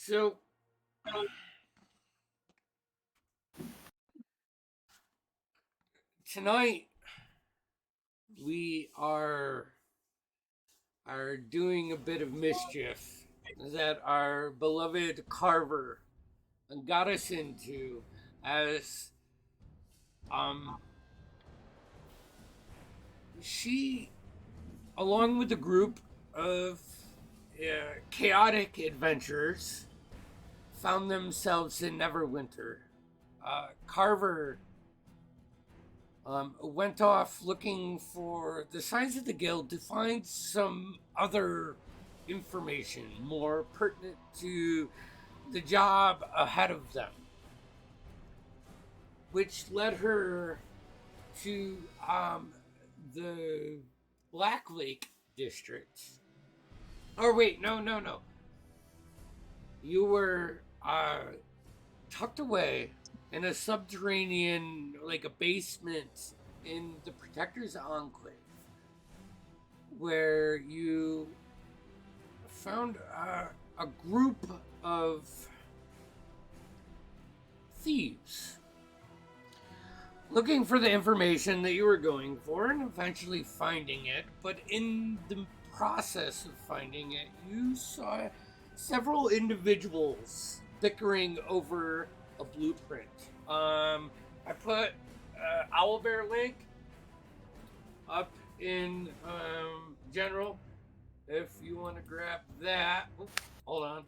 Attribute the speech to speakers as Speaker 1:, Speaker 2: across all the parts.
Speaker 1: So tonight we are doing a bit of mischief that our beloved Carver got us into as um she along with a group of chaotic adventurers found themselves in Neverwinter. Carver went off looking for the signs of the guild to find some other information more pertinent to the job ahead of them, which led her to the Black Lake district. Oh, wait, no. You were tucked away in a subterranean, like a basement in the Protector's Enclave, where you found a group of thieves looking for the information that you were going for and eventually finding it. But in the process of finding it, you saw several individuals bickering over a blueprint. I put Owlbear link up in general if you want to grab that. Oops, hold on.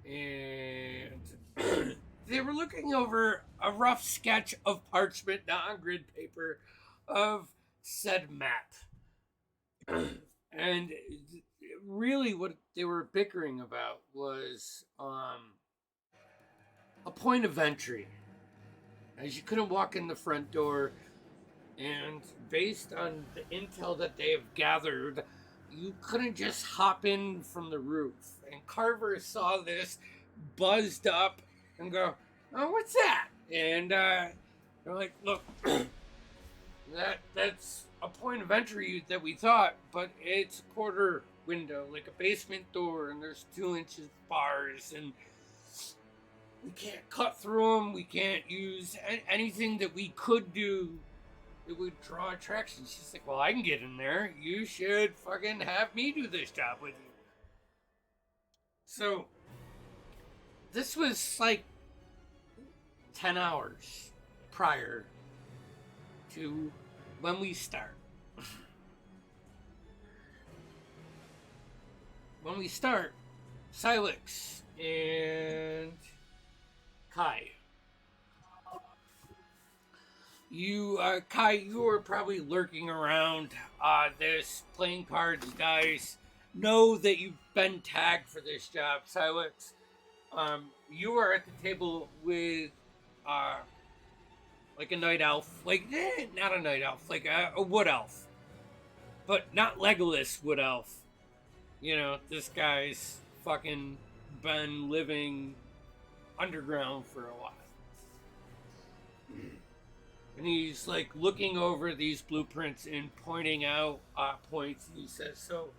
Speaker 1: And they were looking over a rough sketch of parchment, not on grid paper, of said map. And really what they were bickering about was a point of entry, as you couldn't walk in the front door, and based on the intel that they have gathered, you couldn't just hop in from the roof. And Carver saw this, buzzed up, and go, "Oh, what's that?" And they're like, "Look, that's a point of entry that we thought, but it's a quarter window, like a basement door, and there's 2 inches bars, and we can't cut through them. We can't use anything that we could do that would draw attraction." She's like, "Well, I can get in there. You should fucking have me do this job with you." So this was like 10 hours prior to when we start. When we start, Silex and Kai. Kai, you are probably lurking around this, playing cards, dice. Know that you've been tagged for this job, Silex. You are at the table with, like a night elf, not a night elf, like a wood elf, but not Legolas wood elf. You know, this guy's fucking been living underground for a while. And he's like looking over these blueprints and pointing out points. And he says, "So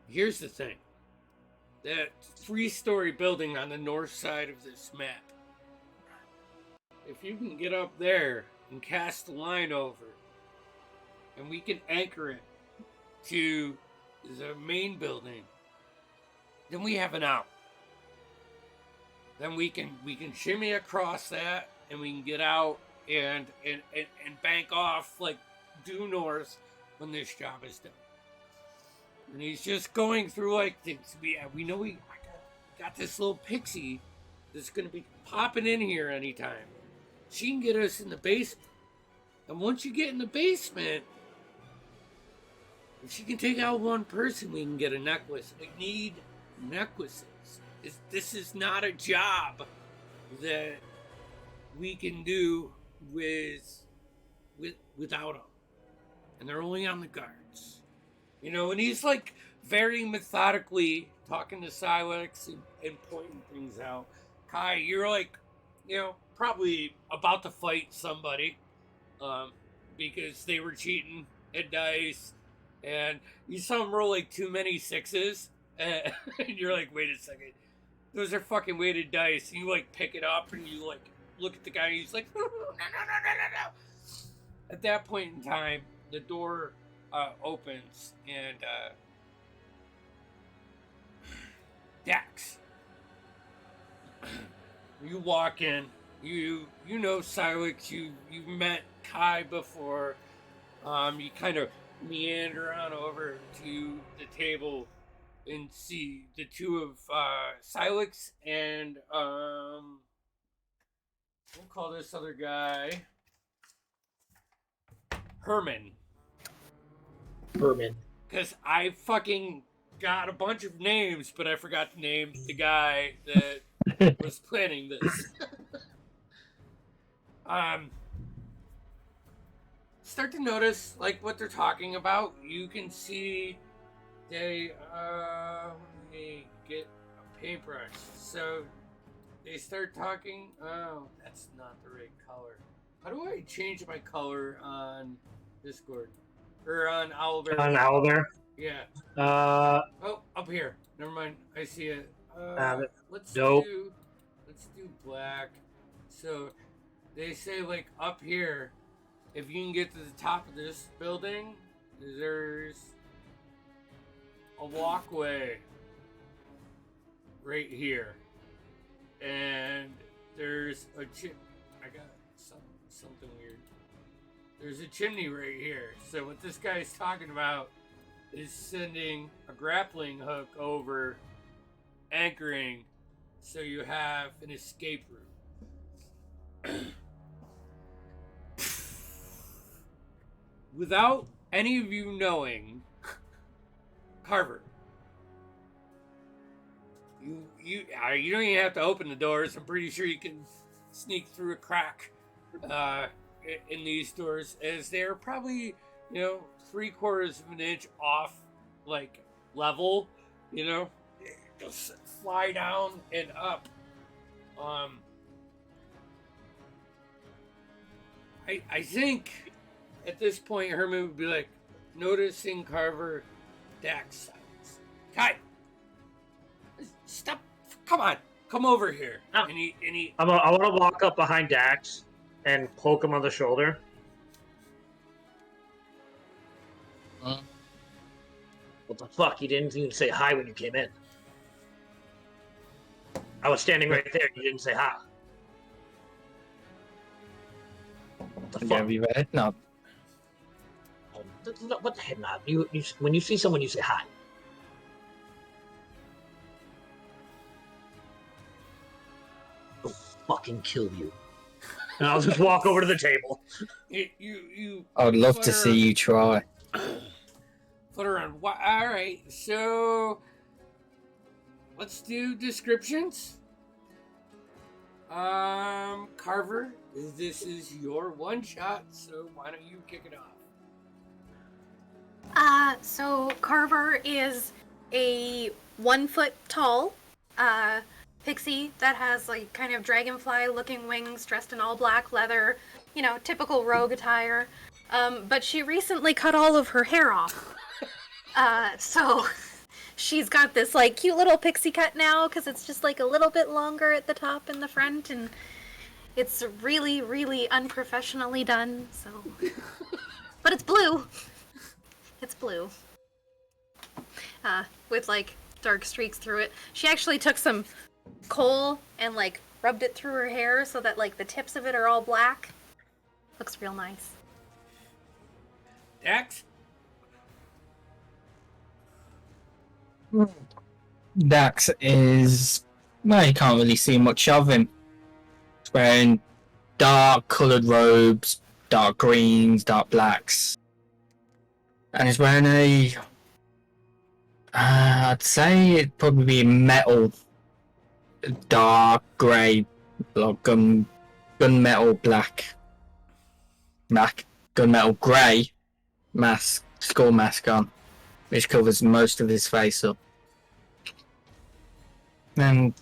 Speaker 1: here's the thing. That 3-story building on the north side of this map. If you can get up there and cast the line over, and we can anchor it to the main building, then we have an out. Then we can shimmy across that, and we can get out and bank off like due north when this job is done." And he's just going through like things. We know I got this little pixie that's gonna be popping in here anytime. She can get us in the basement, and once you get in the basement, if she can take out one person, we can get a necklace. We need necklaces. This is not a job that we can do without them, and they're only on the guards, you know. And he's like very methodically talking to Silex and pointing things out. Kai, you're like, you know, probably about to fight somebody because they were cheating at dice. And you saw him roll like too many sixes, and you're like, wait a second, those are fucking weighted dice. And you like pick it up and you like look at the guy and he's like, no, no, no, no, no, no. At that point in time, the door opens and Dax, you walk in. You know Silex. You met Kai before. You kind of meander on over to the table and see the two of Silex and we'll call this other guy Herman. Because I fucking got a bunch of names, but I forgot to name the guy that was planning this. Start to notice like what they're talking about. You can see they let me get a paintbrush. So they start talking. Oh, that's not the right color. How do I change my color on Discord or on Owlbear?
Speaker 2: On Owlbear?
Speaker 1: Yeah. Oh, up here. Never mind. I see it. Let's do black. So they say like up here, if you can get to the top of this building, there's a walkway right here, and there's a I got something weird. There's a chimney right here. So what this guy's talking about is sending a grappling hook over, anchoring, so you have an escape route. Without any of you knowing, Carver, you don't even have to open the doors. I'm pretty sure you can sneak through a crack in these doors, as they're probably 3/4 of an inch off like level. Just fly down and up. I think at this point Herman would be like, noticing Carver, Dax silence. Kai, stop! Come on, come over here.
Speaker 2: No. I want to walk up behind Dax and poke him on the shoulder. What the fuck? You didn't even say hi when you came in. I was standing right there. You didn't say hi. What the fuck?
Speaker 3: You head nod.
Speaker 2: What the head nod? You when you see someone, you say hi. I'll fucking kill you. And I'll just walk over to the table.
Speaker 3: I would love to see you try.
Speaker 1: Flutter on. All right, so let's do descriptions. Carver, this is your one shot, so why don't you kick it off?
Speaker 4: So Carver is a 1 foot tall pixie that has like kind of dragonfly looking wings, dressed in all black leather, typical rogue attire. But she recently cut all of her hair off. So she's got this like cute little pixie cut now because it's just like a little bit longer at the top and the front, and it's really, really unprofessionally done. So, but it's blue. It's blue. With like dark streaks through it. She actually took some coal and like rubbed it through her hair so that like the tips of it are all black. Looks real nice.
Speaker 1: Dax?
Speaker 3: Dax is... well, you can't really see much of him. He's wearing dark coloured robes, dark greens, dark blacks. And he's wearing a... I'd say it'd probably be metal, dark grey, like gunmetal gunmetal grey mask, skull mask on, which covers most of his face up. And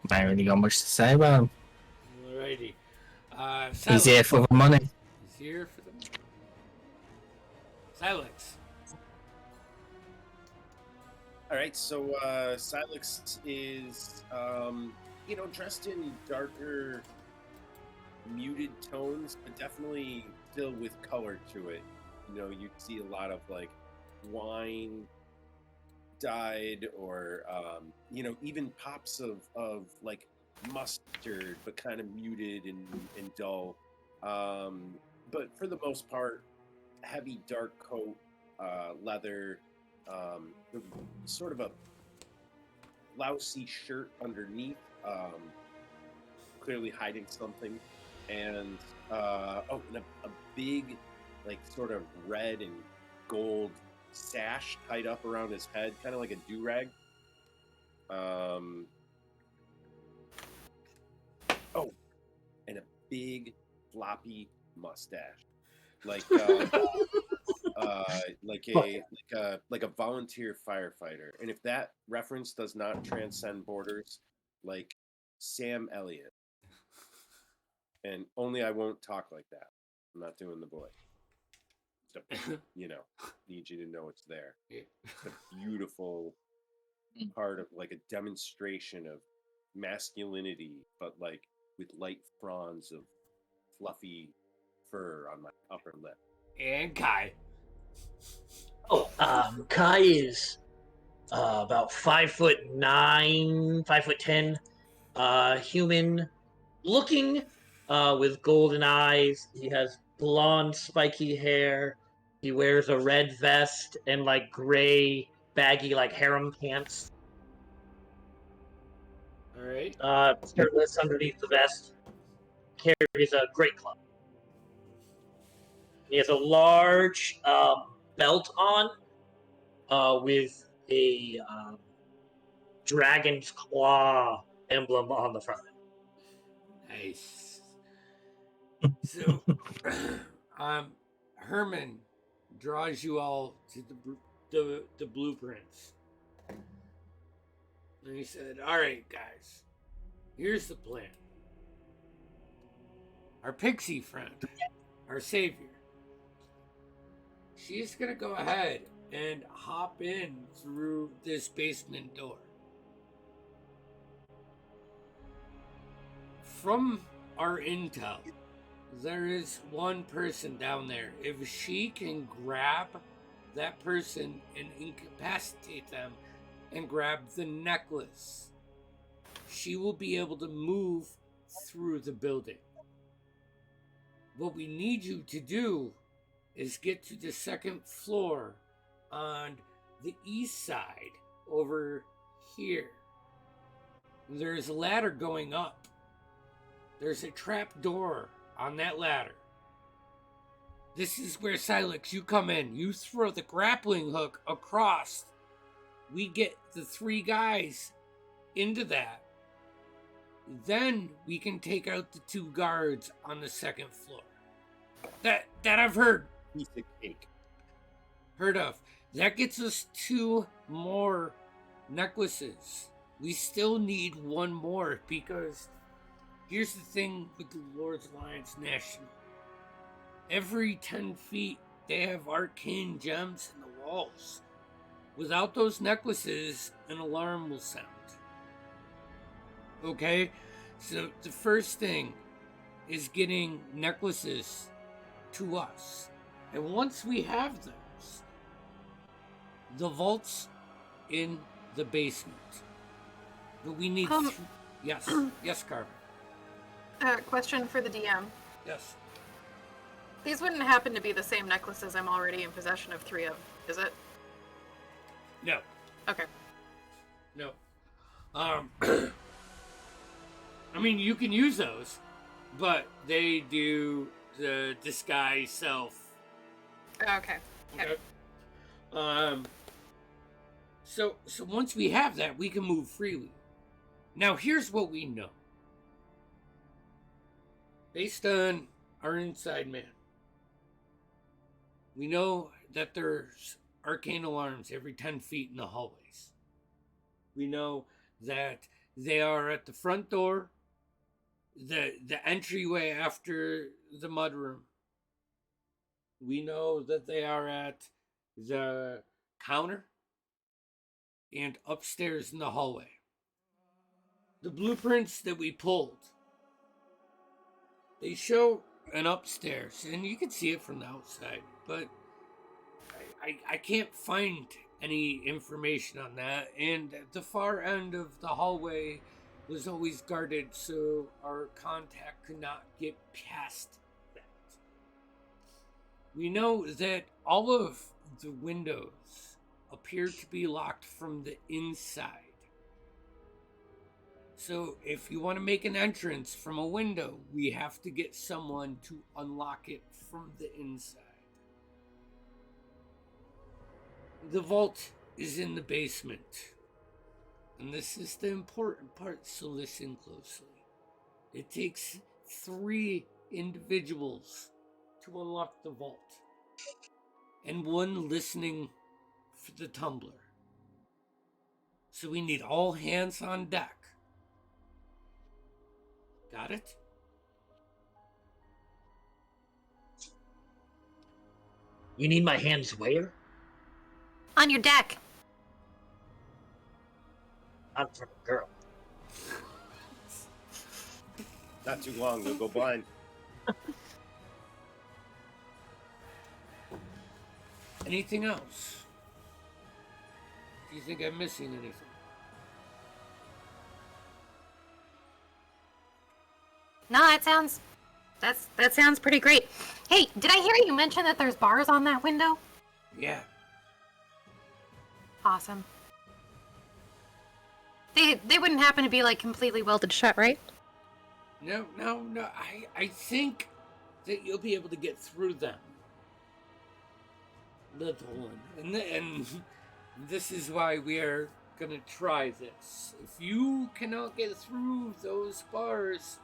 Speaker 3: I ain't really got much to say about him.
Speaker 1: Alrighty.
Speaker 3: He's here for the money.
Speaker 1: He's here for the money. Silex.
Speaker 5: All right, so Silex is, dressed in darker, muted tones, but definitely still with color to it. You see a lot of like wine dyed, or even pops of like mustard, but kind of muted and dull. But for the most part, heavy dark coat, leather, sort of a lousy shirt underneath, clearly hiding something, and and a big, like, sort of red and gold sash tied up around his head, kind of like a do-rag. And a big floppy mustache, like like a volunteer firefighter. And if that reference does not transcend borders, like Sam Elliott. And only I won't talk like that. I'm not doing the boy. So, need you to know it's there.
Speaker 1: Yeah.
Speaker 5: It's a beautiful part of, like, a demonstration of masculinity, but like with light fronds of fluffy fur on my upper lip.
Speaker 1: And Kai.
Speaker 2: Oh, Kai is about 5'9", 5'10", human looking, with golden eyes. He has blonde, spiky hair. He wears a red vest and like gray, baggy, like harem pants.
Speaker 1: All right.
Speaker 2: Shirtless underneath the vest. Carries a great club. He has a large belt on, with a dragon's claw emblem on the front.
Speaker 1: Nice. So, Herman draws you all to the blueprints. And he said, all right, guys, here's the plan. Our pixie friend, our savior, she's going to go ahead and hop in through this basement door. From our intel, there is one person down there. If she can grab that person and incapacitate them and grab the necklace, she will be able to move through the building. What we need you to do is get to the second floor on the east side over here. There's a ladder going up. There's a trap door on that ladder. This is where, Silex, you come in. You throw the grappling hook across. We get the 3 guys into that. Then we can take out the 2 guards on the second floor. That I've heard.
Speaker 5: Piece of cake.
Speaker 1: Heard of. That gets us 2 more necklaces. We still need 1 more, because here's the thing with the Lord's Alliance National. Every 10 feet, they have arcane gems in the walls. Without those necklaces, an alarm will sound. Okay? So the first thing is getting necklaces to us. And once we have those, the vault's in the basement. But we need... Yes. Yes, Carver.
Speaker 4: Question for the DM.
Speaker 1: Yes.
Speaker 4: These wouldn't happen to be the same necklaces I'm already in possession of 3 of, is it?
Speaker 1: No.
Speaker 4: Okay.
Speaker 1: No. I mean, you can use those, but they do the disguise self.
Speaker 4: Okay.
Speaker 1: So once we have that, we can move freely. Now, here's what we know. Based on our inside man, we know that there's arcane alarms every 10 feet in the hallways. We know that they are at the front door, the entryway after the mudroom. We know that they are at the counter and upstairs in the hallway. The blueprints that we pulled, they show an upstairs, and you can see it from the outside, but I can't find any information on that. And the far end of the hallway was always guarded, so our contact could not get past that. We know that all of the windows appear to be locked from the inside. So if you want to make an entrance from a window, we have to get someone to unlock it from the inside. The vault is in the basement. And this is the important part, so listen closely. It takes 3 individuals to unlock the vault, and 1 listening for the tumbler. So we need all hands on deck. Got it?
Speaker 2: You need my hands where?
Speaker 4: On your deck.
Speaker 2: I'm from a girl.
Speaker 5: Not too long, you'll go blind.
Speaker 1: Anything else? Do you think I'm missing anything?
Speaker 4: No, that sounds pretty great. Hey, did I hear you mention that there's bars on that window?
Speaker 1: Yeah.
Speaker 4: Awesome. They wouldn't happen to be like completely welded shut, right?
Speaker 1: No. I think that you'll be able to get through them. Little one. And this is why we are gonna try this. If you cannot get through those bars,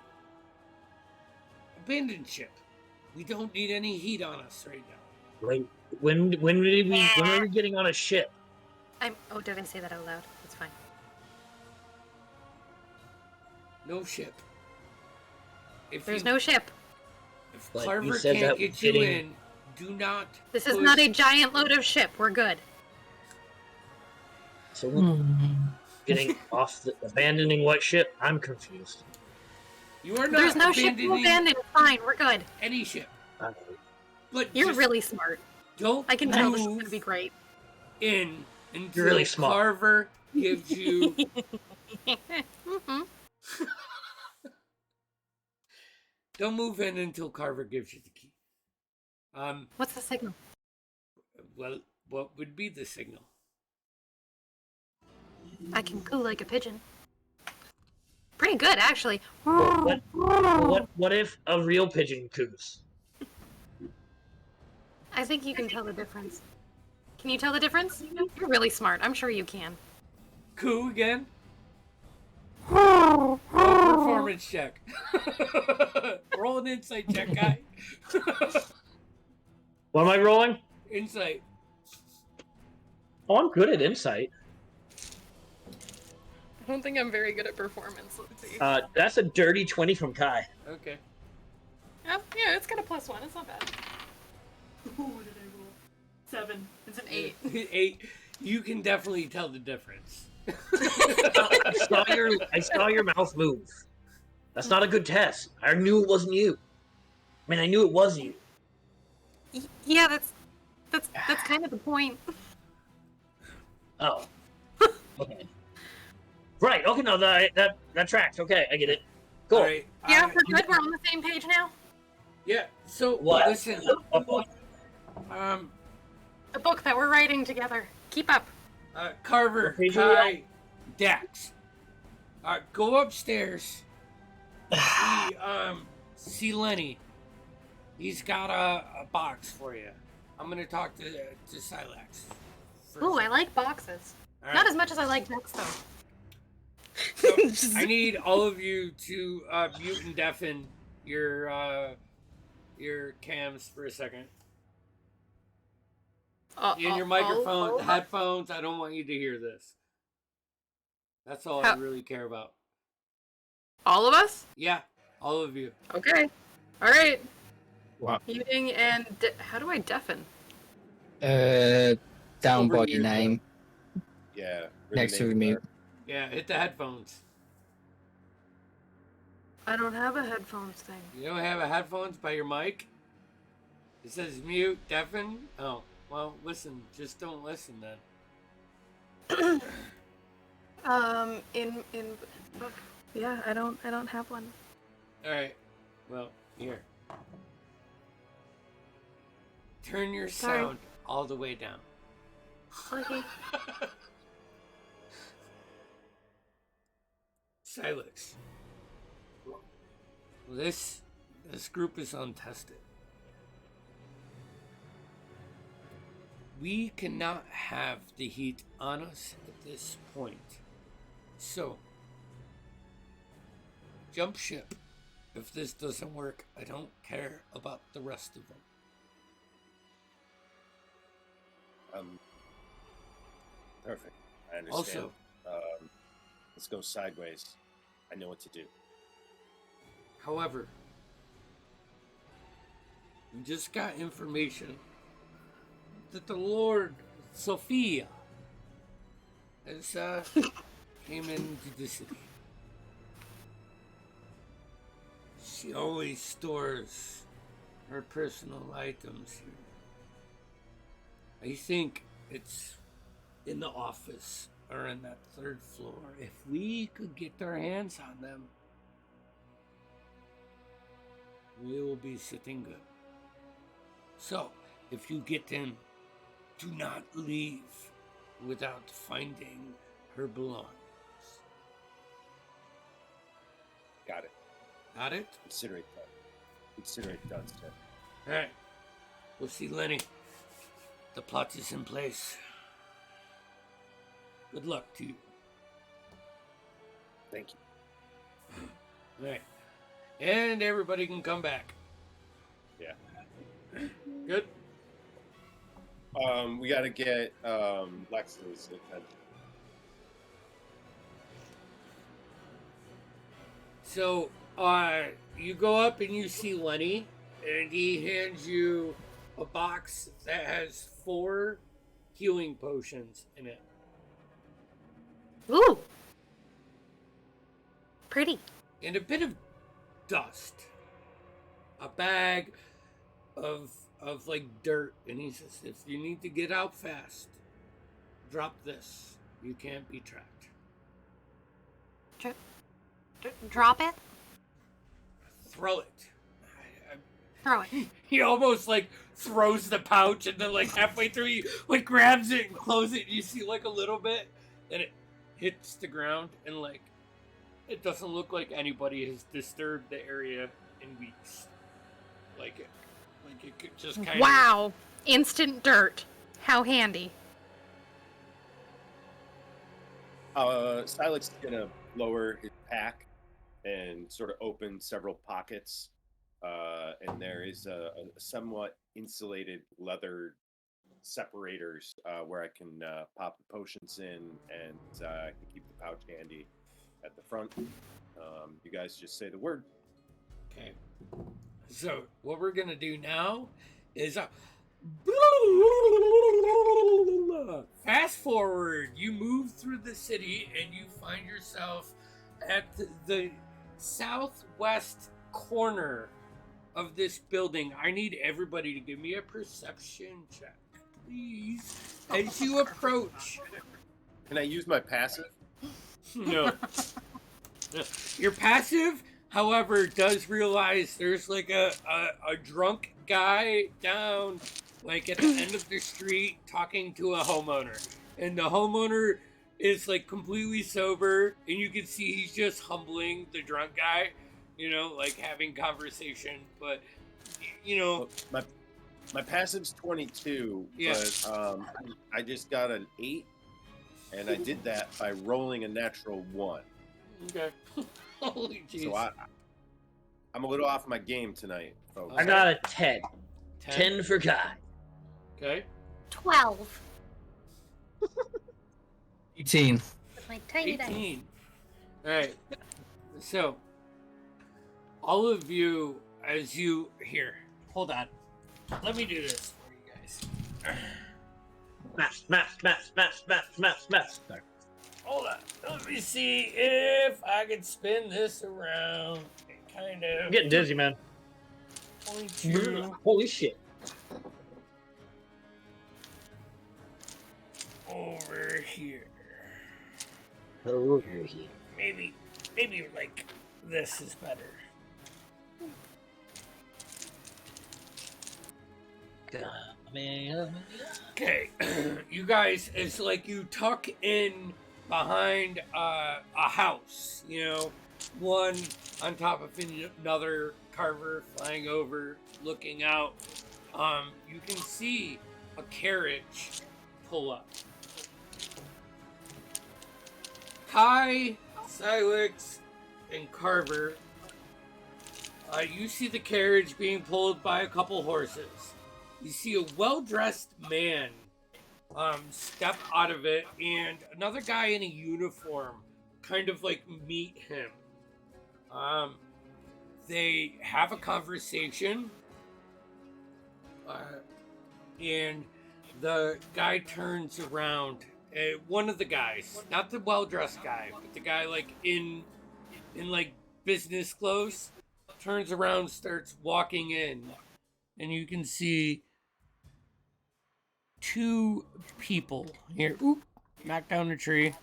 Speaker 1: abandon ship. We don't need any heat on us right now.
Speaker 2: Wait, when are we getting on a ship?
Speaker 4: Oh, did I say that out loud? That's fine.
Speaker 1: No ship. If
Speaker 4: There's no ship.
Speaker 1: If
Speaker 2: But you
Speaker 1: Carver
Speaker 2: said
Speaker 1: can't
Speaker 2: that
Speaker 1: get you
Speaker 2: getting-
Speaker 1: in, do not.
Speaker 4: This is
Speaker 1: push-
Speaker 4: not a giant load of ship. We're good.
Speaker 2: So getting off abandoning what ship? I'm confused.
Speaker 1: You are not
Speaker 4: There's no ship to
Speaker 1: abandoning
Speaker 4: abandon. It's fine. We're good.
Speaker 1: any ship.
Speaker 2: Uh,
Speaker 1: But
Speaker 4: You're
Speaker 1: just
Speaker 4: really smart.
Speaker 1: don't
Speaker 4: I can tell this is
Speaker 1: move
Speaker 4: gonna be great.
Speaker 1: in until
Speaker 2: You're really smart.
Speaker 1: Carver gives you.
Speaker 4: Mm-hmm.
Speaker 1: Don't move in until Carver gives you the key.
Speaker 4: What's the signal?
Speaker 1: Well, what would be the signal?
Speaker 4: I can coo like a pigeon. Pretty good, actually.
Speaker 2: what if a real pigeon coos?
Speaker 4: I think you can tell the difference. Can you tell the difference? You're really smart. I'm sure you can.
Speaker 1: Coo again. Roll a performance check. Roll an insight check, guy.
Speaker 2: What am I rolling?
Speaker 1: Insight.
Speaker 2: Oh, I'm good at insight.
Speaker 4: I don't think I'm very good at performance. Let's see.
Speaker 2: That's a dirty 20 from Kai.
Speaker 1: Okay.
Speaker 4: Oh, yeah, it's got a +1. It's not bad. Ooh, what did I roll? 7. It's an 8.
Speaker 1: 8. You can definitely tell the difference.
Speaker 2: I saw your mouth move. That's not a good test. I knew it wasn't you. I mean, I knew it was you.
Speaker 4: Yeah, that's kind of the point.
Speaker 2: Oh. Okay. Right. Okay. No, that tracks. Okay, I get it. Cool.
Speaker 1: All right.
Speaker 4: Yeah, we're good. We're on the same page now.
Speaker 1: Yeah. So
Speaker 2: What?
Speaker 1: listen.
Speaker 2: What?
Speaker 4: A book that we're writing together. Keep up.
Speaker 1: Carver,
Speaker 2: What page are we
Speaker 1: Kai, Dax. Go upstairs. See Lenny. He's got a box for you. I'm gonna talk to Silax.
Speaker 4: Ooh, I like boxes.
Speaker 1: All
Speaker 4: Not
Speaker 1: right.
Speaker 4: as much as I like books, though.
Speaker 1: So, I need all of you to mute and deafen your cams for a second. And your microphone, headphones. I don't want you to hear this. That's all I really care about.
Speaker 4: All of us?
Speaker 1: Yeah, all of you.
Speaker 4: Okay. All right.
Speaker 3: What?
Speaker 4: Muting and how do I deafen?
Speaker 3: Down
Speaker 5: Over
Speaker 3: by
Speaker 5: near
Speaker 3: your name,
Speaker 5: Yeah. where the
Speaker 3: next to
Speaker 5: names
Speaker 3: remute.
Speaker 5: are.
Speaker 1: Yeah, hit the headphones.
Speaker 4: I don't have a headphones thing.
Speaker 1: You don't have a headphones by your mic? It says mute, deafen. Oh, well, listen. Just don't listen then.
Speaker 4: In book. Yeah, I don't have one.
Speaker 1: All right. Well, here. Turn your
Speaker 4: Sorry.
Speaker 1: sound all the way down.
Speaker 4: Okay.
Speaker 1: Silex. This group is untested. We cannot have the heat on us at this point. So, jump ship. If this doesn't work, I don't care about the rest of them.
Speaker 5: Perfect. I understand.
Speaker 1: Also,
Speaker 5: Let's go sideways. I know what to do.
Speaker 1: however, we just got information that the Lord Sophia has came into the city. She always stores her personal items here. I think it's in the office or in that third floor. If we could get our hands on them, we will be sitting good. So, if you get in, do not leave without finding her belongings.
Speaker 5: Got it.
Speaker 1: Got it?
Speaker 5: Consider it done. Consider it done, sir.
Speaker 1: Alright. We'll see Lenny. The plot is in place. Good luck to you.
Speaker 5: Thank you.
Speaker 1: Alright. And everybody can come back.
Speaker 5: Yeah.
Speaker 1: Good?
Speaker 5: We gotta get Lex's attention.
Speaker 1: So, you go up and you see Lenny, and he hands you a box that has 4 healing potions in it.
Speaker 4: Ooh. Pretty.
Speaker 1: And a bit of dust. A bag of like dirt. And he says, if you need to get out fast, drop this. You can't be tracked.
Speaker 4: Drop it.
Speaker 1: Throw it.
Speaker 4: Throw it.
Speaker 1: He almost like throws the pouch, and then like halfway through he like grabs it and closes it. And you see like a little bit, and it hits the ground, and like it doesn't look like anybody has disturbed the area in weeks. Like it could just kind
Speaker 4: Wow. Instant dirt. How handy.
Speaker 5: Silex is gonna lower his pack and sort of open several pockets. And there is a somewhat insulated leather separators where I can pop the potions in, and I can keep the pouch handy at the front. You guys just say the word.
Speaker 1: Okay. So what we're gonna do now is fast forward. You move through the city and you find yourself at the southwest corner of this building. I need everybody to give me a perception check, please, as you approach.
Speaker 5: Can I use my passive?
Speaker 1: No. Your passive, however, does realize there's like a drunk guy down like at the end of the street talking to a homeowner. And the homeowner is like completely sober, and you can see he's just humbling the drunk guy, you know, like having conversation. But you know,
Speaker 5: My passive's 22,
Speaker 1: Yeah.
Speaker 5: but I just got an 8, and I did that by rolling a natural 1.
Speaker 1: okay. Holy jeez.
Speaker 5: So I'm a little off my game tonight, folks.
Speaker 2: I got a 10. 10 for Kai.
Speaker 1: Okay.
Speaker 4: 12.
Speaker 3: 18.
Speaker 4: With my tiny dice.
Speaker 1: 18. Alright. So, all of you, as you here, Hold on. Let me do this for you guys.
Speaker 2: Smash. Sorry.
Speaker 1: Hold on. Let me see if I can spin this around. Kind of.
Speaker 2: I'm getting dizzy, man.
Speaker 1: 22
Speaker 2: Holy shit.
Speaker 1: over here.
Speaker 2: Over here.
Speaker 1: Maybe like this is better. Okay, you guys, it's like you tuck in behind a house, you know, one on top of another, Carver flying over, looking out. You can see a carriage pull up. Kai, Silex, and Carver, you see the carriage being pulled by a couple horses. You see a well-dressed man step out of it, and another guy in a uniform kind of like meet him. They have a conversation, and the guy turns around. One of the guys, not the well-dressed guy, but the guy like in like business clothes, turns around, starts walking in, and you can see two people here. Oop! Knock down the tree.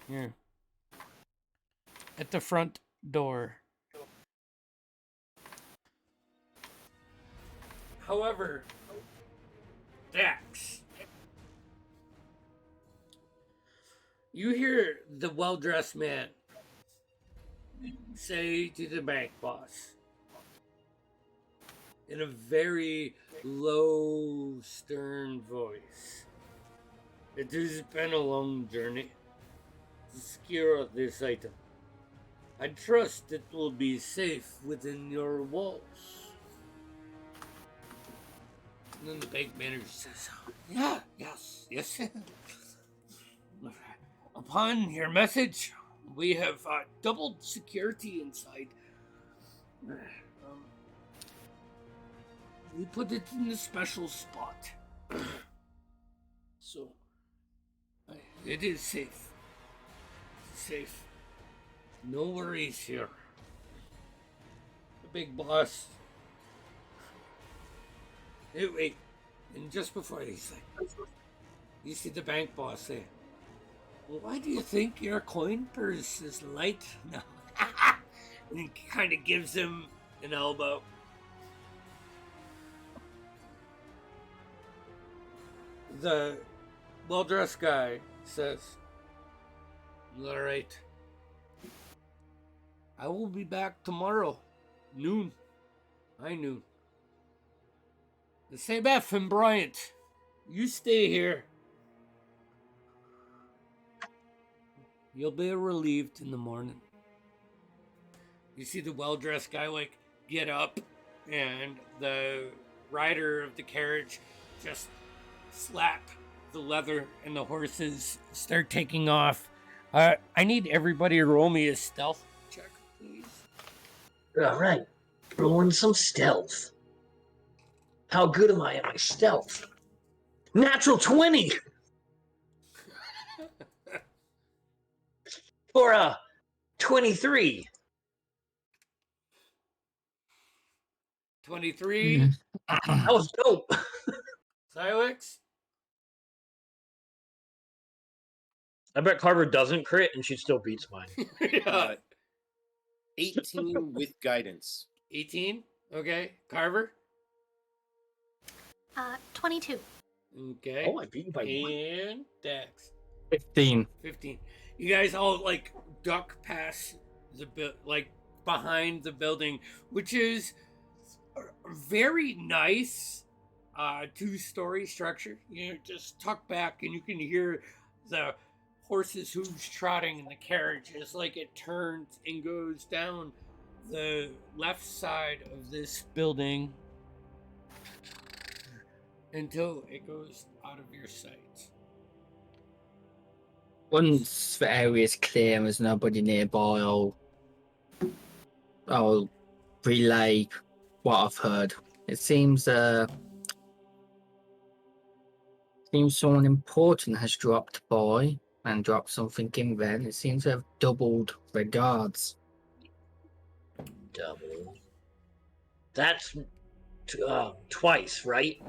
Speaker 1: Here. At the front door. However, Dax, you hear the well-dressed man say to the bank boss in a very low, stern voice, "It has been a long journey to secure this item. I trust it will be safe within your walls." And then the bank manager says, yes. Upon your message, we have doubled security inside. We put it in a special spot. So, it is safe. Safe. No worries here. The big boss. Hey, wait. And just before he's like, you see the bank boss say, "Well, why do you think your coin purse is light now?" And he kind of gives him an elbow. The well-dressed guy says, "All right. I will be back tomorrow, noon. High noon. The same F and Bryant. You stay here. You'll be relieved in the morning." You see the well-dressed guy like get up, and the rider of the carriage just slap the leather, and the horses start taking off. I need everybody to roll me a stealth check, please.
Speaker 2: Alright. Rolling some stealth. How good am I at my stealth? Natural 20! For a 23.
Speaker 1: 23.
Speaker 2: That was dope.
Speaker 1: Silex?
Speaker 2: I bet Carver doesn't crit and she still beats mine.
Speaker 1: Yeah.
Speaker 5: 18 with guidance.
Speaker 1: 18. Okay. Carver?
Speaker 4: 22.
Speaker 1: Okay.
Speaker 2: Oh, I beat you by 1.
Speaker 1: And Dax?
Speaker 3: 15.
Speaker 1: 15. You guys all like duck past the like behind the building, which is a very nice 2-story structure. You know, just tuck back, and you can hear the horses' hooves trotting in the carriage as like it turns and goes down the left side of this building until it goes out of your sight.
Speaker 3: Once the area's clear and there's nobody nearby, I'll relay what I've heard. It seems someone important has dropped by and dropped something in there. And it seems to have doubled their guards.
Speaker 2: Double. That's twice, right?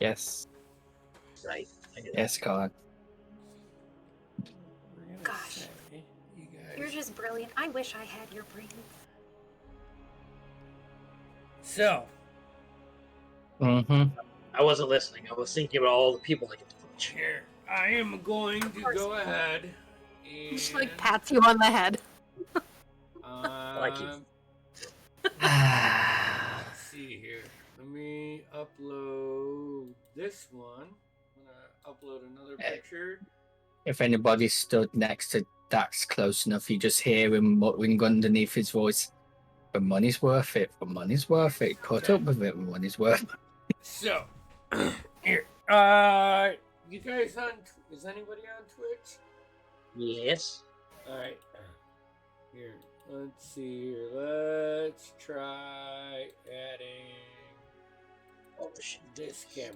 Speaker 3: Yes.
Speaker 2: Right. I get
Speaker 3: Yes, God.
Speaker 1: We're gonna
Speaker 4: Gosh.
Speaker 1: say, you guys.
Speaker 4: You're just brilliant. I wish I had your brains.
Speaker 1: So,
Speaker 3: Mm-hmm.
Speaker 2: I wasn't listening. I was thinking about all the people that get to punch.
Speaker 1: here, I am going to
Speaker 4: course.
Speaker 1: go ahead and.
Speaker 4: Just like pats you on the head.
Speaker 2: like you.
Speaker 1: Let's see here. Let me upload this one. I'm gonna upload another picture.
Speaker 3: If anybody stood next to Dax close enough, you just hear him muttering underneath his voice, "For money's worth it. For money's worth it. Put up with it. For money's worth it."
Speaker 1: So, here. You guys on? Is anybody on Twitch?
Speaker 2: Yes.
Speaker 1: All right. Here. Let's see here. Let's try adding
Speaker 2: Oh shit.
Speaker 1: this camera.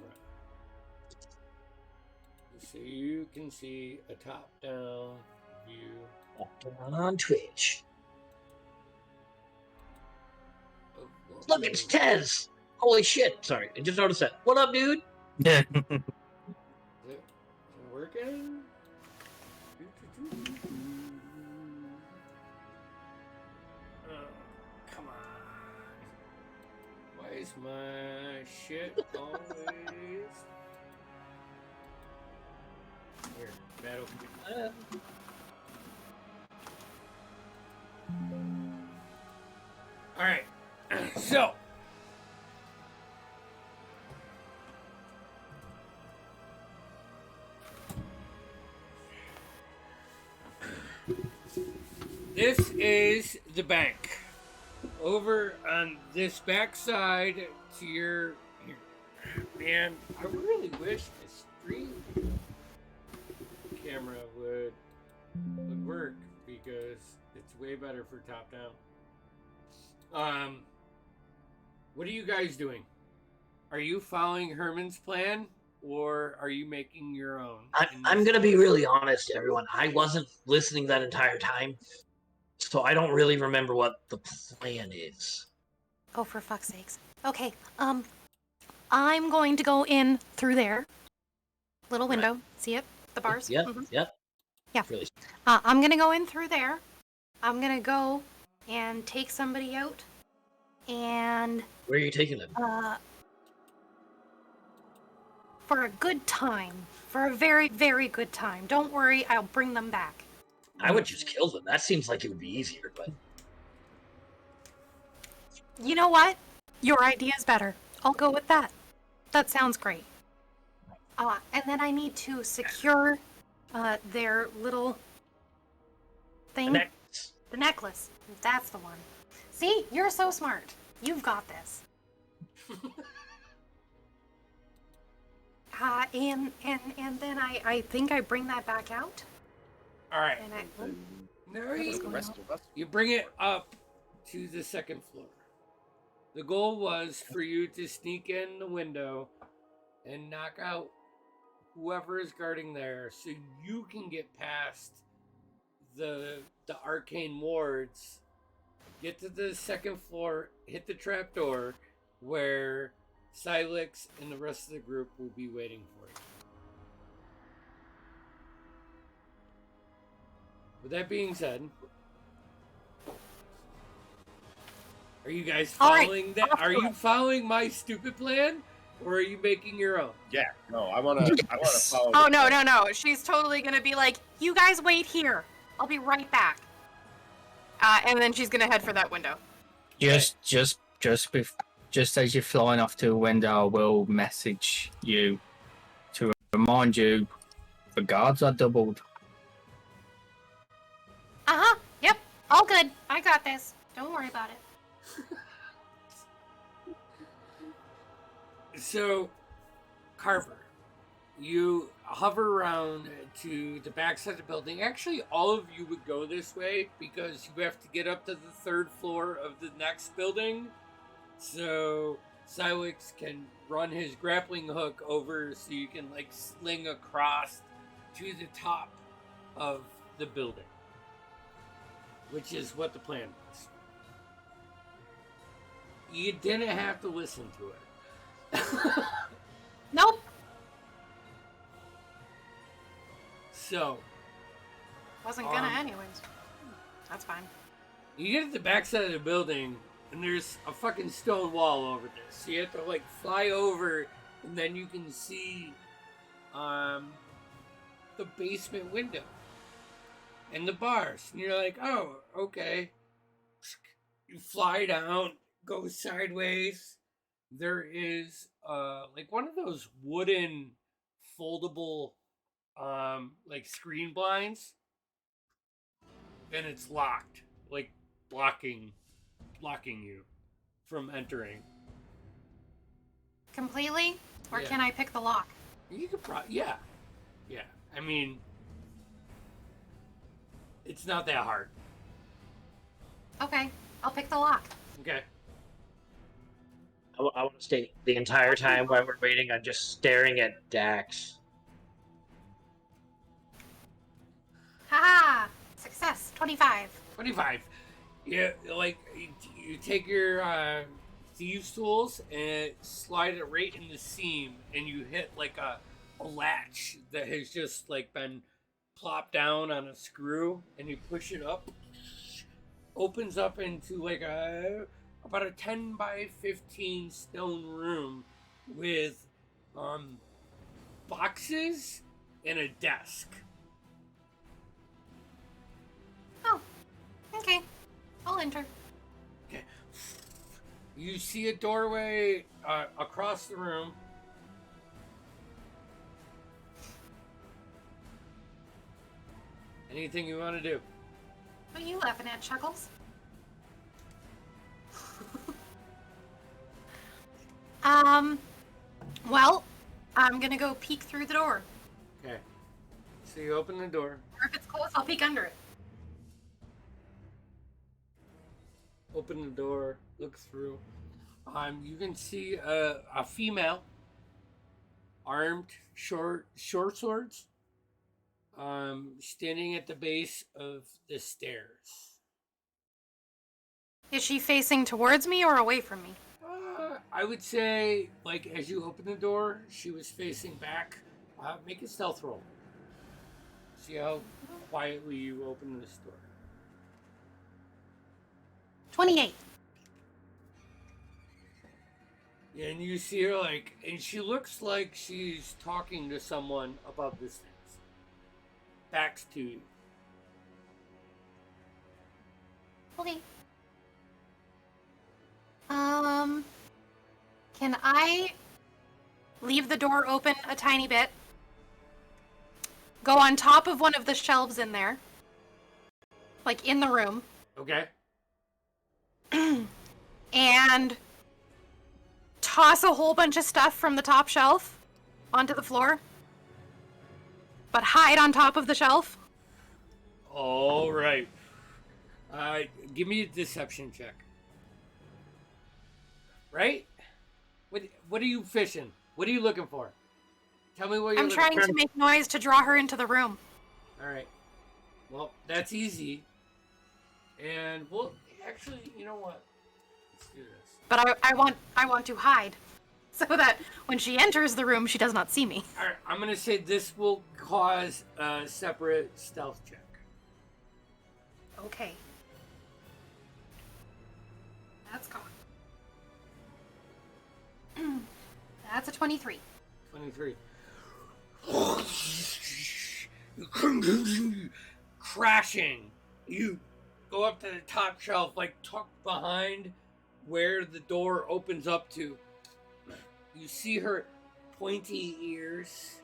Speaker 1: So you can see a top-down view
Speaker 2: On Twitch.
Speaker 1: of what
Speaker 2: Look,
Speaker 1: we're-
Speaker 2: it's Tez. Holy shit. Sorry, I just noticed that. What up, dude?
Speaker 3: Yeah.
Speaker 1: Is it working? Oh, come on. Why is my shit always... Here, that'll... Alright, so... This is the bank. Over on this back side to your... Here. Man, I really wish this stream camera would work because it's way better for top down. What are you guys doing? Are you following Herman's plan or are you making your own?
Speaker 2: I'm gonna be really honest, everyone. I wasn't listening that entire time, so I don't really remember what the plan is.
Speaker 4: Oh, for fuck's sakes. Okay, I'm going to go in through there. Little window. See it? The bars?
Speaker 2: Yep.
Speaker 4: Mhm.
Speaker 2: Yep.
Speaker 4: Yeah.
Speaker 2: Really.
Speaker 4: I'm gonna go in through there. I'm gonna go and take somebody out. And,
Speaker 2: Where are you taking them?
Speaker 4: for a good time. For a very, very good time. Don't worry, I'll bring them back.
Speaker 2: I would just kill them. That seems like it would be easier, but
Speaker 4: You know what? Your idea's better. I'll go with that. That sounds great. And then I need to secure their little thing.
Speaker 2: next.
Speaker 4: The necklace. That's the one. See? You're so smart. You've got this. And then I think I bring that back out.
Speaker 1: Alright.
Speaker 4: And I...
Speaker 1: Now
Speaker 4: What is
Speaker 1: you,
Speaker 4: going
Speaker 5: The rest of us.
Speaker 1: you bring it up to the second floor. The goal was for you to sneak in the window and knock out whoever is guarding there so you can get past the arcane wards, get to the second floor, hit the trapdoor where Silex and the rest of the group will be waiting for you. With that being said, are you guys
Speaker 4: All right,
Speaker 1: following that?
Speaker 4: off
Speaker 1: Are
Speaker 4: to
Speaker 1: you
Speaker 4: it.
Speaker 1: following my stupid plan, or are you making your own?
Speaker 5: Yeah, no, I wanna follow.
Speaker 4: Oh,
Speaker 5: the
Speaker 4: no,
Speaker 5: plan.
Speaker 4: no, no. She's totally gonna be like, you guys wait here. I'll be right back. And then she's gonna head for that window.
Speaker 3: Just as you're flying off to the window, I will message you to remind you the guards are doubled.
Speaker 4: Uh-huh. Yep. All good. I got this. Don't worry about it.
Speaker 1: So, Carver, you hover around to the backside of the building. Actually, all of you would go this way because you have to get up to the third floor of the next building. So Silex can run his grappling hook over so you can like sling across to the top of the building, which is what the plan was. You didn't have to listen to it.
Speaker 4: Nope.
Speaker 1: So
Speaker 4: Wasn't gonna anyways. That's fine.
Speaker 1: you get to the backside of the building, and there's a fucking stone wall over this. So you have to like fly over, and then you can see the basement window and the bars. And you're like, oh, okay. You fly down, go sideways. There is like one of those wooden foldable like screen blinds, and it's locked, like blocking you from entering.
Speaker 4: Completely? Or
Speaker 1: Yeah.
Speaker 4: can I pick the lock?
Speaker 1: You could probably, yeah. I mean, it's not that hard.
Speaker 4: Okay, I'll pick the lock.
Speaker 1: Okay.
Speaker 2: I want to stay the entire time while we're waiting. I'm just staring at Dax.
Speaker 4: Haha! Success, 25.
Speaker 1: 25. Yeah, like you take your thieves tools and slide it right in the seam, and you hit like a latch that has just like been plopped down on a screw, and you push it up. Opens up into like about a 10 by 15 stone room with boxes and a desk.
Speaker 4: Oh, okay. I'll enter.
Speaker 1: Okay. You see a doorway across the room. Anything you want to do?
Speaker 4: What are you laughing at, Chuckles? Well, I'm gonna go peek through the door.
Speaker 1: Okay. So you open the door.
Speaker 4: Or if it's closed, I'll peek under it.
Speaker 1: Open the door. Look through. You can see a female, armed, short swords, standing at the base of the stairs.
Speaker 4: Is she facing towards me or away from me?
Speaker 1: I would say, like, as you open the door, she was facing back. Make a stealth roll. See how quietly you open this door.
Speaker 4: 28.
Speaker 1: And you see her, like, and she looks like she's talking to someone above the stairs. Backs to you.
Speaker 4: Okay. Can I leave the door open a tiny bit? Go on top of one of the shelves in there. Like in the room.
Speaker 1: Okay?
Speaker 4: And toss a whole bunch of stuff from the top shelf onto the floor. But hide on top of the shelf.
Speaker 1: All right. Give me a deception check. Right? What are you fishing? What are you looking for? Tell me what you're
Speaker 4: I'm
Speaker 1: looking
Speaker 4: trying
Speaker 1: for.
Speaker 4: to make noise to draw her into the room.
Speaker 1: All right. Well, that's easy. And well, actually, you know what? Let's do this.
Speaker 4: But I want to hide. So that when she enters the room, she does not see me.
Speaker 1: All right, I'm gonna say this will cause a separate stealth check.
Speaker 4: Okay. That's gone. That's a 23.
Speaker 1: 23. Crashing. You go up to the top shelf, like tucked behind where the door opens up to. You see her pointy ears.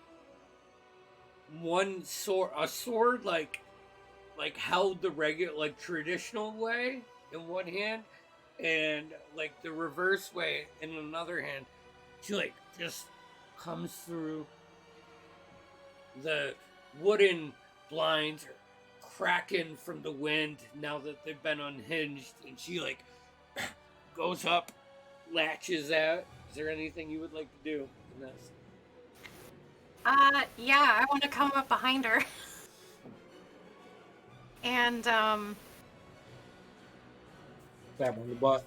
Speaker 1: One sword, a sword like held the regular, like traditional way in one hand, and like the reverse way in another hand. She like just comes through the wooden blinds are cracking from the wind now that they've been unhinged, and she like goes up, latches out. Is there anything you would like to do in this?
Speaker 4: Yeah, I want to come up behind her. And,
Speaker 6: Stab on the butt.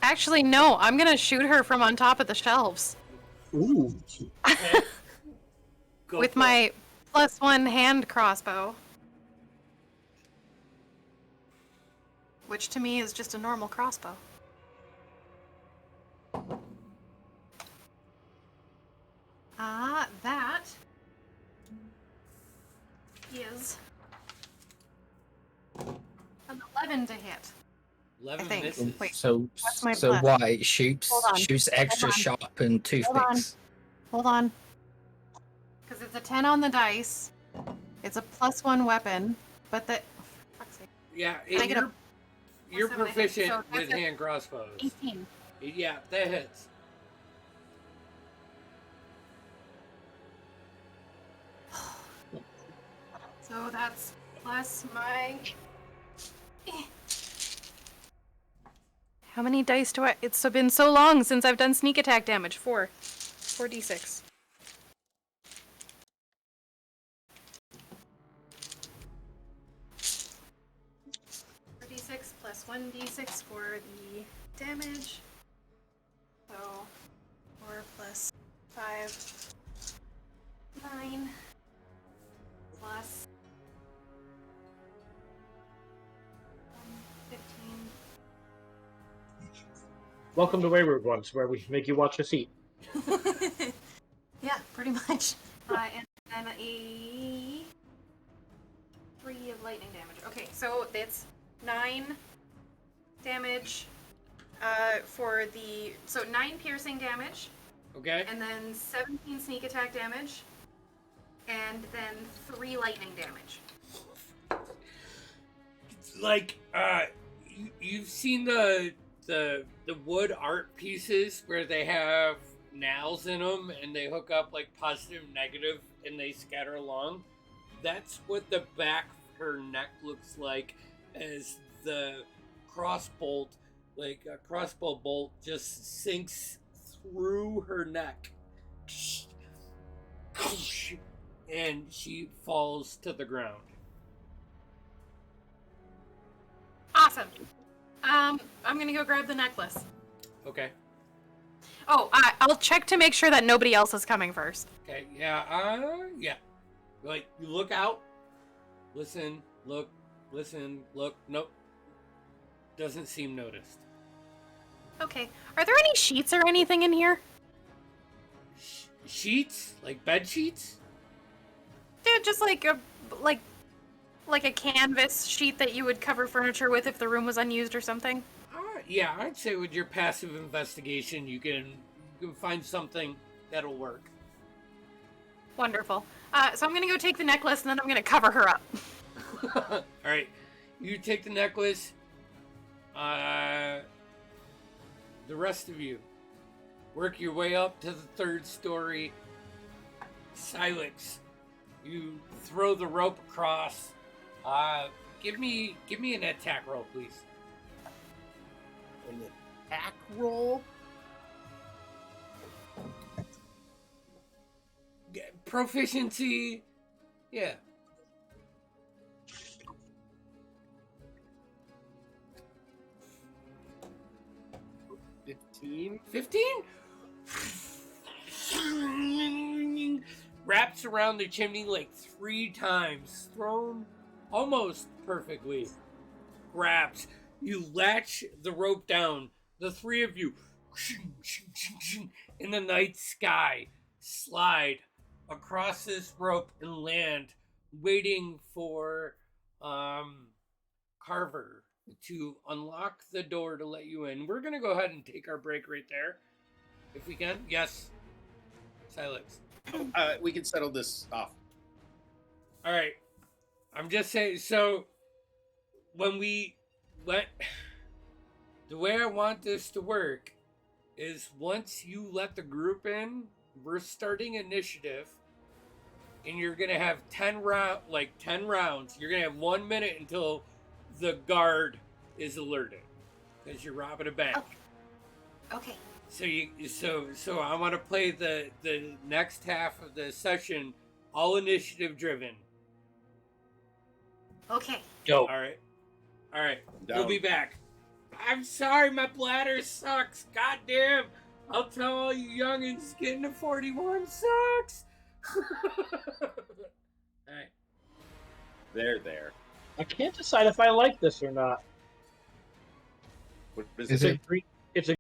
Speaker 4: actually, no, I'm gonna shoot her from on top of the shelves.
Speaker 6: Ooh.
Speaker 1: Okay. Go
Speaker 4: With
Speaker 1: for
Speaker 4: my +1 hand crossbow. Which to me is just a normal crossbow. That is an 11 to hit.
Speaker 1: 11
Speaker 4: I think.
Speaker 1: misses.
Speaker 4: Wait.
Speaker 3: So,
Speaker 4: What's my
Speaker 3: so
Speaker 4: plus?
Speaker 3: why it shoots
Speaker 4: Hold on.
Speaker 3: extra
Speaker 4: Hold on.
Speaker 3: sharp and toothpicks.
Speaker 4: Hold on. Because it's a 10 on the dice. It's a +1 weapon, but the... fuck's sake.
Speaker 1: Yeah,
Speaker 4: I
Speaker 1: and
Speaker 4: get a
Speaker 1: you're
Speaker 4: +7 to hit,
Speaker 1: proficient
Speaker 4: so that's
Speaker 1: with
Speaker 4: a
Speaker 1: hand crossbows.
Speaker 4: 18.
Speaker 1: Yeah, that hits.
Speaker 4: So that's plus my... How many dice do I... It's been so long since I've done sneak attack damage. 4. 4d6. d6 plus 1d6 for the damage. So 4 plus 5, 9 plus 15.
Speaker 6: Welcome to Wayward Ones, where we make you watch your seat.
Speaker 4: Yeah, pretty much. And then a 3 of lightning damage. Okay, so that's 9 damage for the... So 9 piercing damage,
Speaker 1: Okay.
Speaker 4: and then 17 sneak attack damage, and then 3 lightning damage.
Speaker 1: Like, you've seen the wood art pieces where they have nails in them and they hook up like positive, negative, and they scatter along. That's what the back of her neck looks like, as the crossbow bolt just sinks through her neck, and she falls to the ground.
Speaker 4: Awesome. I'm gonna go grab the necklace.
Speaker 1: Okay.
Speaker 4: Oh, I'll check to make sure that nobody else is coming first.
Speaker 1: Okay, yeah. Like, you look out, listen, look, nope. Doesn't seem noticed.
Speaker 4: Okay. Are there any sheets or anything in here?
Speaker 1: Sheets? Like bed sheets?
Speaker 4: They're just like a canvas sheet that you would cover furniture with if the room was unused or something.
Speaker 1: Yeah, I'd say with your passive investigation, you can find something that'll work.
Speaker 4: Wonderful. So I'm gonna go take the necklace and then I'm gonna cover her up.
Speaker 1: Alright, you take the necklace. The rest of you work your way up to the 3rd story. Silex, you throw the rope across. Give me an attack roll, please.
Speaker 5: An attack roll?
Speaker 1: Proficiency, yeah.
Speaker 5: $15?
Speaker 1: 15? Wraps around the chimney like 3 times. Thrown almost perfectly. Grabs. You latch the rope down. The 3 of you in the night sky slide across this rope and land, waiting for Carver to unlock the door to let you in. We're gonna go ahead and take our break right there, if we can. Yes, Silex.
Speaker 5: We can settle this off.
Speaker 1: All right. I'm just saying. So when we let the way I want this to work is once you let the group in, we're starting initiative. and you're gonna have 10 rounds. You're gonna have 1 minute until the guard is alerted because you're robbing a bank.
Speaker 4: Okay.
Speaker 1: So I want to play the next half of the session all initiative driven.
Speaker 4: Okay.
Speaker 6: Go.
Speaker 1: All right.
Speaker 5: Down.
Speaker 1: We'll be back. I'm sorry, my bladder sucks. Goddamn. I'll tell all you youngins getting to 41 sucks. All right.
Speaker 5: There.
Speaker 6: I can't decide if I like this or not.
Speaker 5: What is
Speaker 3: Is
Speaker 5: it?
Speaker 3: it-
Speaker 6: It's a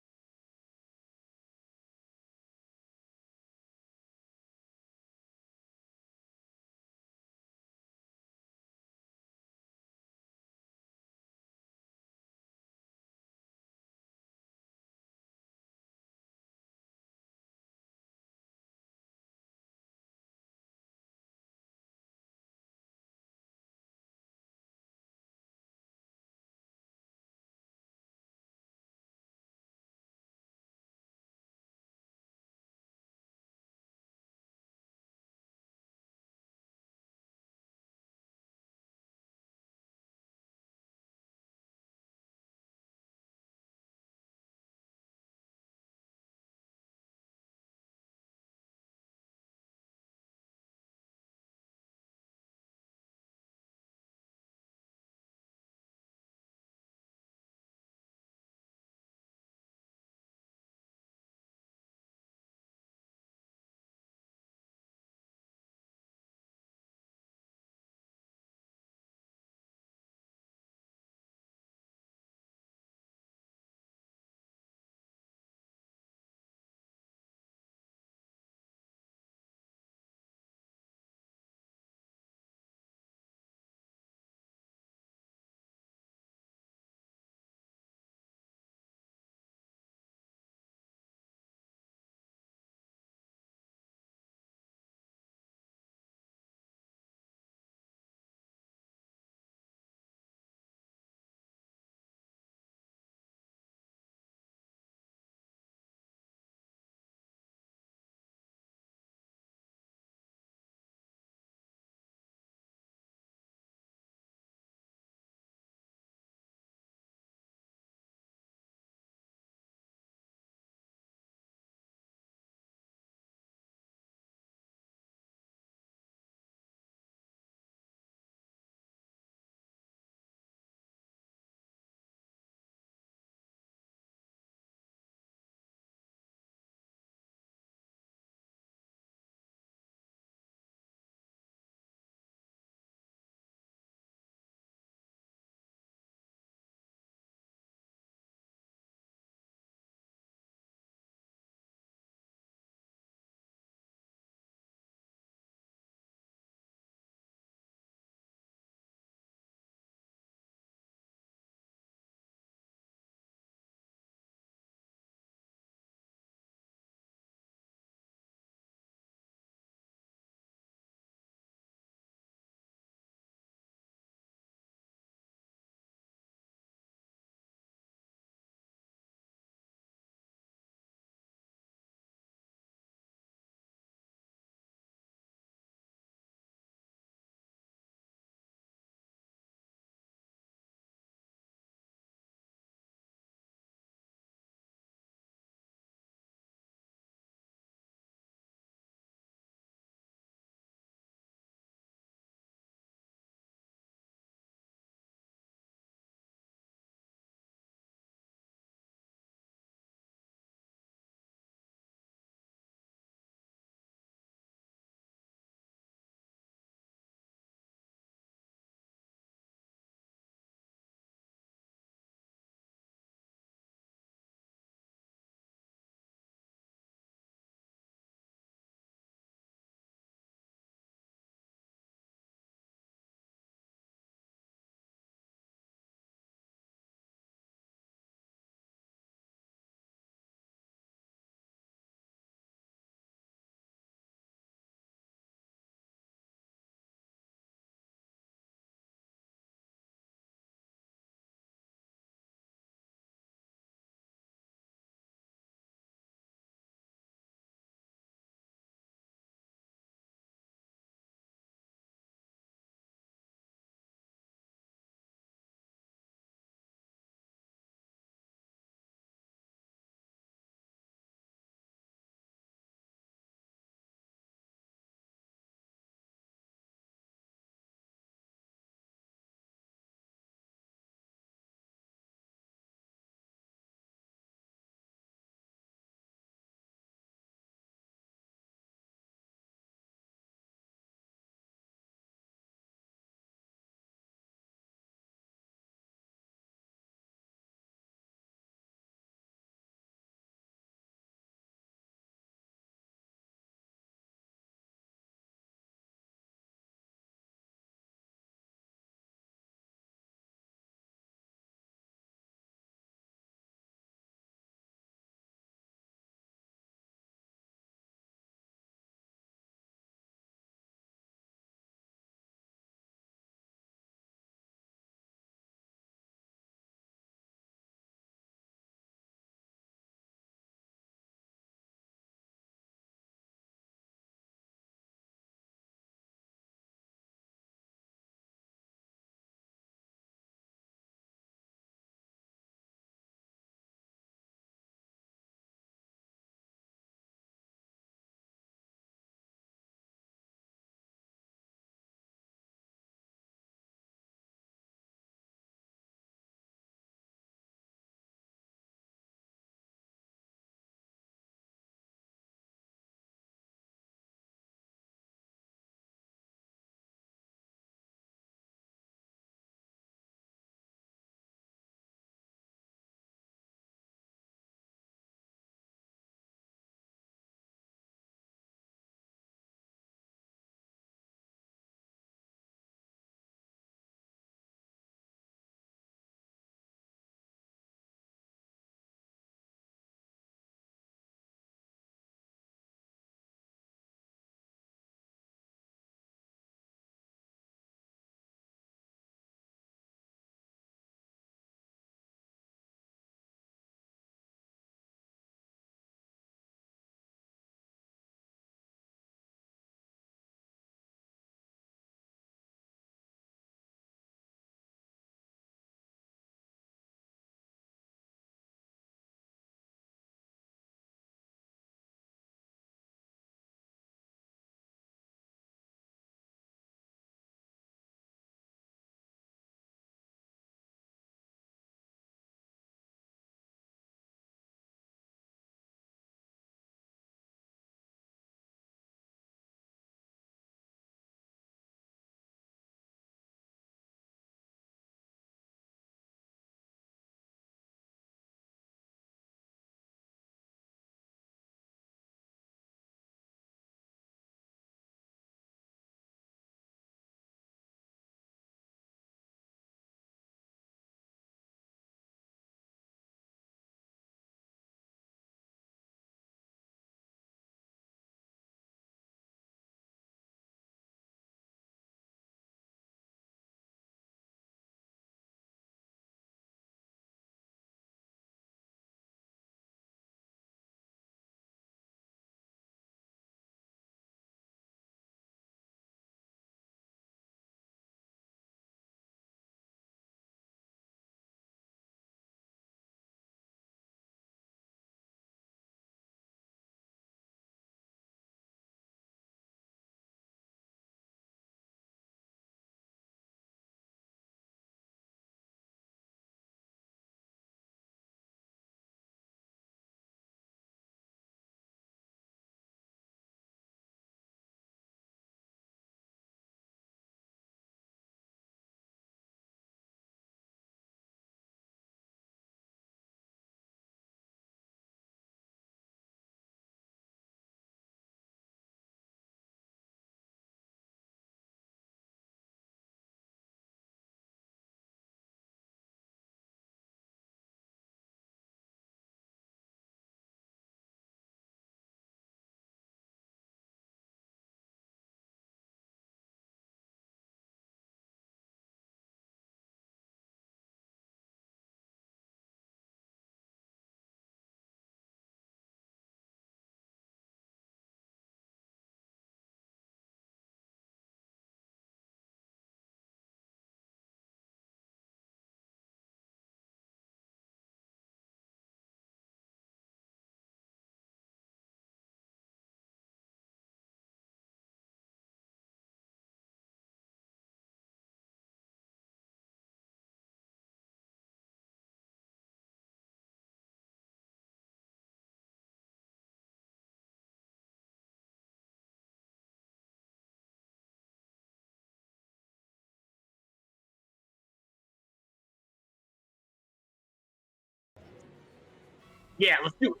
Speaker 6: Yeah, let's do it.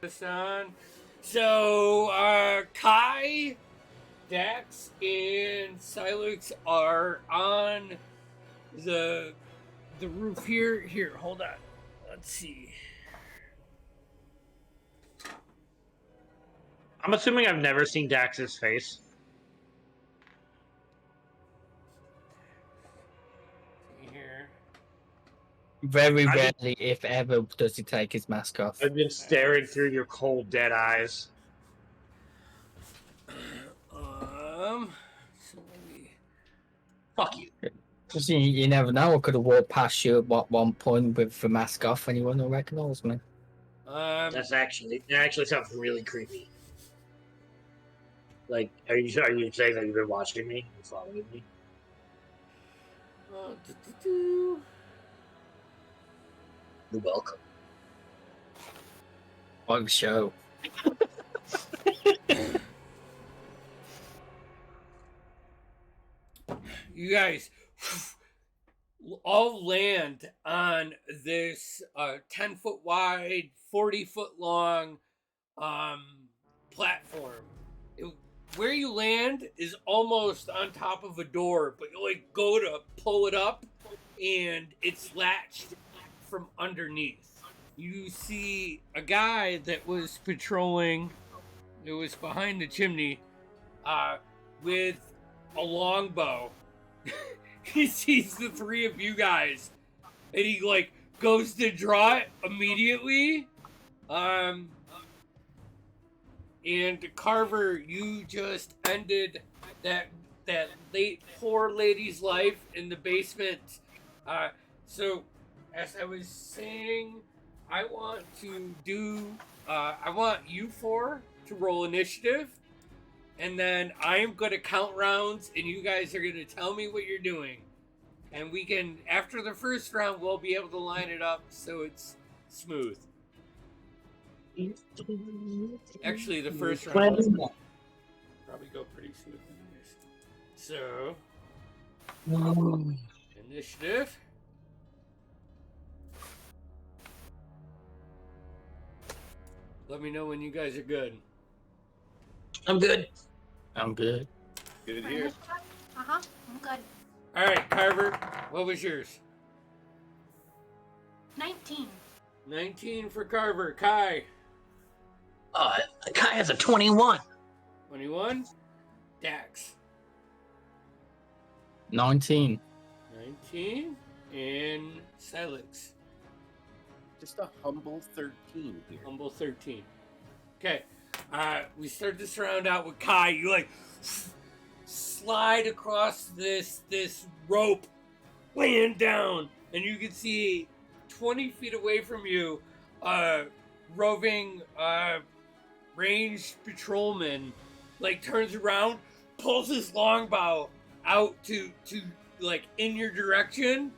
Speaker 1: This on. So, Kai, Dax, and Silex are on the roof here. Here, hold on. Let's see.
Speaker 6: I'm assuming I've never seen Dax's face.
Speaker 1: Here.
Speaker 3: Very
Speaker 6: I
Speaker 3: rarely, if ever, does he take his mask off.
Speaker 6: I've been staring through your cold, dead eyes.
Speaker 1: So let me.
Speaker 6: Fuck you.
Speaker 3: Because you never know, I could have walked past you at one point with the mask off and you wouldn't have recognised me.
Speaker 6: That actually sounds really creepy. Like, are you saying that you've been watching me and following me? You're welcome.
Speaker 3: On the show.
Speaker 1: You guys all land on this 10-foot wide, 40-foot long platform. Where you land is almost on top of a door, but you like go to pull it up and it's latched from underneath. You see a guy that was patrolling, it was behind the chimney, with a longbow. He sees the three of you guys and he like goes to draw it immediately. And Carver, you just ended that late poor lady's life in the basement. So as I was saying, I want you four to roll initiative. And then I'm going to count rounds, and you guys are going to tell me what you're doing. And we can, after the first round, we'll be able to line it up so it's smooth. Actually, the first round will probably go pretty smooth anyways. So, initiative. Let me know when you guys are good.
Speaker 2: I'm good.
Speaker 3: I'm good.
Speaker 5: Good to hear.
Speaker 4: I'm good.
Speaker 1: All right, Carver, what was yours?
Speaker 4: 19.
Speaker 1: 19 for Carver. Kai,
Speaker 2: Kai has a 21.
Speaker 1: 21. Dax,
Speaker 3: 19.
Speaker 1: 19. And Silex,
Speaker 5: Just a humble 13 here.
Speaker 1: humble 13. Okay, we start this round out with Kai. You like slide across this rope, land down, and you can see 20 feet away from you, roving ranged patrolman like turns around, pulls his longbow out to like in your direction,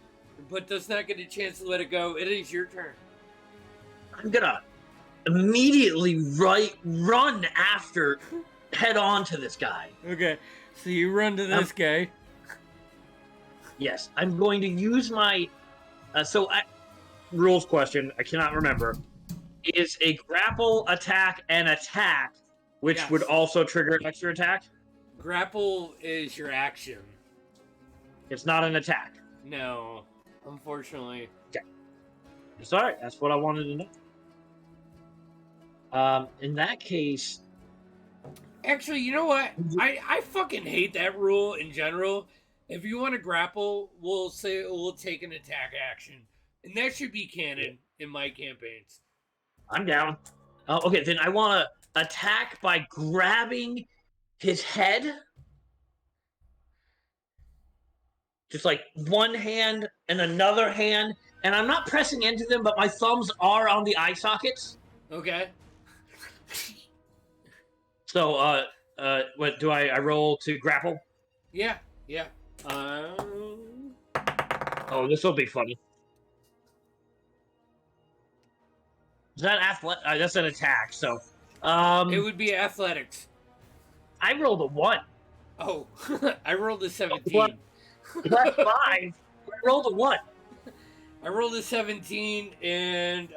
Speaker 1: but does not get a chance to let it go. It is your turn.
Speaker 2: I'm gonna immediately run after, head on to this guy.
Speaker 1: Okay, so you run to this guy.
Speaker 2: Yes, I'm going to use my.
Speaker 6: Rules question, I cannot remember. Is a grapple attack an attack, which
Speaker 1: Yes.
Speaker 6: would also trigger an extra attack?
Speaker 1: Grapple is your action.
Speaker 6: It's not an attack.
Speaker 1: No, unfortunately.
Speaker 6: Sorry, that's what I wanted to know.
Speaker 2: In that case,
Speaker 1: Actually, you know what? I fucking hate that rule in general. If you want to grapple, we'll say we'll take an attack action. And that should be canon in my campaigns.
Speaker 6: I'm down.
Speaker 2: okay, then I want to attack by grabbing his head. Just like one hand and another hand, and I'm not pressing into them, but my thumbs are on the eye sockets.
Speaker 1: Okay.
Speaker 2: So, what do I roll to grapple?
Speaker 1: Yeah.
Speaker 6: Oh, this will be funny.
Speaker 2: Is that that's an attack. So,
Speaker 1: It would be athletics.
Speaker 2: I rolled a 1.
Speaker 1: Oh, I rolled a 17.
Speaker 2: What? That's 5. I rolled a 1.
Speaker 1: I rolled a 17, and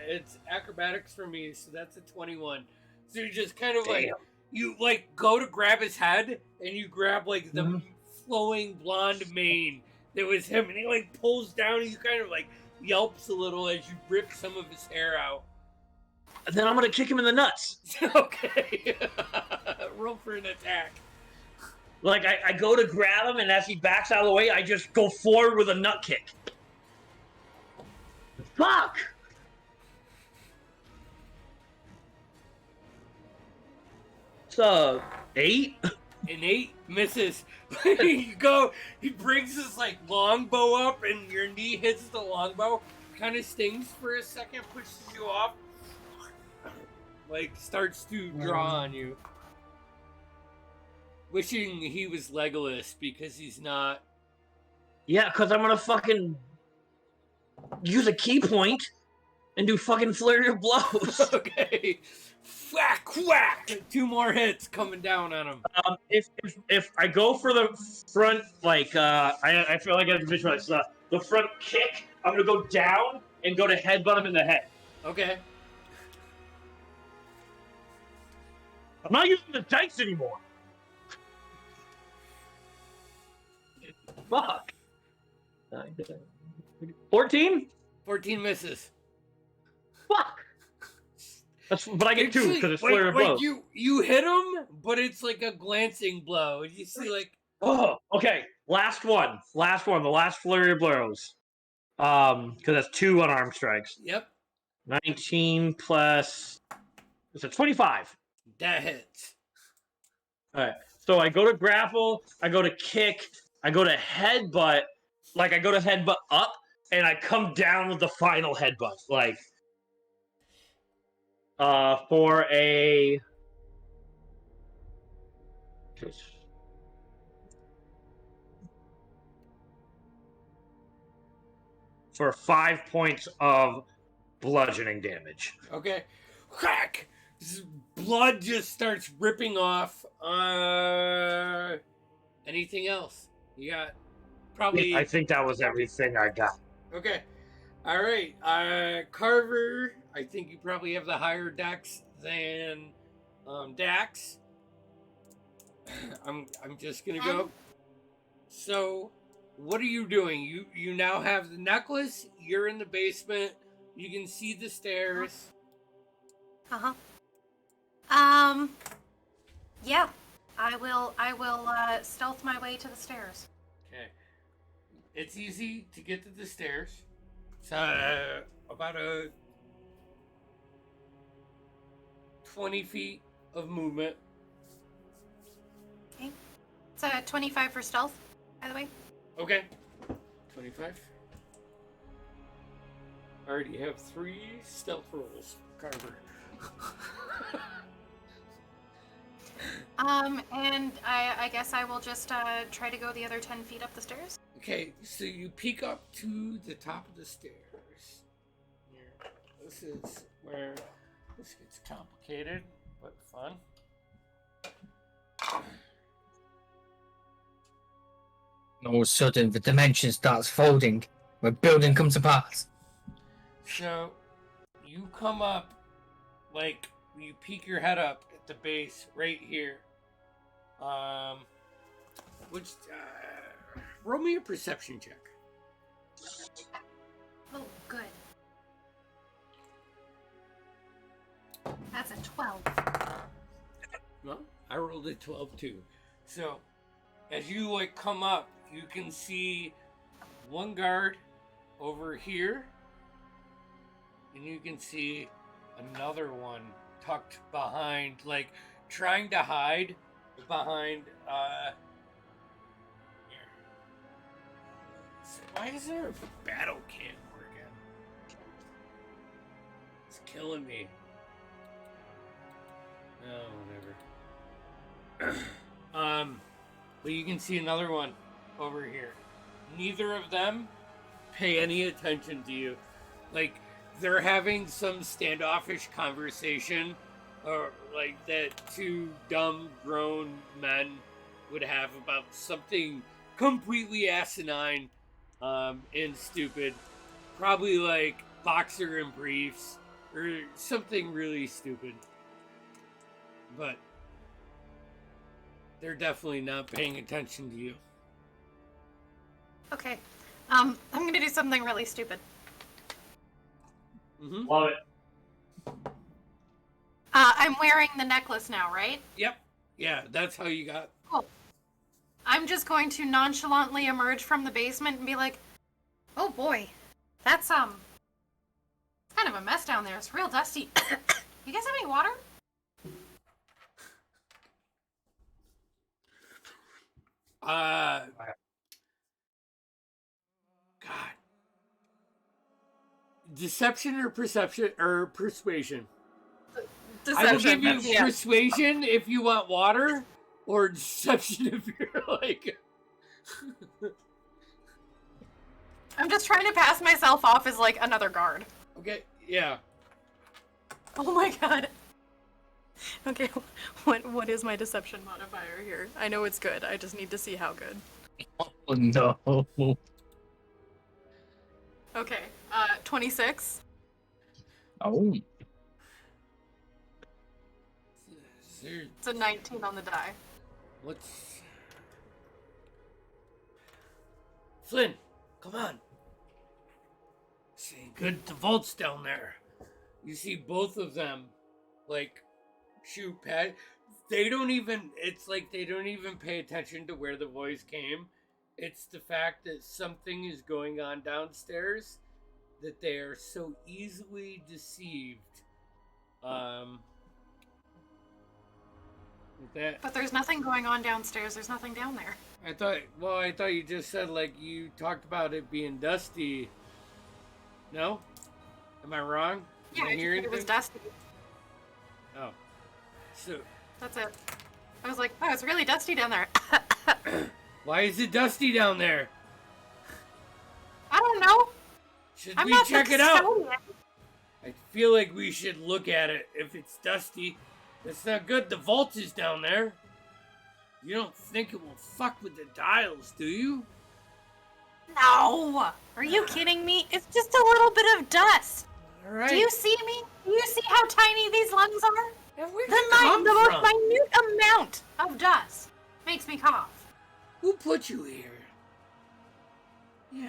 Speaker 1: it's acrobatics for me, so that's a 21. So you just kind of
Speaker 2: Damn.
Speaker 1: you go to grab his head, and you grab like the
Speaker 2: Mhm.
Speaker 1: flowing blonde mane that was him, and he pulls down, and you kind of yelps a little as you rip some of his hair out.
Speaker 2: And then I'm gonna kick him in the nuts.
Speaker 1: Okay. Roll for an attack.
Speaker 6: Like I go to grab him, and as he backs out of the way, I just go forward with a nut kick.
Speaker 2: Fuck!
Speaker 6: So 8.
Speaker 1: An 8 misses. He brings his longbow up, and your knee hits the longbow. Kind of stings for a second, pushes you off. Starts to draw on you. Wishing he was Legolas because he's not.
Speaker 2: Yeah, because I'm gonna fucking use a key point and do fucking flurry of blows.
Speaker 1: Okay. Whack, whack! 2 more hits coming down on him.
Speaker 6: If I go for the front, I feel like I have to visualize the front kick, I'm gonna go down and go to headbutt him in the head.
Speaker 1: Okay.
Speaker 6: I'm not using the dice anymore.
Speaker 2: Fuck.
Speaker 6: 14?
Speaker 1: 14 misses.
Speaker 2: Fuck.
Speaker 6: But I get 2 because it's flurry of blows.
Speaker 1: You hit him, but it's a glancing blow. And you see
Speaker 6: Oh, okay. Last one. The last flurry of blows. Because that's 2 unarmed strikes.
Speaker 1: Yep.
Speaker 6: 19 plus. It's a 25.
Speaker 1: That hits.
Speaker 6: All right. So I go to grapple. I go to kick. I go to headbutt. I go to headbutt up, and I come down with the final headbutt. For a. For 5 points of bludgeoning damage.
Speaker 1: Okay. Crack! Blood just starts ripping off. Anything else? You got probably.
Speaker 6: I think that was everything I got.
Speaker 1: Okay. All right. Carver, I think you probably have the higher dex than Dax. I'm just gonna go. So, what are you doing? You now have the necklace. You're in the basement. You can see the stairs.
Speaker 4: Yeah. I will stealth my way to the stairs.
Speaker 1: Okay. It's easy to get to the stairs. It's about a 20 feet of movement.
Speaker 4: Okay. It's a 25 for stealth, by the way.
Speaker 1: Okay. 25. I already have 3 stealth rolls, Carver.
Speaker 4: And I guess I will just try to go the other 10 feet up the stairs.
Speaker 1: Okay, so you peek up to the top of the stairs. Here. This is where this gets complicated, but fun.
Speaker 3: All of a sudden, the dimension starts folding. Where building comes apart.
Speaker 1: So, you come up, you peek your head up at the base right here. Roll me a perception check.
Speaker 4: Oh, good. That's a 12.
Speaker 1: Well, I rolled a 12 too. So, as you come up, you can see one guard over here, and you can see another one tucked behind, trying to hide behind. Here. So why is there a battle cam working? It's killing me. Oh, whatever. But you can see another one over here. Neither of them pay any attention to you. They're having some standoffish conversation, or that 2 dumb grown men would have about something completely asinine and stupid. Probably like boxer and briefs or something really stupid. But they're definitely not paying attention to you.
Speaker 4: Okay. I'm gonna do something really stupid.
Speaker 1: Mm-hmm.
Speaker 6: Love it.
Speaker 4: I'm wearing the necklace now, right?
Speaker 1: Yep. Yeah, that's how you got.
Speaker 4: Cool. I'm just going to nonchalantly emerge from the basement and be like, "Oh boy, that's kind of a mess down there. It's real dusty. You guys have any water?"
Speaker 1: God. Deception or perception or persuasion? I will give you
Speaker 4: Yeah.
Speaker 1: persuasion if you want water, or deception if you're like.
Speaker 4: I'm just trying to pass myself off as like another guard.
Speaker 1: Okay, yeah.
Speaker 4: Oh my god. Okay, what is my deception modifier here? I know it's good. I just need to see how good.
Speaker 3: Oh no.
Speaker 4: Okay, 26.
Speaker 3: Oh.
Speaker 4: It's a 19 on the die.
Speaker 1: What's. Flynn, come on. See, good, the vault's down there. You see both of them, like, shoot pad. It's like they don't even pay attention to where the voice came. It's the fact that something is going on downstairs that they are so easily deceived. With that,
Speaker 4: But there's nothing going on downstairs. There's nothing down there.
Speaker 1: I thought you just said, like, you talked about it being dusty. No? Am I wrong?
Speaker 4: Yeah,
Speaker 1: Am I
Speaker 4: I just
Speaker 1: hearing
Speaker 4: think it was
Speaker 1: things?
Speaker 4: dusty.
Speaker 1: Oh. So,
Speaker 4: That's it. I was like, oh, it's really dusty down there.
Speaker 1: why is it dusty down there?
Speaker 4: I don't know.
Speaker 1: Should
Speaker 4: I'm
Speaker 1: we
Speaker 4: not
Speaker 1: check
Speaker 4: the
Speaker 1: it out?
Speaker 4: custodian.
Speaker 1: I feel like we should look at it if it's dusty. It's not good. The vault is down there. You don't think it will fuck with the dials, do you?
Speaker 4: No! Are you kidding me? It's just a little bit of dust.
Speaker 1: All right.
Speaker 4: Do you see me? Do you see how tiny these lungs are?
Speaker 1: Where'd
Speaker 4: The,
Speaker 1: you come
Speaker 4: the most
Speaker 1: from?
Speaker 4: minute amount of dust makes me cough.
Speaker 1: Who put you here? Yeah.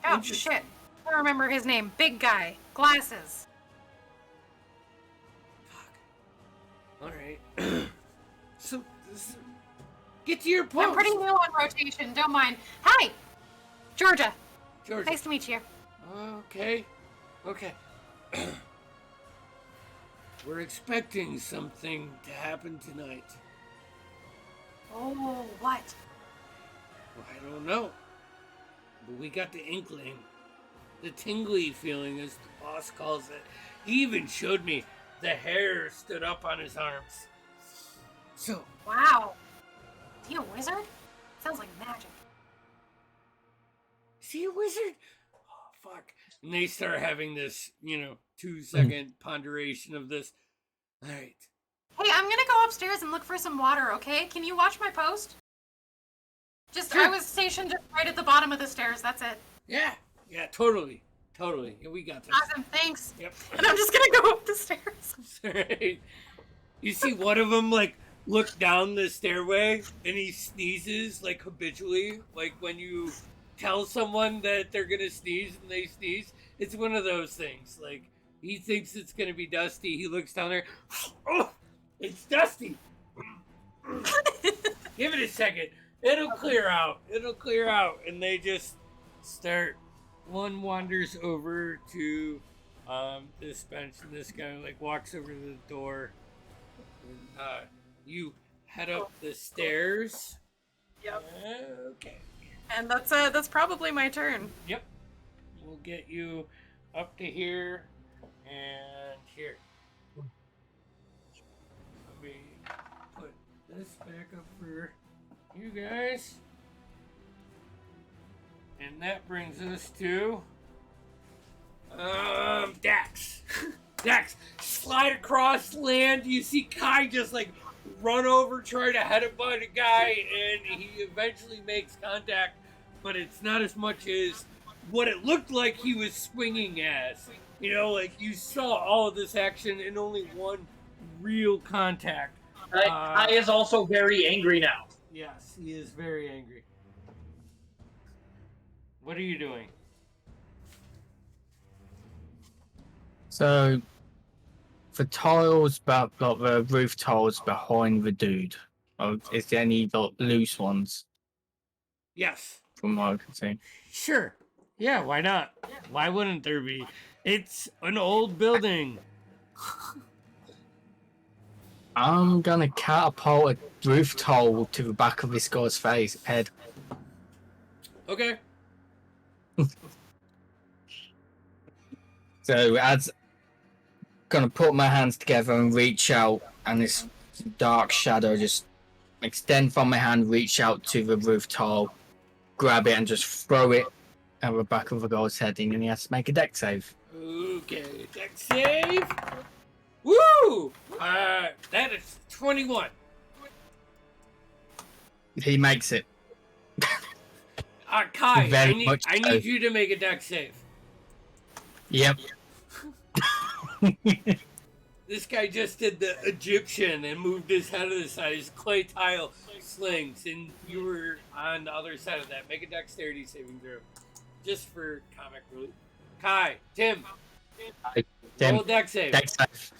Speaker 4: Oh,
Speaker 1: Interesting.
Speaker 4: shit. I remember his name. Big guy. Glasses.
Speaker 1: Fuck. All right. So, get to your post.
Speaker 4: I'm pretty new on rotation. Don't mind. Hi! Georgia.
Speaker 1: George.
Speaker 4: Nice to meet you.
Speaker 1: Okay. Okay. We're expecting something to happen tonight.
Speaker 4: Oh, what?
Speaker 1: Well, I don't know. But we got the inkling. The tingly feeling, as the boss calls it. He even showed me the hair stood up on his arms. So,
Speaker 4: Wow. Is he a wizard? Sounds like magic.
Speaker 1: is he a wizard? Oh, fuck. And they start having this, 2-second ponderation of this. All right.
Speaker 4: Hey, I'm gonna go upstairs and look for some water, okay? Can you watch my post? Just,
Speaker 1: Sure.
Speaker 4: I was stationed just right at the bottom of the stairs, that's it.
Speaker 1: Yeah. Yeah, totally. Totally. Yeah, we got this.
Speaker 4: Awesome, thanks.
Speaker 1: Yep.
Speaker 4: And I'm just gonna go up the stairs.
Speaker 1: Right. You see one of them, like, look down the stairway and he sneezes, like, habitually. Like, when you tell someone that they're gonna sneeze and they sneeze. It's one of those things. Like, he thinks it's gonna be dusty. He looks down there. Oh, it's dusty. Give it a second. It'll clear out. It'll clear out. And they just start. One wanders over to this bench, and this guy, like, walks over to the door. And, you head up the stairs.
Speaker 4: Yep.
Speaker 1: Okay.
Speaker 4: And that's probably my turn.
Speaker 1: Yep. We'll get you up to here and here. Let me put this back up for you guys. And that brings us to Dax. Dax, slide across land. You see Kai just like run over, try to headbutt a guy, and he eventually makes contact, but it's not as much as what it looked like he was swinging as. You know, like you saw all of this action in only one real contact.
Speaker 6: I is also very angry now.
Speaker 1: Yes, he is very angry. What are you doing?
Speaker 3: So, the tiles, like the roof tiles behind the dude, is there any loose ones
Speaker 1: Yes.
Speaker 3: from what I can see?
Speaker 1: Sure. Yeah, why not? Why wouldn't there be? It's an old building.
Speaker 3: I'm gonna catapult a roof tile to the back of this guy's head.
Speaker 1: Okay.
Speaker 3: So as gonna put my hands together and reach out, and this dark shadow just extend from my hand, reach out to the roof tile, grab it, and just throw it at the back of the guy's head, and he has to make a deck save.
Speaker 1: Okay, deck save. Woo! That is 21.
Speaker 3: He makes it.
Speaker 1: Kai,
Speaker 3: Very
Speaker 1: I
Speaker 3: much so.
Speaker 1: need you to make a deck save.
Speaker 3: Yep.
Speaker 1: This guy just did the Egyptian and moved his head to the side. His clay tile slings, and you were on the other side of that. Make a dexterity saving throw. Just for comic relief. Kai, Tim.
Speaker 3: Tim,
Speaker 1: Roll a deck save.
Speaker 3: deck save.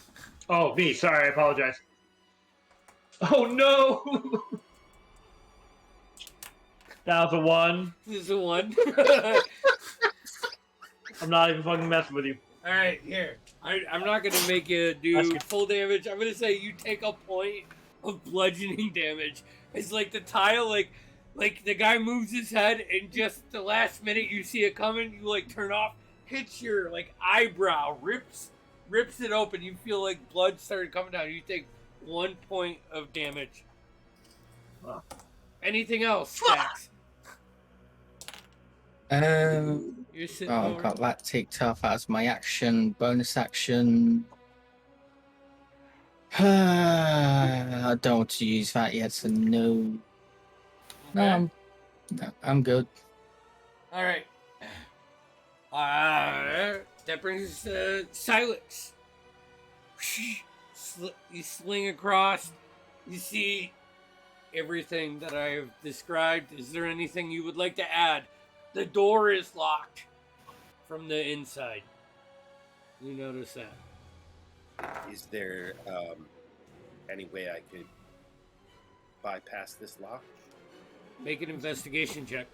Speaker 6: Oh, me. Sorry, I apologize. Oh no! That was a 1.
Speaker 1: This is a 1.
Speaker 6: I'm not even fucking messing with you.
Speaker 1: Alright, here. I'm not going to make you do full damage. I'm going to say you take a point of bludgeoning damage. It's like the tile, like the guy moves his head, and just the last minute you see it coming, you like turn off, hits your like eyebrow, rips it open. You feel like blood started coming down. You take 1 point of damage.
Speaker 6: Wow.
Speaker 1: Anything else, Stacks? You're sitting
Speaker 3: Oh,
Speaker 1: over.
Speaker 3: got that ticked off as my action, bonus action. I don't want to use that yet, so no.
Speaker 1: Okay.
Speaker 3: I'm good.
Speaker 1: All right. That brings us Silex. You sling across. You see everything that I have described. Is there anything you would like to add? The door is locked from the inside. You notice that.
Speaker 5: Is there any way I could bypass this lock?
Speaker 1: Make an investigation check.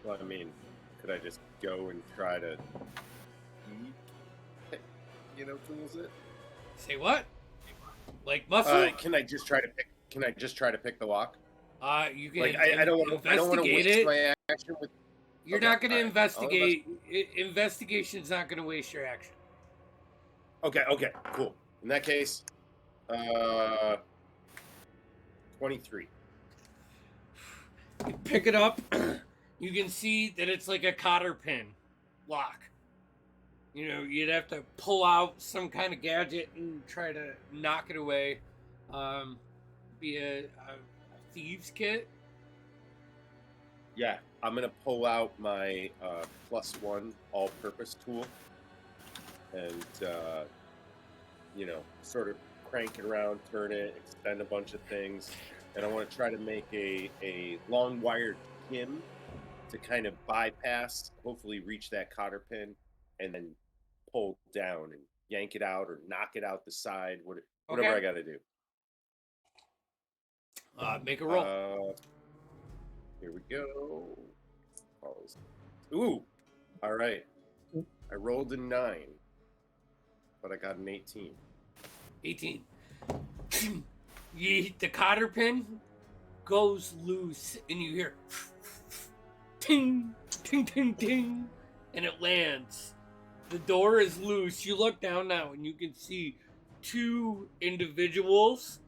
Speaker 5: Well, I mean, could I just go and try to, tools it?
Speaker 1: Say what? Like muscle?
Speaker 5: Can I just try to pick? Can I just try to pick the lock?
Speaker 1: You can
Speaker 5: Like I don't want to waste
Speaker 1: it.
Speaker 5: my action with.
Speaker 1: You're
Speaker 5: Okay,
Speaker 1: not going to
Speaker 5: alright.
Speaker 1: investigate. Investigation's not going to waste your action.
Speaker 5: Okay, cool. In that case, 23.
Speaker 1: You pick it up. You can see that it's like a cotter pin lock. You know, you'd have to pull out some kind of gadget and try to knock it away. Be a thieves kit.
Speaker 5: Yeah, I'm gonna pull out my +1 all-purpose tool, and sort of crank it around, turn it, extend a bunch of things, and I want to try to make a long wired pin to kind of bypass, hopefully reach that cotter pin, and then pull down and yank it out or knock it out the side, whatever
Speaker 1: Okay.
Speaker 5: I got to do.
Speaker 1: Make a roll.
Speaker 5: Here we go. Ooh, all right. I rolled a 9, but I got an 18.
Speaker 1: 18. The cotter pin goes loose, and you hear ting, ting, ting, ting, and it lands. The door is loose. You look down now, and you can see 2 individuals.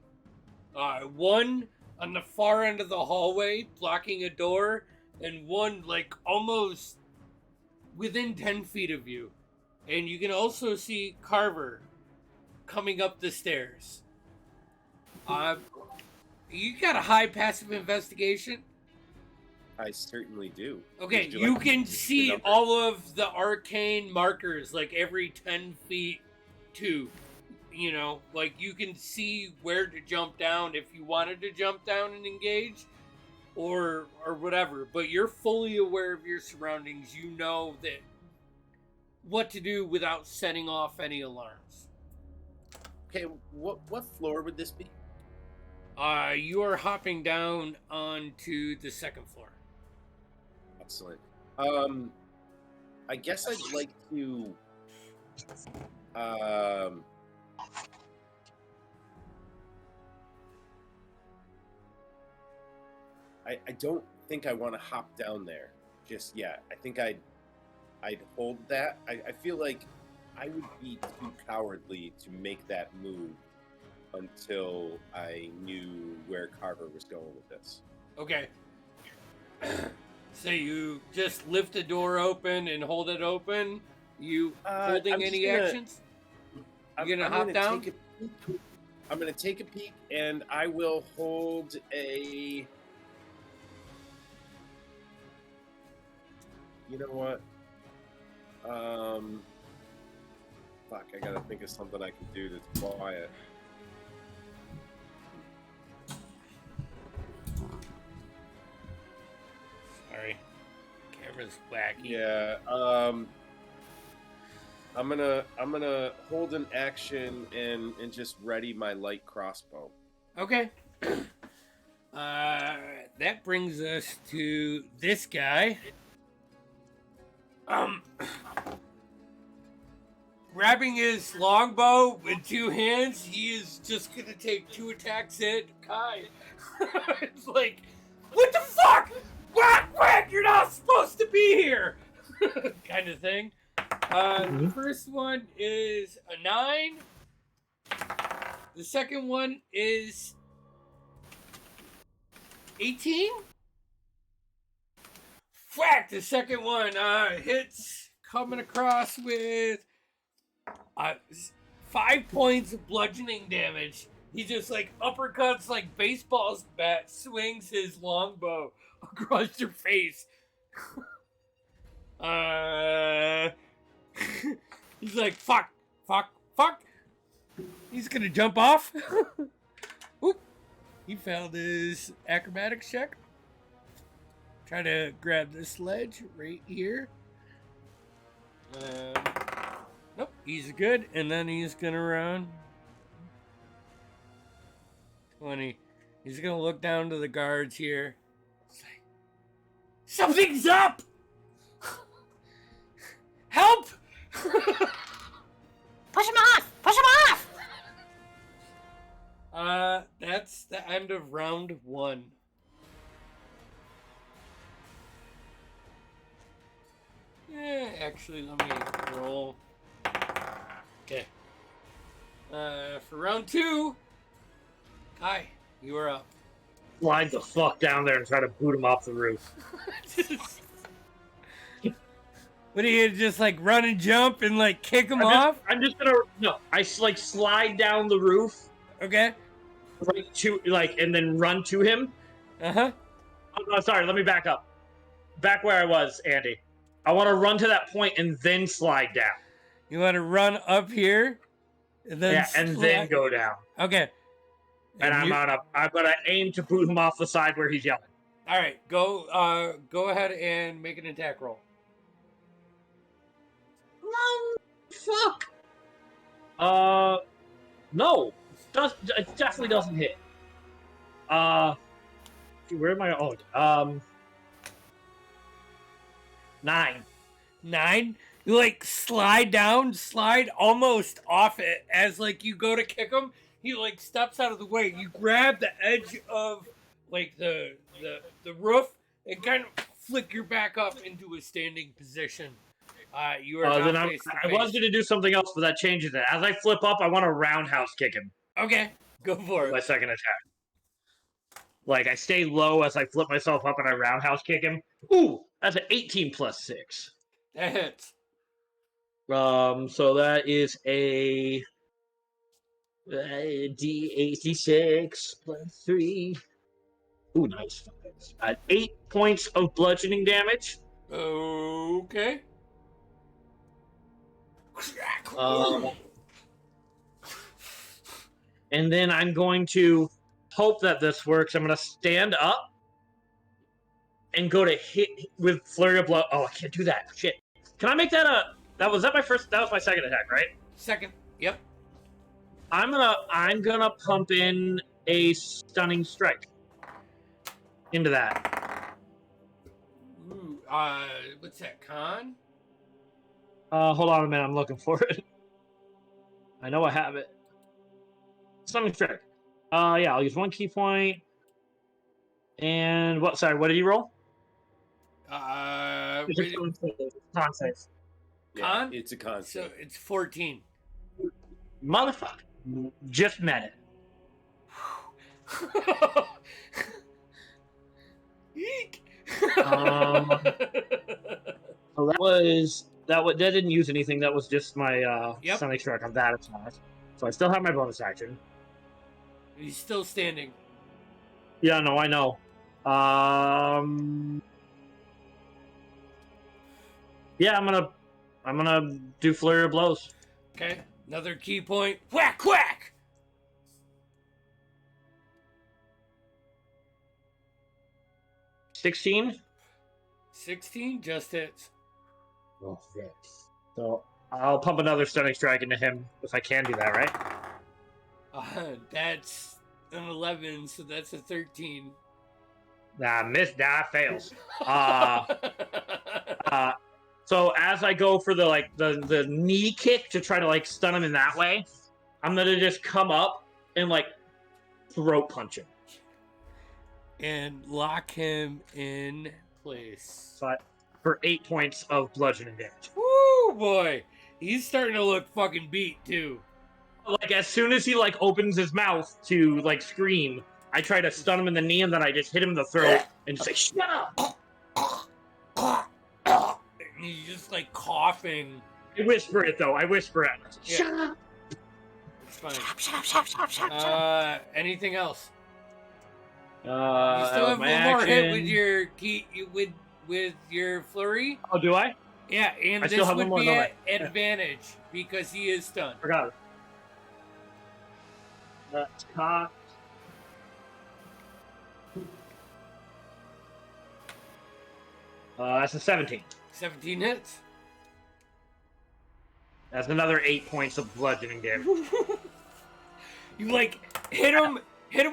Speaker 1: One on the far end of the hallway, blocking a door, and one like almost within 10 feet of you. And you can also see Carver coming up the stairs. You got a high passive investigation.
Speaker 5: I certainly do.
Speaker 1: Okay,
Speaker 5: Would
Speaker 1: you
Speaker 5: like
Speaker 1: can
Speaker 5: the
Speaker 1: see
Speaker 5: number?
Speaker 1: all of the arcane markers, like every 10 feet too. You know, like you can see where to jump down if you wanted to jump down and engage, or whatever. But you're fully aware of your surroundings. You know that what to do without setting off any alarms.
Speaker 5: Okay, what floor would this be?
Speaker 1: You are hopping down onto the second floor.
Speaker 5: Excellent. I guess I'd like to. I don't think I want to hop down there just yet. I think I'd hold that. I feel like I would be too cowardly to make that move until I knew where Carver was going with this.
Speaker 1: Okay. So you just lift the door open and hold it open. You holding
Speaker 5: I'm just
Speaker 1: any
Speaker 5: gonna-
Speaker 1: actions?
Speaker 5: I'm
Speaker 1: gonna hop down?
Speaker 5: I'm gonna take a peek, and I will hold a. You know what? Fuck! I gotta think of something I can do that's quiet.
Speaker 1: Sorry, camera's wacky.
Speaker 5: Yeah. I'm gonna hold an action and just ready my light crossbow.
Speaker 1: Okay. That brings us to this guy. Grabbing his longbow with two hands, he is just gonna take 2 attacks at Kai. It's like, what the fuck? Whack! You're not supposed to be here! Kind of thing. The first one is a 9. The second one is 18. Whack! The second one hits, coming across with 5 points of bludgeoning damage. He just like uppercuts like baseball's bat, swings his longbow across your face. He's like, fuck. He's gonna jump off. Oop. He failed his acrobatics check. Try to grab this sledge right here. Nope, he's good. And then he's gonna run 20. He's gonna look down to the guards here. It's like, something's up! Help!
Speaker 4: Push him off! Push him off!
Speaker 1: That's the end of round 1. Actually, let me roll. Okay. For round 2, Kai, you are up.
Speaker 6: Slide the fuck down there and try to boot him off the roof.
Speaker 1: What are you just like run and jump and like kick him off?
Speaker 6: I'm just gonna I like slide down the roof.
Speaker 1: Okay.
Speaker 6: Right to and then run to him.
Speaker 1: Uh-huh.
Speaker 6: Oh, no, sorry, let me back up. Back where I was, Andy. I want to run to that point and then slide down.
Speaker 1: You want to run up here and then
Speaker 6: and then go down.
Speaker 1: Okay.
Speaker 6: And I'm gonna aim to boot him off the side where he's yelling.
Speaker 1: All right, go ahead and make an attack roll.
Speaker 6: Fuck. No. It definitely doesn't hit. Where am I? Oh, 9.
Speaker 1: 9. You like slide almost off it as like you go to kick him. He like steps out of the way. You grab the edge of like the roof and kind of flick your back up into a standing position. You are
Speaker 6: then
Speaker 1: now
Speaker 6: I
Speaker 1: face to
Speaker 6: was
Speaker 1: face.
Speaker 6: going to do something else, but that changes it. As I flip up, I want to roundhouse kick him.
Speaker 1: Okay, go for
Speaker 6: My
Speaker 1: it.
Speaker 6: second attack. Like, I stay low as I flip myself up and I roundhouse kick him. Ooh, that's an 18 plus 6.
Speaker 1: That hits.
Speaker 6: So that is a D86 plus 3. Ooh, nice. 8 points of bludgeoning damage.
Speaker 1: Okay.
Speaker 6: And then I'm going to hope that this works. I'm going to stand up and go to hit with flurry of blow. Oh, I can't do that. Shit. Can I make that a? That was my second attack, right?
Speaker 1: Second. Yep.
Speaker 6: I'm gonna pump in a stunning strike into that.
Speaker 1: Ooh, what's that, con?
Speaker 6: Hold on a minute. I'm looking for it. I know I have it. Stunning strike. Yeah, I'll use 1 key point. And what? Sorry, what did you roll? It's a con save. Con save.
Speaker 5: Yeah,
Speaker 1: Con?
Speaker 5: it's a con
Speaker 1: So
Speaker 5: save.
Speaker 1: it's 14.
Speaker 6: Motherfucker. Just met it.
Speaker 1: Eek.
Speaker 6: So that didn't use anything. That was just my
Speaker 1: Yep.
Speaker 6: stunning strike on that attack. So I still have my bonus action.
Speaker 1: He's still standing.
Speaker 6: Yeah, no, I know. Yeah, I'm gonna do flurry of blows.
Speaker 1: Okay. Another key point. Whack, whack.
Speaker 6: 16.
Speaker 1: 16 just hits.
Speaker 6: Oh, shit. So I'll pump another stunning strike into him if I can do that, right?
Speaker 1: That's an 11, so that's a 13.
Speaker 6: Fails. So as I go for the knee kick to try to stun him in that way, I'm gonna just come up and throat punch him.
Speaker 1: And lock him in place.
Speaker 6: So for 8 points of bludgeoning damage.
Speaker 1: Woo, boy. He's starting to look fucking beat, too.
Speaker 6: As soon as he opens his mouth to scream, I try to stun him in the knee and then I just hit him in the throat and say, "Shut up!"
Speaker 1: And he's just coughing.
Speaker 6: I whisper it though. I whisper it. Shut up!
Speaker 1: It's fine. Anything else? You still have one more hit with your key with your flurry.
Speaker 6: Oh, do I?
Speaker 1: Yeah, and
Speaker 6: I
Speaker 1: this
Speaker 6: still have
Speaker 1: would
Speaker 6: one
Speaker 1: be
Speaker 6: more,
Speaker 1: an advantage because he is stunned.
Speaker 6: Forgot it. That's cocked. That's a 17.
Speaker 1: 17 hits.
Speaker 6: That's another 8 points of bludgeoning damage.
Speaker 1: You hit him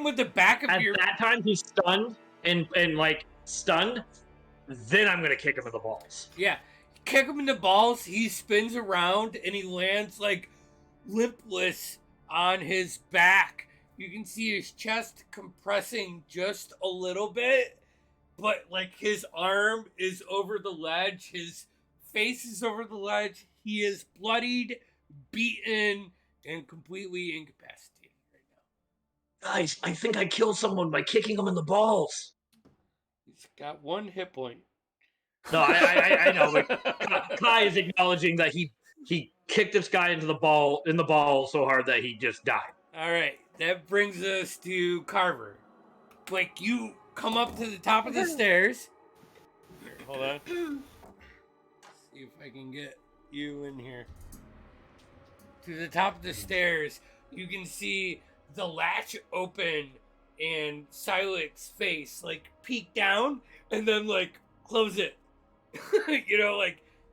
Speaker 1: with the back of your.
Speaker 6: At that time, he's stunned and stunned. Then I'm gonna kick him in the balls.
Speaker 1: Yeah, kick him in the balls. He spins around and he lands limpless on his back. You can see his chest compressing just a little bit, but his arm is over the ledge. His face is over the ledge. He is bloodied, beaten, and completely incapacitated right now.
Speaker 2: Guys, I think I killed someone by kicking him in the balls.
Speaker 1: He's got 1 hit point.
Speaker 6: No, I know. But Kai is acknowledging that he kicked this guy in the ball so hard that he just died.
Speaker 1: All right, that brings us to Carver. You come up to the top of the stairs. Here, hold on. See if I can get you in here. To the top of the stairs, you can see the latch open and Silik's face peek down and then close it.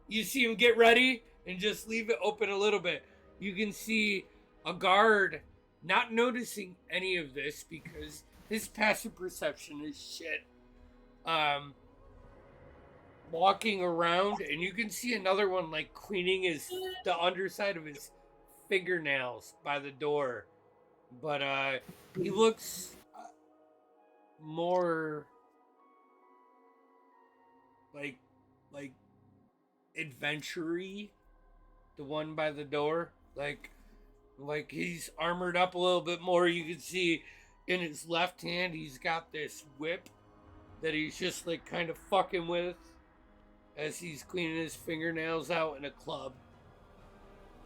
Speaker 1: You see him get ready and just leave it open a little bit. You can see a guard not noticing any of this because his passive perception is shit. Walking around, and you can see another one cleaning the underside of his fingernails by the door. But he looks more like adventure-y, the one by the door. Like he's armored up a little bit more. You can see in his left hand he's got this whip that he's just kind of fucking with as he's cleaning his fingernails out in a club.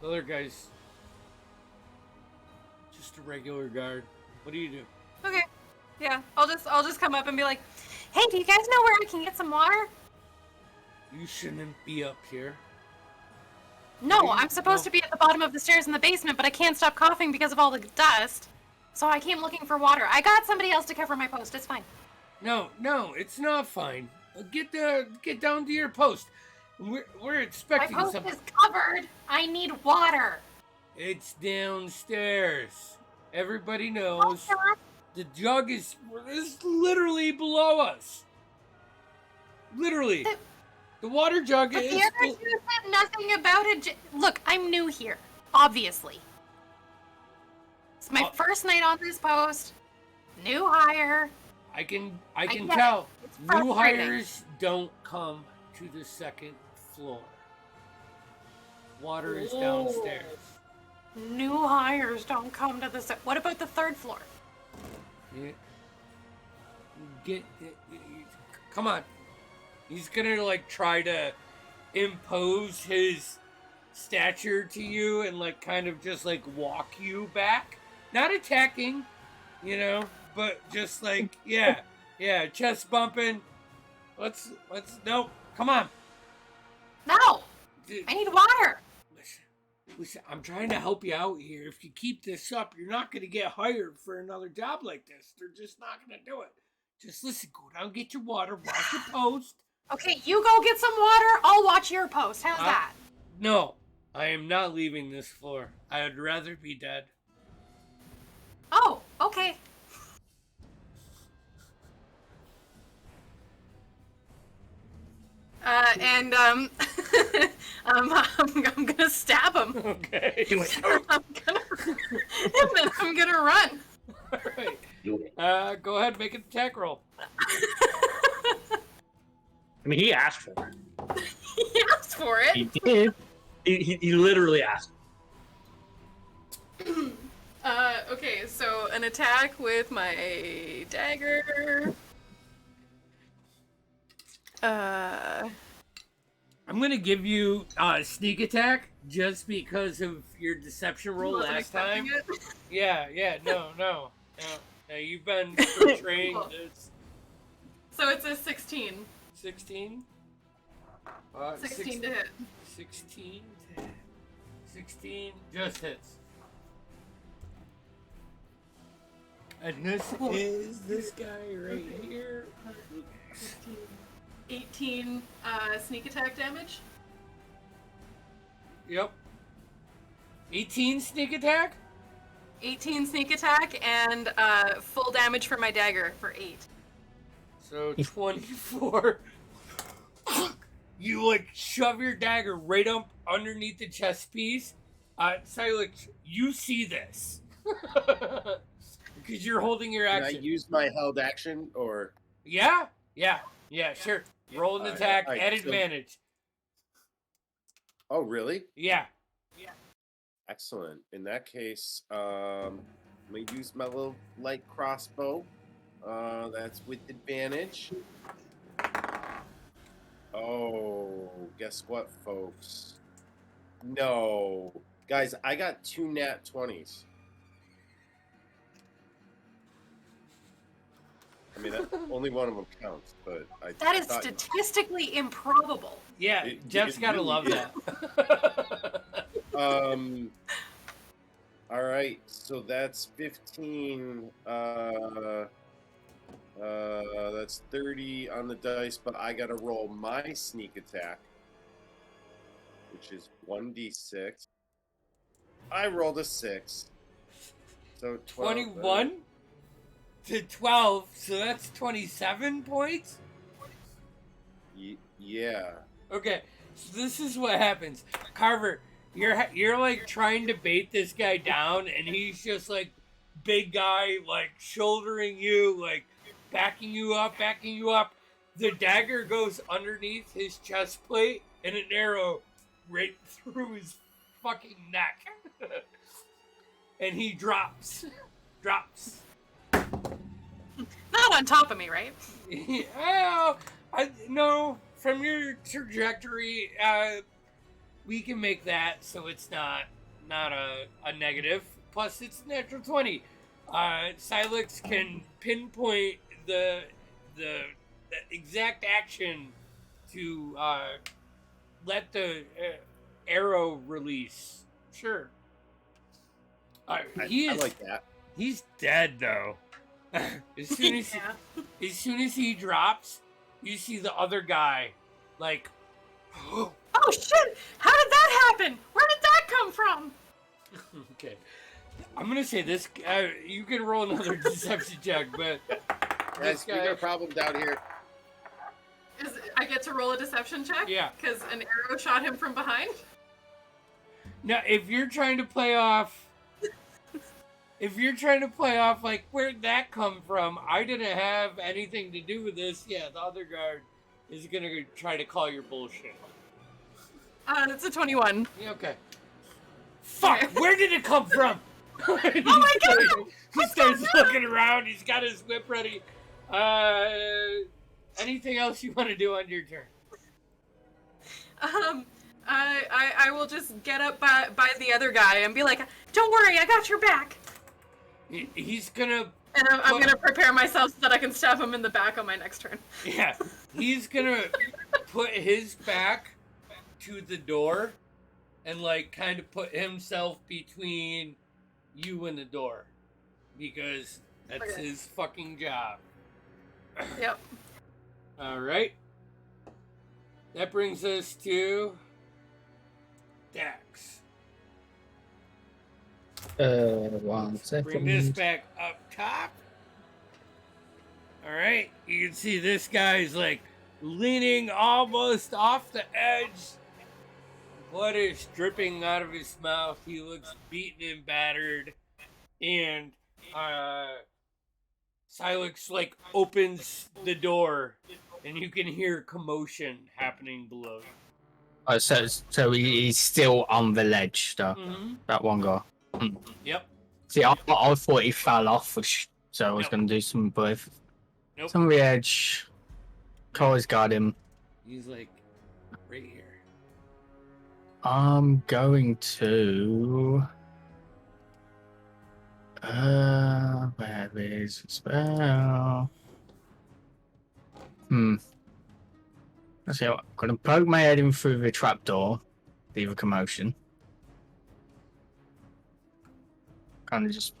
Speaker 1: The other guy's just a regular guard. What do you do?
Speaker 4: Okay. Yeah. I'll just come up and be like, "Hey, do you guys know where I can get some water?"
Speaker 1: You shouldn't be up here.
Speaker 4: No, I'm supposed
Speaker 1: No.
Speaker 4: to be at the bottom of the stairs in the basement, but I can't stop coughing because of all the dust. So I came looking for water. I got somebody else to cover my post. It's fine.
Speaker 1: No, it's not fine. Get down to your post. We're
Speaker 4: My
Speaker 1: expecting
Speaker 4: post
Speaker 1: something.
Speaker 4: is covered. I need water.
Speaker 1: It's downstairs. Everybody knows. The jug is literally below us. Literally. The water jug
Speaker 4: But
Speaker 1: is...
Speaker 4: the other two said nothing about it. Look, I'm new here, obviously. It's my first night on this post. New hire.
Speaker 1: I can
Speaker 4: get
Speaker 1: tell.
Speaker 4: it. It's
Speaker 1: New
Speaker 4: frustrating.
Speaker 1: hires don't come to the second floor. Water is downstairs.
Speaker 4: New hires don't come to the... What about the third floor?
Speaker 1: Yeah. Come on. He's gonna like try to impose his stature to you and like kind of just like walk you back. Not attacking, but just like yeah, chest bumping. Let's no, come on.
Speaker 4: No, I need water.
Speaker 1: Listen, I'm trying to help you out here. If you keep this up, you're not gonna get hired for another job like this. They're just not gonna do it. Just listen, go down, get your water, watch your post.
Speaker 4: Okay, you go get some water. I'll watch your post. How's that?
Speaker 1: No, I am not leaving this floor. I would rather be dead.
Speaker 4: Oh, okay. I'm gonna stab him.
Speaker 1: Okay.
Speaker 6: Do it.
Speaker 4: And then I'm gonna run.
Speaker 1: All right.
Speaker 2: Do it.
Speaker 1: Go ahead, make an attack roll.
Speaker 6: I mean, he asked for it.
Speaker 4: He asked for it.
Speaker 3: He did.
Speaker 6: He literally asked.
Speaker 4: Okay, so an attack with my dagger.
Speaker 1: I'm gonna give you a sneak attack just because of your deception roll
Speaker 4: Wasn't
Speaker 1: last time.
Speaker 4: expecting it.
Speaker 1: Yeah, no. You've been trained.
Speaker 4: Cool.
Speaker 1: It's
Speaker 4: So it's a 16.
Speaker 1: 16.
Speaker 4: 16 to hit.
Speaker 1: 16 just hits. And this is this guy right here.
Speaker 4: 18 sneak attack damage.
Speaker 1: Yep. 18 sneak attack?
Speaker 4: 18 sneak attack and full damage for my dagger for 8.
Speaker 1: So 24. You like shove your dagger right up underneath the chest piece. Silex, you see this. Because you're holding your
Speaker 5: Can I
Speaker 1: action.
Speaker 5: use my held action or?
Speaker 1: Yeah, sure. Roll an attack
Speaker 5: Alright,
Speaker 1: at
Speaker 5: so-
Speaker 1: advantage.
Speaker 5: Oh, really?
Speaker 1: Yeah.
Speaker 5: Excellent. In that case, I'm gonna use my little light crossbow. That's with advantage. Oh, guess what, folks? No, guys, I got 2 nat 20s. I mean, only one of them counts, but
Speaker 4: That is
Speaker 5: thought-
Speaker 4: statistically improbable.
Speaker 1: Yeah, Jeff's gotta
Speaker 5: really
Speaker 1: love
Speaker 5: is.
Speaker 1: that.
Speaker 5: All right, so that's 15. That's 30 on the dice, but I gotta roll my sneak attack, which is 1d6. I rolled a 6. So 12,
Speaker 1: 21 to 12, so that's 27 points?
Speaker 5: yeah.
Speaker 1: Okay, so this is what happens. Carver, you're like trying to bait this guy down, and he's just like big guy, like shouldering you, like backing you up. The dagger goes underneath his chest plate, and an arrow right through his fucking neck. And he drops.
Speaker 4: Not on top of me, right?
Speaker 1: Well, no, from your trajectory, we can make that so it's not a negative. Plus, it's natural 20. Silex can pinpoint the exact action to let the arrow release. Sure.
Speaker 5: I like that.
Speaker 1: He's dead though. as soon as he drops, you see the other guy, like,
Speaker 4: Oh shit! How did that happen? Where did that come from?
Speaker 1: okay. I'm gonna say this. You can roll another deception check, but
Speaker 5: Guys, we got a problem down here.
Speaker 7: I get to roll a deception check?
Speaker 1: Yeah.
Speaker 7: Because an arrow shot him from behind?
Speaker 1: now if you're trying to play off. If you're trying to play off, like, where'd that come from? I didn't have anything to do with this. Yeah, the other guard is going to try to call your bullshit.
Speaker 7: It's a 21.
Speaker 1: Yeah, okay. Fuck, where did it come from?
Speaker 7: Oh my god!
Speaker 1: He starts looking around. He's got his whip ready. Anything else you want to do on your turn?
Speaker 7: I will just get up by the other guy and be like, don't worry, I got your back.
Speaker 1: He's gonna...
Speaker 7: And I'm gonna prepare myself so that I can stab him in the back on my next turn.
Speaker 1: Yeah, he's gonna put his back to the door and, like, kind of put himself between you and the door. Because that's his fucking job.
Speaker 7: Yep.
Speaker 1: Alright. That brings us to... Dax.
Speaker 3: One
Speaker 1: Bring this
Speaker 3: second.
Speaker 1: back up top. Alright, you can see this guy's like leaning almost off the edge. Blood is dripping out of his mouth. He looks beaten and battered. And Silex like opens the door and you can hear commotion happening below you.
Speaker 3: Oh, so he's still on the ledge, though.
Speaker 1: Mm-hmm.
Speaker 3: That one guy.
Speaker 1: Yep.
Speaker 3: See, I thought he fell off, so I was going to do some both.
Speaker 1: Nope.
Speaker 3: Some of the edge. Cole's got him.
Speaker 1: He's like right here.
Speaker 3: I'm going to. Where is the spell? Let's see. I'm going to poke my head in through the trapdoor, leave a commotion. Kind of just.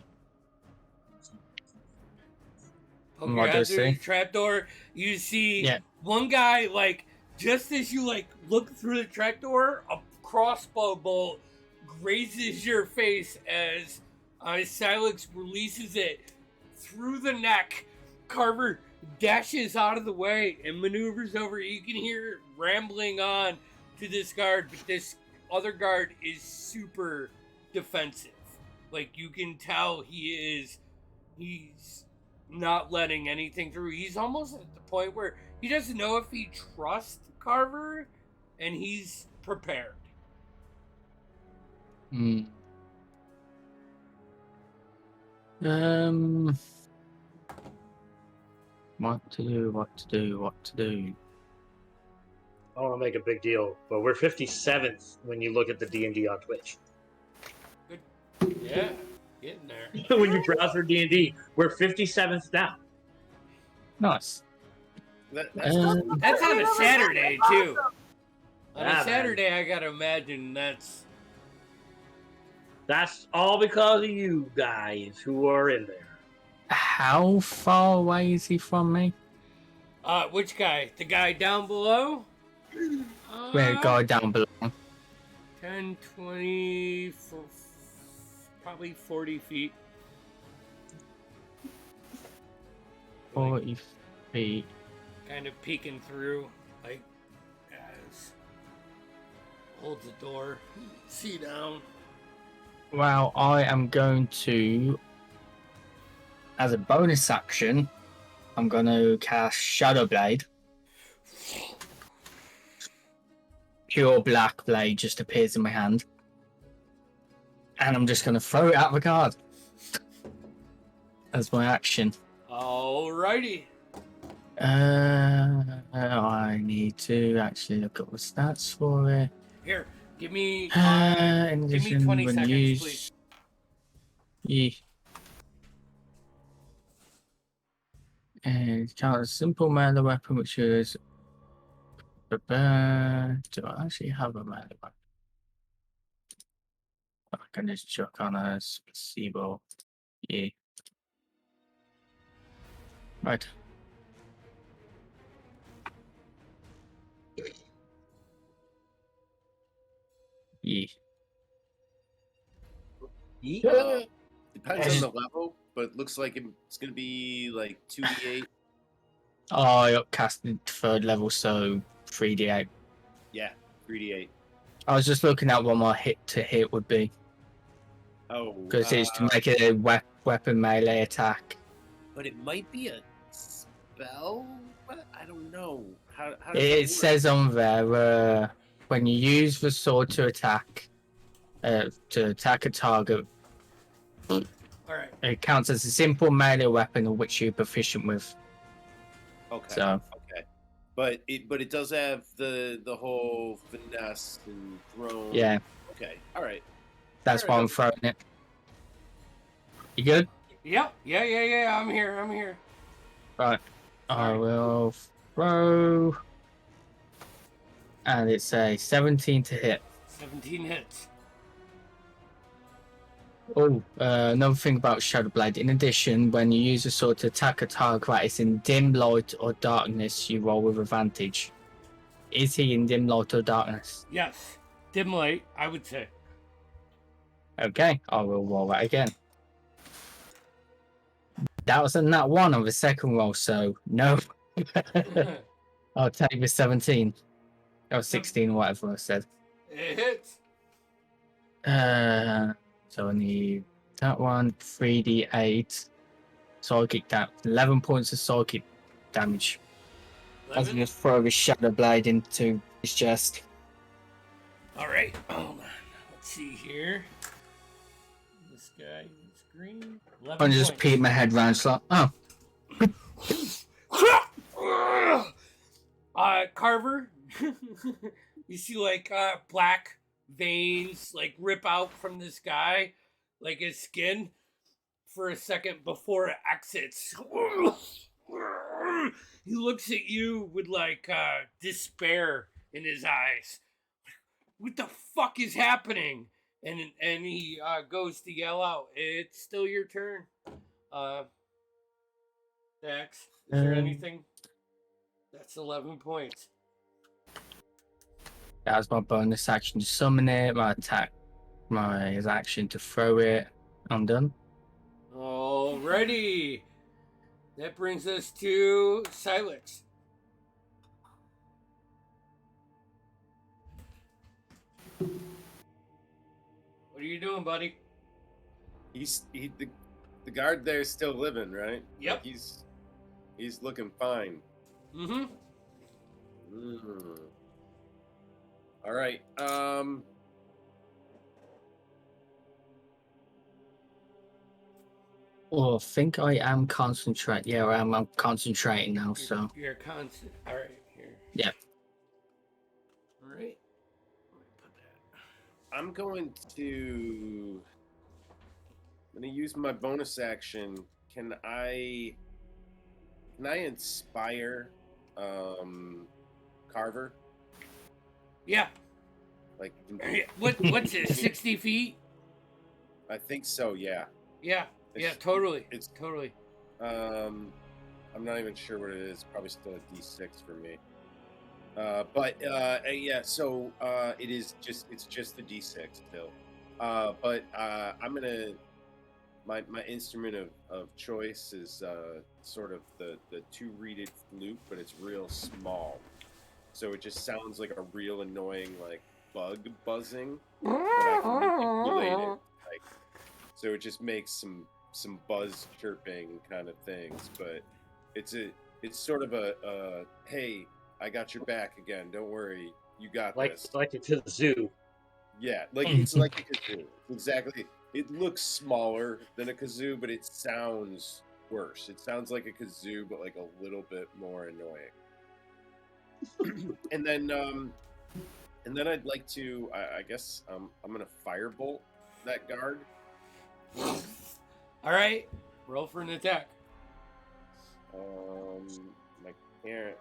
Speaker 1: Poke
Speaker 3: What
Speaker 1: your
Speaker 3: do I
Speaker 1: head through the
Speaker 3: see?
Speaker 1: trapdoor. You see
Speaker 3: Yeah.
Speaker 1: one guy, like, just as you, like, look through the trapdoor, a crossbow bolt grazes your face as Silex releases it through the neck. Carver dashes out of the way and maneuvers over. You can hear it rambling on to this guard, but this other guard is super defensive. Like, you can tell he's not letting anything through. He's almost at the point where he doesn't know if he trusts Carver, and he's prepared.
Speaker 3: What to do?
Speaker 6: I don't want to make a big deal, but we're 57th when you look at the D&D on Twitch.
Speaker 1: Yeah, getting there.
Speaker 6: When you browse for D&D, we're 57th down.
Speaker 3: Nice.
Speaker 5: That's
Speaker 1: That's on a Saturday, too. On
Speaker 6: Yeah,
Speaker 1: a Saturday, I gotta imagine
Speaker 6: That's all because of you guys who are in there.
Speaker 3: How far away is he from me?
Speaker 1: which guy? The guy down below?
Speaker 3: Where guy down below?
Speaker 1: 10, 20, probably 40 feet.
Speaker 3: 40 feet.
Speaker 1: Kind of peeking through, like, as holds the door. See down.
Speaker 3: Well, I am going to, as a bonus action, I'm going to cast Shadow Blade. Pure black blade just appears in my hand. And I'm just going to throw it out the card. As my action.
Speaker 1: Alrighty.
Speaker 3: I need to actually look at the stats for it.
Speaker 1: Here, give me
Speaker 3: In
Speaker 1: give me
Speaker 3: addition,
Speaker 1: 20
Speaker 3: when
Speaker 1: seconds,
Speaker 3: used-
Speaker 1: please.
Speaker 3: Yeah. And it counts as a simple melee weapon, which is. Do I actually have a melee weapon? I can just chuck on a placebo. Yeah. Right. Yeah.
Speaker 5: Depends on the level, but looks like it's gonna be like 2d8.
Speaker 3: Oh, I upcasted third level, so 3d8.
Speaker 5: Yeah, 3d8.
Speaker 3: I was just looking at what my hit to hit would be.
Speaker 5: Oh,
Speaker 3: Because it's to make it a weapon melee attack.
Speaker 5: but it might be a spell. But I don't know. How does that
Speaker 3: It
Speaker 5: work?
Speaker 3: says on there, when you use the sword to attack a target,
Speaker 1: All right.
Speaker 3: it counts as a simple melee weapon of which you're proficient with.
Speaker 5: Okay.
Speaker 3: So
Speaker 5: Okay. But it does have the whole finesse and thrown.
Speaker 3: yeah,
Speaker 5: Okay. All right.
Speaker 3: that's
Speaker 5: Fair
Speaker 3: why I'm
Speaker 5: enough.
Speaker 3: throwing it. You good?
Speaker 1: Yep. Yeah. I'm here.
Speaker 3: Right. I
Speaker 1: Sorry.
Speaker 3: will throw. And it's a 17 to hit.
Speaker 1: 17 hits.
Speaker 3: Oh, another thing about Shadow Blade. In addition, when you use a sword to attack a target that is in dim light or darkness, you roll with advantage. Is he in dim light or darkness?
Speaker 1: Yes. Dim light, I would say.
Speaker 3: Okay, I will roll that again. That was a nat 1 on the second roll, so no. I'll take the 17. Or 16, whatever I said.
Speaker 1: It hits.
Speaker 3: So I need that one, 3d8. Psychic damage. 11 points of psychic damage. I was
Speaker 1: 11.
Speaker 3: going to throw the Shadow Blade into his chest.
Speaker 1: All right. Hold on. Let's see here. This guy is green. 11
Speaker 3: I just
Speaker 1: points.
Speaker 3: peek my head round, so like, oh.
Speaker 1: Carver, you see like black veins like rip out from this guy, like his skin, for a second before it exits. He looks at you with like despair in his eyes. What the fuck is happening? And he goes to yell out. It's still your turn. Dax, is there anything? That's 11 points.
Speaker 3: That was my bonus action to summon it, my attack, my action to throw it. I'm done.
Speaker 1: Alrighty. That brings us to Silex. What are you doing, buddy?
Speaker 5: The guard there is still living, right?
Speaker 1: Yep.
Speaker 5: Like he's looking fine.
Speaker 1: Mm-hmm.
Speaker 5: All right.
Speaker 3: Oh, I think I am concentrating. Yeah, I'm concentrating now, so.
Speaker 1: You're constant. Alright, here.
Speaker 3: Yeah.
Speaker 1: Alright. Let me put that.
Speaker 5: I'm gonna use my bonus action. Can I inspire Carver?
Speaker 1: Yeah.
Speaker 5: Like
Speaker 1: What's it? 60 feet?
Speaker 5: I think so, yeah.
Speaker 1: Yeah.
Speaker 5: It's-
Speaker 1: Totally.
Speaker 5: it's-
Speaker 1: totally.
Speaker 5: I'm not even sure what it is. Probably still a D6 for me. But yeah, so it's just the D6 still. But I'm gonna my instrument of choice is sort of the two-reeded flute, but it's real small. So it just sounds like a real annoying like bug buzzing, but I can manipulate it. Like, so it just makes some buzz chirping kind of things, but it's sort of a hey, I got your back again. Don't worry, you got this.
Speaker 6: Like it to the zoo.
Speaker 5: Yeah, like it's like a kazoo. Exactly. It looks smaller than a kazoo, but it sounds worse. It sounds like a kazoo, but like a little bit more annoying. and then I'd like to. I guess I'm gonna firebolt that guard.
Speaker 1: Alright. Roll for an attack.
Speaker 5: My parent,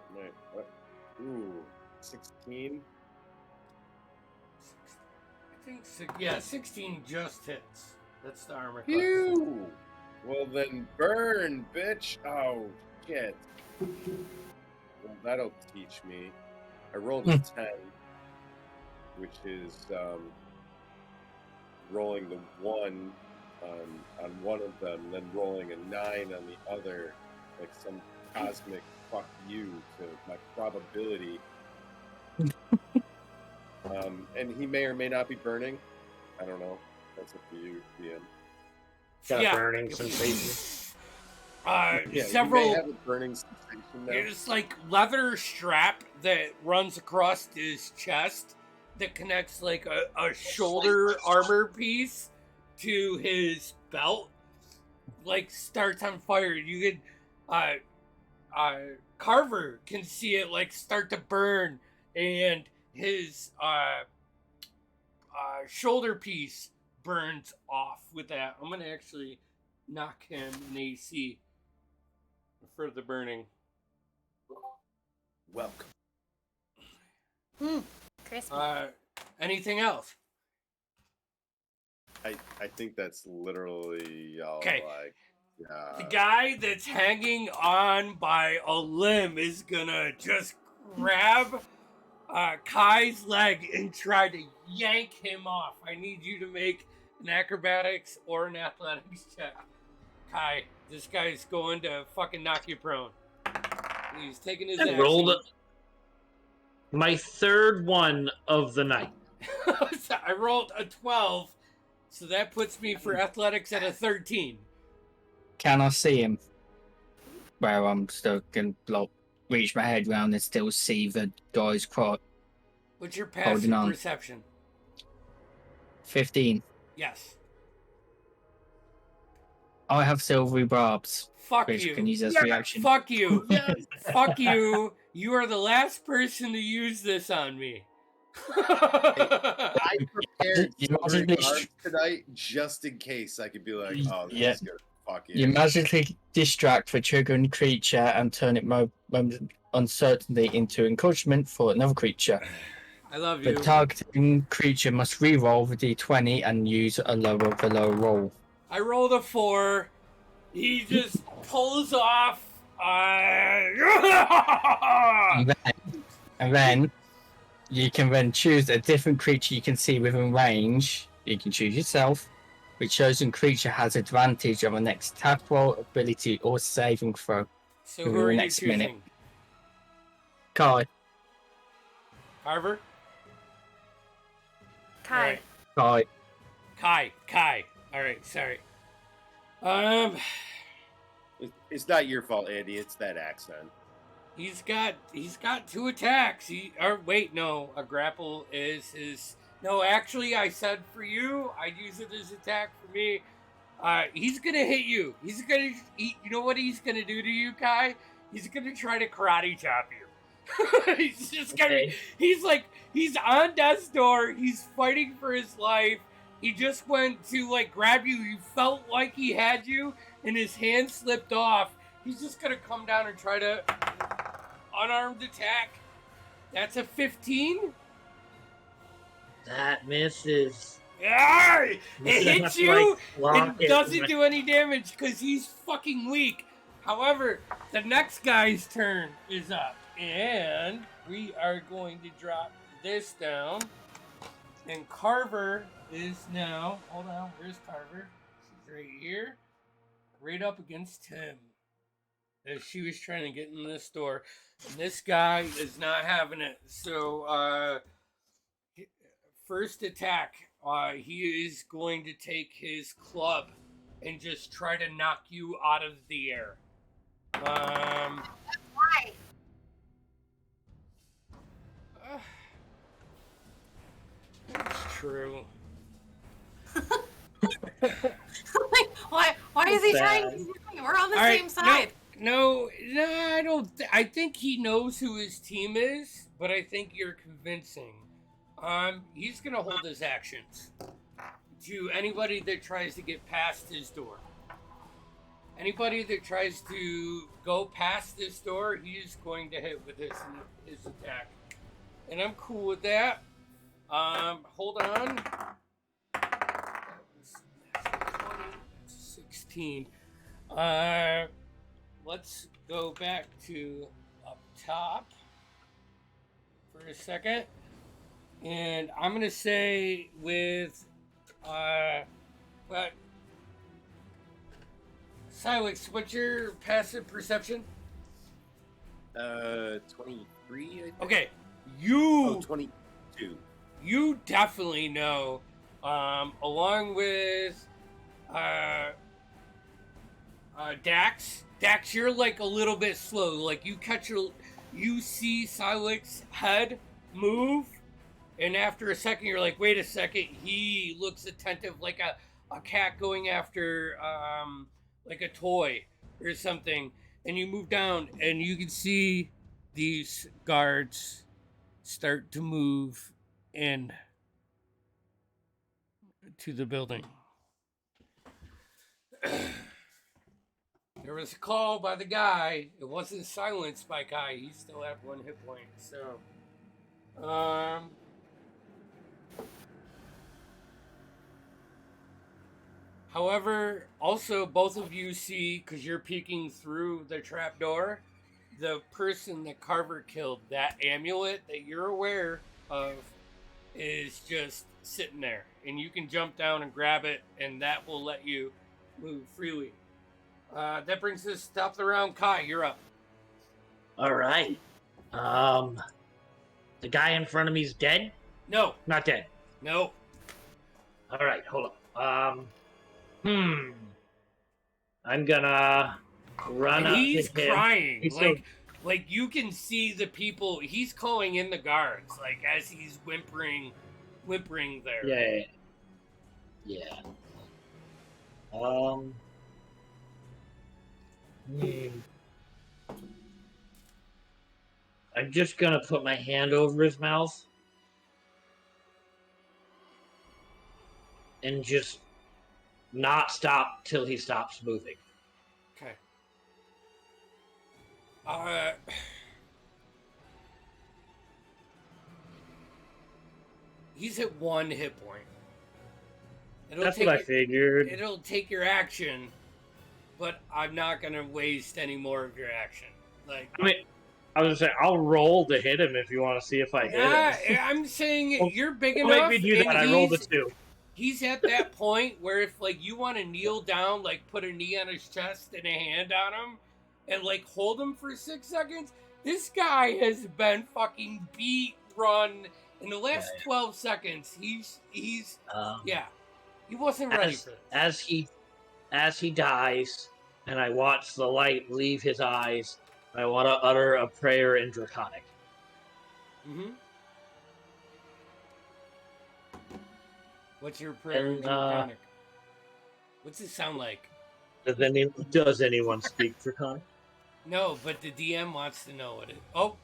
Speaker 5: ooh, 16.
Speaker 1: I think, 16 just hits. That's the armor class.
Speaker 5: Phew! Well then, burn, bitch! Oh, shit. Well, that'll teach me. I rolled a 10, which is rolling the 1 on one of them, then rolling a 9 on the other, like some cosmic fuck you to my probability. And he may or may not be burning. I don't know. That's up to you, DM.
Speaker 6: Got
Speaker 1: Yeah.
Speaker 6: a burning sensation.
Speaker 5: Yeah,
Speaker 1: Several.
Speaker 5: you may have a burning sensation now.
Speaker 1: There's like leather strap that runs across his chest that connects like a shoulder armor piece to his belt. Like starts on fire. You could, Carver can see it like start to burn, and his shoulder piece burns off with that. I'm gonna actually knock him an AC for the burning.
Speaker 5: Welcome.
Speaker 4: Crispy.
Speaker 1: Anything else?
Speaker 5: I think that's literally all.
Speaker 1: Okay.
Speaker 5: Like,
Speaker 1: The guy that's hanging on by a limb is gonna just grab Kai's leg and try to yank him off. I need you to make an acrobatics or an athletics check. Kai, this guy's going to fucking knock you prone. He's taking his action.
Speaker 6: Rolled my third one of the night.
Speaker 1: So I rolled a 12, so that puts me for athletics at a 13.
Speaker 3: Can I see him? Where I'm still can reach my head round and still see the guy's crotch.
Speaker 1: What's your passive
Speaker 3: Holding on.
Speaker 1: perception?
Speaker 3: 15.
Speaker 1: Yes.
Speaker 3: I have silvery barbs,
Speaker 1: Fuck
Speaker 3: which
Speaker 1: you.
Speaker 3: can use as reaction.
Speaker 1: Fuck you. Fuck you. You are the last person to use this on me.
Speaker 5: I prepared
Speaker 3: You
Speaker 5: silvery
Speaker 3: magically
Speaker 5: barbs tonight just in case I could be like, oh, this
Speaker 3: Yeah.
Speaker 5: is gonna fuck
Speaker 3: You
Speaker 5: you.
Speaker 3: magically distract the triggering creature and turn it moment uncertainty into encouragement for another creature.
Speaker 1: I love
Speaker 3: The
Speaker 1: you.
Speaker 3: targeting creature must re-roll the d20 and use the lower roll.
Speaker 1: I rolled a 4. He just pulls off.
Speaker 3: And then you can then choose a different creature you can see within range. You can choose yourself. The chosen creature has advantage on the next attack roll, ability, or saving throw.
Speaker 1: So who are you
Speaker 3: Next
Speaker 1: choosing?
Speaker 3: minute. Kai.
Speaker 1: Carver?
Speaker 4: Kai.
Speaker 1: Alright.
Speaker 3: Kai.
Speaker 1: Kai. Alright, sorry.
Speaker 5: It's not your fault, Andy. It's that accent.
Speaker 1: He's got 2 attacks. A grapple is his. No, actually, I said for you, I'd use it as attack for me. He's gonna hit you. You know what he's gonna do to you, Kai? He's gonna try to karate chop you. He's just gonna.
Speaker 6: Okay.
Speaker 1: He's on death's door. He's fighting for his life. He just went to grab you. He felt like he had you, and his hand slipped off. He's just gonna come down and try to unarmed attack. That's a 15.
Speaker 6: That misses.
Speaker 1: Yeah, it hits you.
Speaker 6: Block
Speaker 1: It doesn't do any damage because he's fucking weak. However, the next guy's turn is up, and we are going to drop this down. And Carver is now. Hold on, where's Carver? She's right here, right up against him. As she was trying to get in this door, and this guy is not having it. So, first attack. He is going to take his club and just try to knock you out of the air.
Speaker 4: Why?
Speaker 1: That's true.
Speaker 7: Why is he trying
Speaker 6: Sad.
Speaker 7: to do me? We're on the
Speaker 1: All right,
Speaker 7: same side.
Speaker 1: No, I don't. I think he knows who his team is, but I think you're convincing. He's gonna hold his actions to anybody that tries to get past his door. Anybody that tries to go past this door, he's going to hit with his attack. And I'm cool with that. Hold on. That's 16. Let's go back to up top for a second. And I'm going to say with, but Silex, what's your passive perception?
Speaker 5: 23, I think.
Speaker 1: Okay,
Speaker 5: Oh, 22.
Speaker 1: you definitely know, along with Dax. Dax, you're like a little bit slow. Like you see Silex's head move, and after a second, you're like, wait a second. He looks attentive, like a cat going after like a toy or something. And you move down, and you can see these guards start to move in to the building. There was a call by the guy. It wasn't silenced by Kai. He still had 1 hit point. So, however, also both of you see, because you're peeking through the trapdoor, the person that Carver killed, that amulet that you're aware of, is just sitting there. And you can jump down and grab it, and that will let you move freely. That brings us to top of the round. Kai, you're up.
Speaker 6: All right. The guy in front of me is dead?
Speaker 1: No.
Speaker 6: Not dead.
Speaker 1: No.
Speaker 6: All right, hold up. I'm gonna run up
Speaker 1: He's
Speaker 6: to him.
Speaker 1: crying.
Speaker 6: He's
Speaker 1: like you can see the people. He's calling in the guards, like as he's whimpering there.
Speaker 6: Yeah. I'm just gonna put my hand over his mouth and just not stop till he stops moving.
Speaker 1: Okay. He's at 1 hit point.
Speaker 6: That's what I figured.
Speaker 1: It'll take your action, but I'm not gonna waste any more of your action. Like,
Speaker 6: I mean, I was gonna say I'll roll to hit him if you want to see if I hit him.
Speaker 1: I'm saying
Speaker 6: Well,
Speaker 1: you're big
Speaker 6: Don't
Speaker 1: enough.
Speaker 6: make me do that. I rolled a 2.
Speaker 1: He's at that point where if like you want to kneel down, like put a knee on his chest and a hand on him, and like hold him for 6 seconds. This guy has been fucking beat, run in the last 12 seconds. He's yeah. He wasn't ready for this.
Speaker 6: As he dies, and I watch the light leave his eyes, I want to utter a prayer in Draconic.
Speaker 1: Mm-hmm. What's your prayer in
Speaker 6: And,
Speaker 1: Draconic? What's it sound like?
Speaker 6: Does anyone speak Draconic?
Speaker 1: No, but the DM wants to know what it. Oh.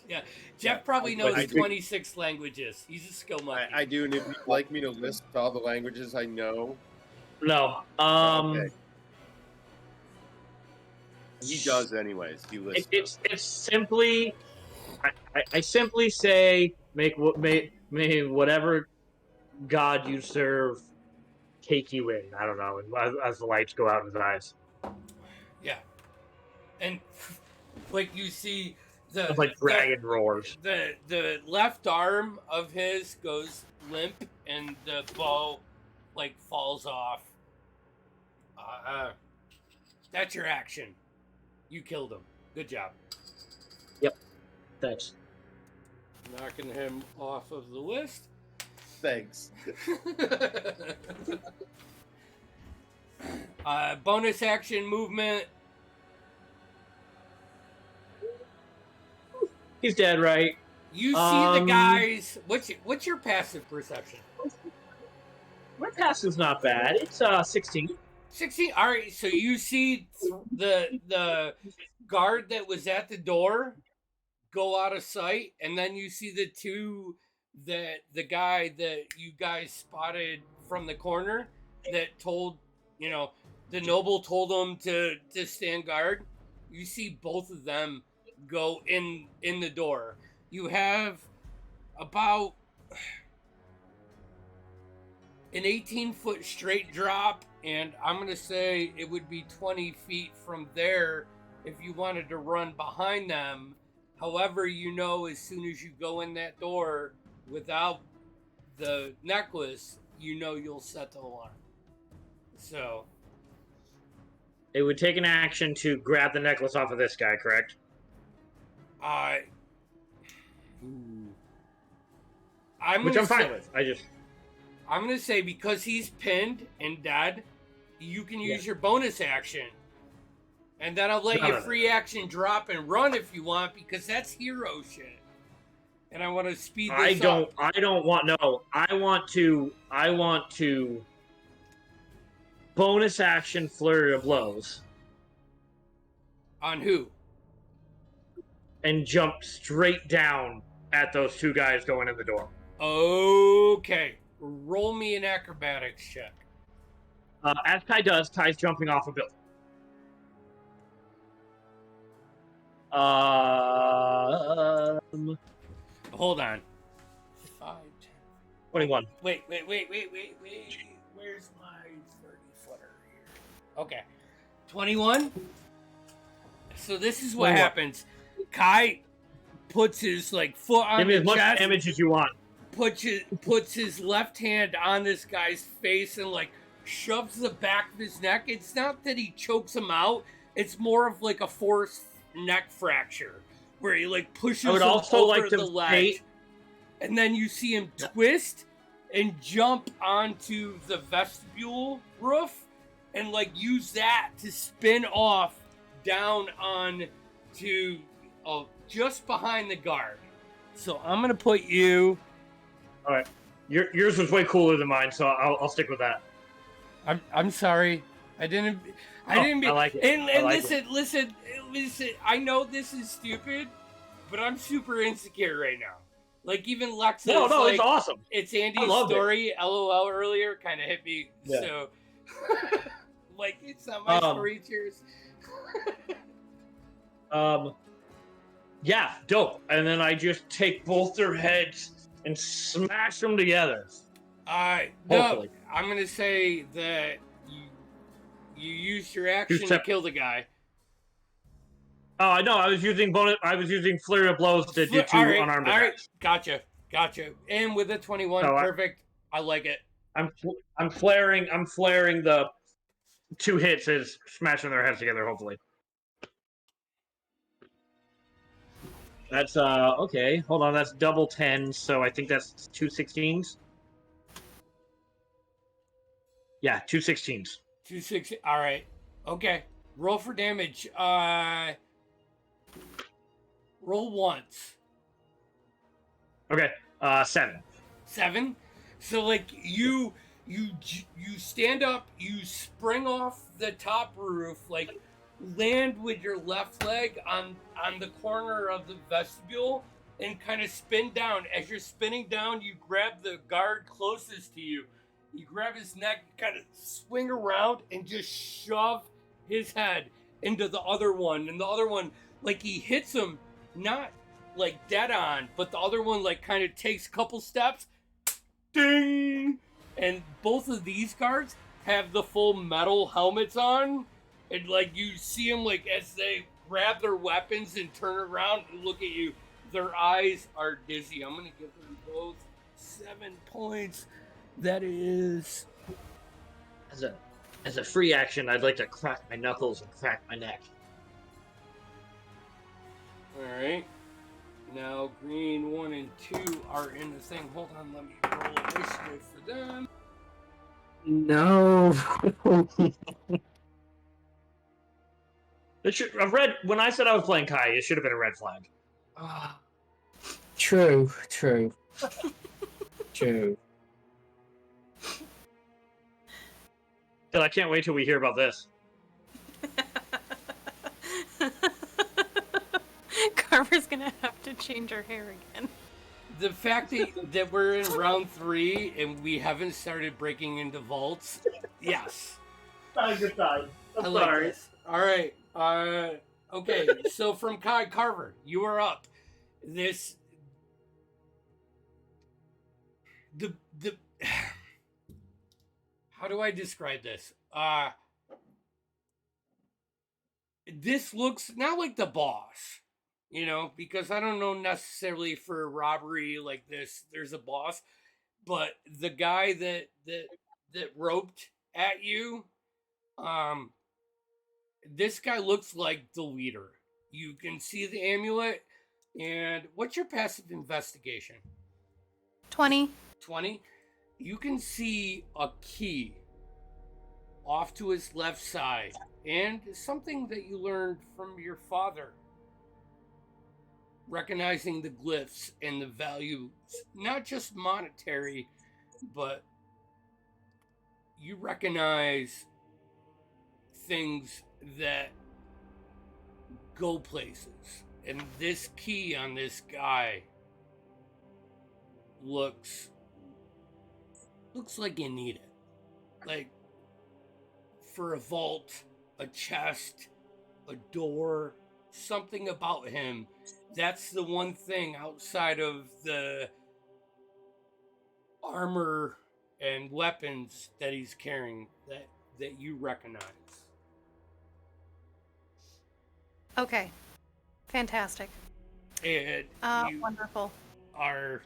Speaker 1: Yeah, Jeff probably knows 26 languages. He's a skill monkey.
Speaker 5: I do, and if you'd like me to list all the languages I know.
Speaker 6: No.
Speaker 5: Okay. He does anyways. He lists
Speaker 6: It's simply, I simply say, may whatever God you serve take you in. I don't know, as the lights go out in his eyes.
Speaker 1: Yeah, and like you see the
Speaker 6: It's like dragon roars.
Speaker 1: The left arm of his goes limp, and the bow like falls off. That's your action. You killed him. Good job.
Speaker 6: Yep. Thanks.
Speaker 1: Knocking him off of the list.
Speaker 5: Thanks.
Speaker 1: Bonus action movement.
Speaker 6: He's dead, right?
Speaker 1: You see the guys. What's your passive perception?
Speaker 6: My passive's not bad. It's 16.
Speaker 1: 16. All right. So you see the guard that was at the door go out of sight, and then you see the guy that you guys spotted from the corner that told you know, the noble told them to stand guard. You see both of them go in the door. You have about an 18-foot straight drop, and I'm going to say it would be 20 feet from there if you wanted to run behind them. However, you know, as soon as you go in that door without the necklace, you know you'll set the alarm. So,
Speaker 6: It would take an action to grab the necklace off of this guy, correct? Which I'm fine with.
Speaker 1: I'm gonna say because he's pinned and dead, you can use your bonus action, and then I'll let you free action drop and run if you want, because that's hero shit. And I want to speed this up.
Speaker 6: I want to bonus action flurry of blows.
Speaker 1: On who?
Speaker 6: And jump straight down at those two guys going in the door.
Speaker 1: Okay. Roll me an acrobatics check.
Speaker 6: As Kai does, Kai's jumping off a building.
Speaker 1: Hold on. 5, 10.
Speaker 6: 21.
Speaker 1: Wait. Where's my 30-footer here? Okay. 21. So this is what happens. Kai puts his foot on
Speaker 6: Give me
Speaker 1: the
Speaker 6: as much
Speaker 1: chest,
Speaker 6: damage as you want.
Speaker 1: puts his left hand on this guy's face and shoves the back of his neck. It's not that he chokes him out. It's more of a forced neck fracture where he pushes him over the ledge. And then you see him twist and jump onto the vestibule roof and use that to spin off down on to just behind the guard. So I'm gonna put you.
Speaker 6: All right, yours was way cooler than mine, so I'll stick with that.
Speaker 1: I'm sorry. I didn't.
Speaker 6: I like it.
Speaker 1: And
Speaker 6: I like
Speaker 1: listen. I know this is stupid, but I'm super insecure right now. Even Lex.
Speaker 6: No, it's awesome.
Speaker 1: It's Andy's story. LOL earlier kind of hit me.
Speaker 6: Yeah.
Speaker 1: So, it's not my story. It's yours.
Speaker 6: Yeah, dope. And then I just take both their heads and smash them together.
Speaker 1: Alright.
Speaker 6: Hopefully.
Speaker 1: No, I'm gonna say that you used your action to kill the guy.
Speaker 6: Oh, I know. I was using flurry of blows to do two unarmed attacks.
Speaker 1: Gotcha. And with a 21, perfect. I like it.
Speaker 6: I'm flaring the 2 hits as smashing their heads together, hopefully. That's okay. Hold on, that's double 10, so I think that's 2 16s. Yeah, 2 16s.
Speaker 1: 2 6. All right. Okay. Roll for damage. Roll once.
Speaker 6: Okay. 7.
Speaker 1: 7. So you stand up, you spring off the top roof, land with your left leg on the corner of the vestibule and kind of spin down. As you're spinning down, you grab the guard closest to you. You grab his neck, kind of swing around and just shove his head into the other one. And the other one, he hits him, not dead on, but the other one kind of takes a couple steps. Ding! And both of these guards have the full metal helmets on. And you see them as they grab their weapons and turn around and look at you. Their eyes are dizzy. I'm gonna give them both 7 points. That is.
Speaker 6: As a free action, I'd like to crack my knuckles and crack my neck.
Speaker 1: Alright. Now green 1 and 2 are in the thing. Hold on, let me roll initiative for them.
Speaker 3: No.
Speaker 6: When I said I was playing Kai, it should have been a red flag.
Speaker 3: True.
Speaker 6: Phil, I can't wait till we hear about this.
Speaker 7: Carver's gonna have to change her hair again.
Speaker 1: The fact that we're in round 3 and we haven't started breaking into vaults, yes.
Speaker 6: Good time. I'm
Speaker 1: I like
Speaker 6: sorry.
Speaker 1: this. All right. Okay. So from Carver, you are up. This the how do I describe this? This looks not like the boss, because I don't know necessarily for a robbery like this. There's a boss, but the guy that roped at you, um, this guy looks like the leader. You can see the amulet, and what's your passive investigation?
Speaker 4: 20.
Speaker 1: 20. You can see a key off to his left side, and something that you learned from your father. Recognizing the glyphs and the values, not just monetary, but you recognize things that go places. And this key on this guy looks like you need it. Like for a vault, a chest, a door, something about him. That's the one thing outside of the armor and weapons that he's carrying that you recognize.
Speaker 4: Okay. Fantastic.
Speaker 1: And you
Speaker 4: Wonderful.
Speaker 1: are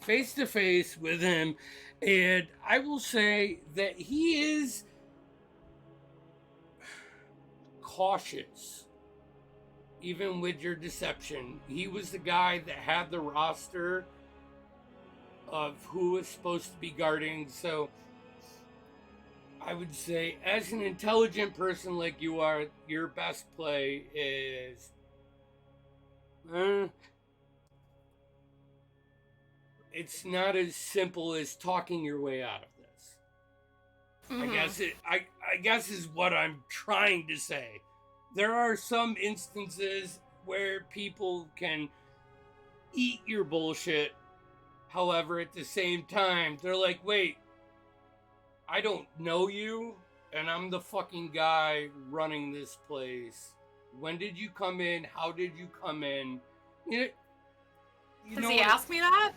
Speaker 1: face to face with him, and I will say that he is cautious. Even with your deception, he was the guy that had the roster of who was supposed to be guarding. So I would say, as an intelligent person like you are, your best play is it's not as simple as talking your way out of this. I guess is what I'm trying to say. There are some instances where people can eat your bullshit. However, at the same time, they're like, wait, I don't know you, and I'm the fucking guy running this place. When did you come in? How did you come in?
Speaker 7: Does he ask me that?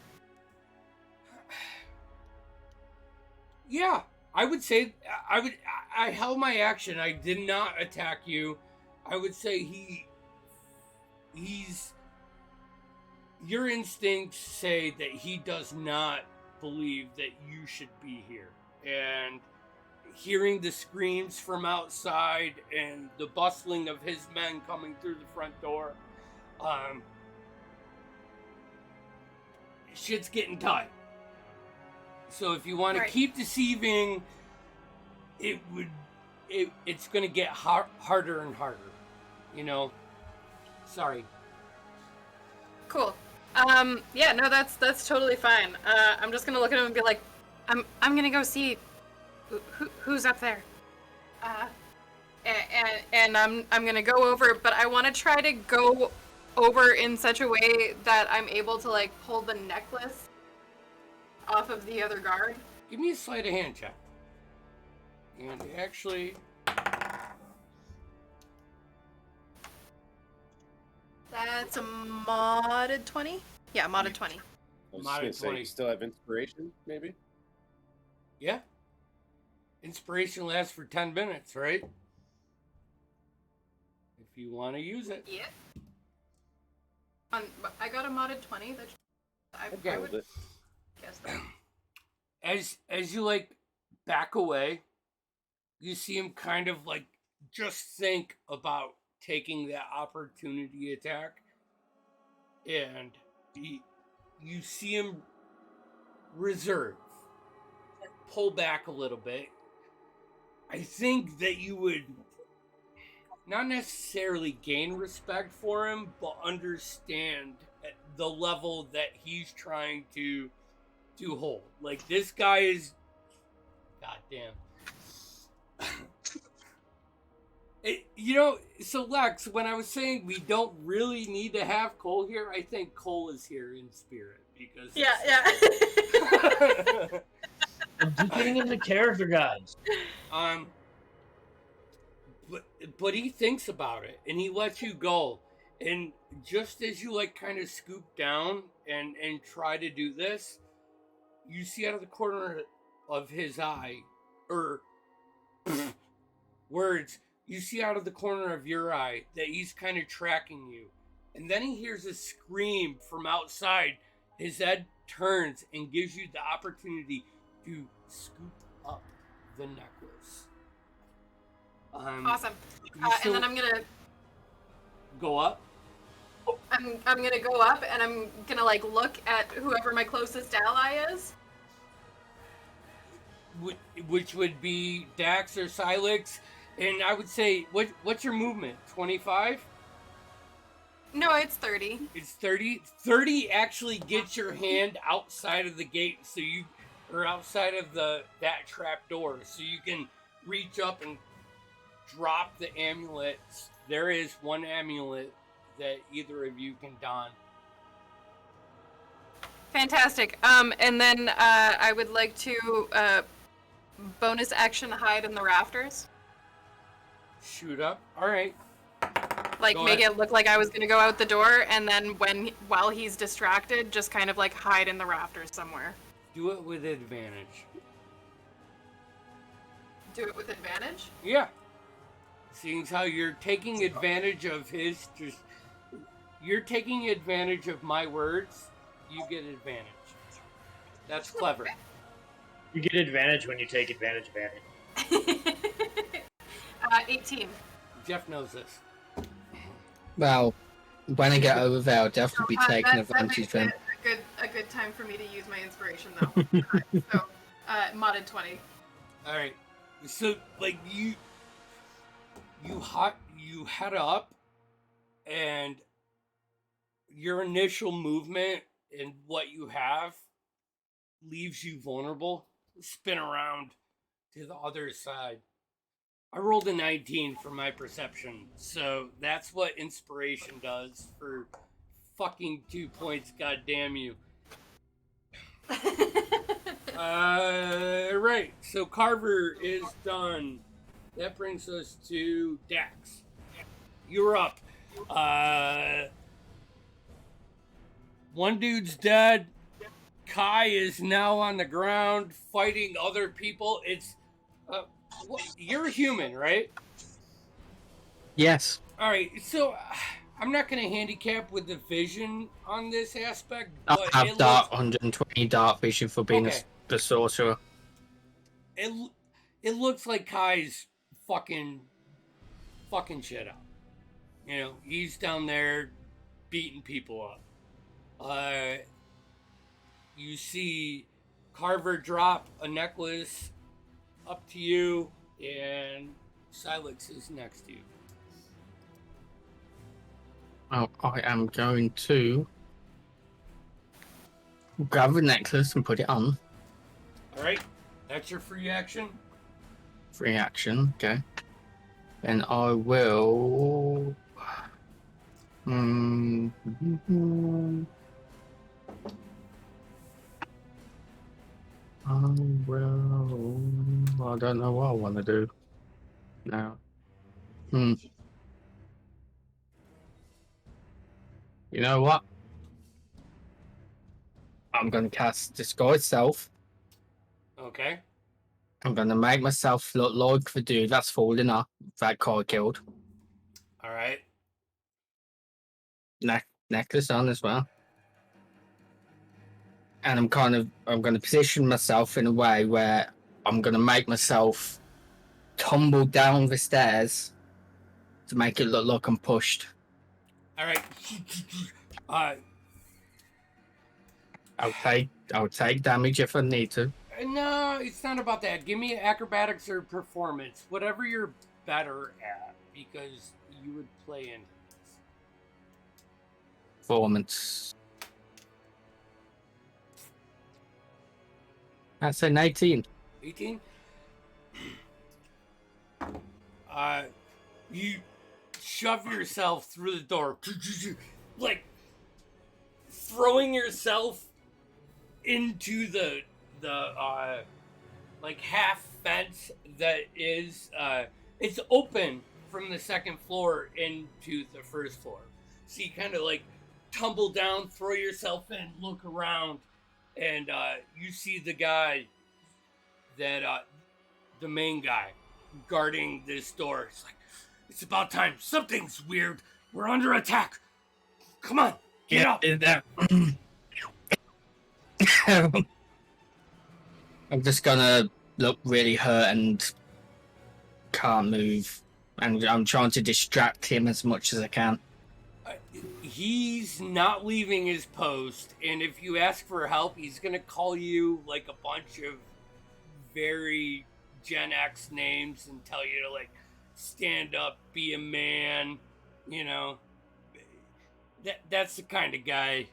Speaker 1: Yeah, I would say I held my action. I did not attack you. I would say he's your instincts say that he does not believe that you should be here. And hearing the screams from outside and the bustling of his men coming through the front door, shit's getting tight. So if you want to keep deceiving, it's going to get harder and harder. Sorry.
Speaker 7: Cool. Yeah, no, that's totally fine. I'm just gonna look at him and be like, I'm gonna go see who's up there. And I'm gonna go over, but I want to try to go over in such a way that I'm able to like pull the necklace off of the other guard.
Speaker 1: Give me a sleight of hand check. And actually,
Speaker 4: That's a modded 20? Yeah, modded 20.
Speaker 5: I was just gonna say, you still have inspiration, maybe?
Speaker 1: Yeah. Inspiration lasts for 10 minutes, right? If you want to use it.
Speaker 7: Yeah. I got a modded 20. That I would guess that.
Speaker 1: As you like back away, you see him kind of like just think about taking that opportunity attack, and you see him reserve, pull back a little bit. I think that you would not necessarily gain respect for him, but understand at the level that he's trying to hold. Like, this guy is goddamn. So Lex, when I was saying we don't really need to have Cole here, I think Cole is here in spirit because
Speaker 7: Yeah.
Speaker 6: I'm getting into character, guys.
Speaker 1: but he thinks about it and he lets you go. And just as you like kind of scoop down and try to do this, you see out of the corner of his eye, or words, you see out of the corner of your eye that he's kind of tracking you. And then he hears a scream from outside. His head turns and gives you the opportunity to scoop up the necklace.
Speaker 7: Awesome.
Speaker 1: You
Speaker 7: And then I'm gonna
Speaker 1: go up.
Speaker 7: I'm gonna go up and I'm gonna like look at whoever my closest ally is.
Speaker 1: Which would be Dax or Silex. And I would say, what's your movement? 25?
Speaker 7: No, it's 30.
Speaker 1: It's 30. 30 actually gets your hand outside of the gate, so you, or outside of that trap door, so you can reach up and drop the amulet. There is one amulet that either of you can don.
Speaker 7: Fantastic. And then I would like to bonus action hide in the rafters.
Speaker 1: Shoot up. All right.
Speaker 7: Like
Speaker 1: Go
Speaker 7: make
Speaker 1: ahead.
Speaker 7: it look like I was gonna go out the door, and then while he's distracted, just kind of like hide in the rafters somewhere.
Speaker 1: Do it with advantage.
Speaker 7: Do it with advantage.
Speaker 1: Yeah. Seeing how you're taking advantage of you're taking advantage of my words, you get advantage. That's clever.
Speaker 6: You get advantage when you take advantage of it.
Speaker 7: 18.
Speaker 1: Jeff knows this.
Speaker 3: Well, when I get over there, I'll definitely be taking
Speaker 7: that
Speaker 3: advantage
Speaker 7: makes
Speaker 3: of him.
Speaker 7: it a good time for me to use my inspiration though. So, modded 20.
Speaker 1: All right. So like you head up, and your initial movement and what you have leaves you vulnerable. Spin around to the other side. I rolled a 19 for my perception, so that's what inspiration does for fucking 2 points. God damn you. Right. So Carver is done. That brings us to Dax. You're up. One dude's dead. Kai is now on the ground fighting other people. It's you're human, right?
Speaker 3: Yes.
Speaker 1: All right. So I'm not going to handicap with the vision on this aspect,
Speaker 3: I
Speaker 1: but
Speaker 3: have
Speaker 1: it
Speaker 3: dark
Speaker 1: looks,
Speaker 3: 120 dark vision for being
Speaker 1: Okay.
Speaker 3: the sorcerer.
Speaker 1: it looks like Kai's fucking shit up. You know, he's down there beating people up. You see Carver drop a necklace up to you, and Silex is next to you.
Speaker 3: Oh, I am going to grab the necklace and put it on.
Speaker 1: All right, that's your free action.
Speaker 3: Free action, okay. And I will. I don't know what I want to do now. You know what? I'm going to cast Disguise Self.
Speaker 1: Okay.
Speaker 3: I'm going to make myself look like the dude that's falling off that Kai killed.
Speaker 1: All right.
Speaker 3: Necklace on as well. And I'm going to position myself in a way where I'm going to make myself tumble down the stairs to make it look like I'm pushed.
Speaker 1: All right.
Speaker 3: I'll take damage if I need to.
Speaker 1: No, it's not about that. Give me acrobatics or performance, whatever you're better at, because you would play into this.
Speaker 3: Performance. That's an 18.
Speaker 1: 18. You shove yourself through the door, like throwing yourself into the like half fence that is it's open, from the second floor into the first floor. So you kind of like tumble down, throw yourself in, look around, and you see the guy that the main guy guarding this door. It's like, it's about time. Something's weird. We're under attack. Come on, get up.
Speaker 3: I'm just gonna look really hurt and can't move, and I'm trying to distract him as much as I can.
Speaker 1: He's not leaving his post, and if you ask for help, he's gonna call you like a bunch of very Gen X names and tell you to like stand up, be a man, you know. That's the kind of guy.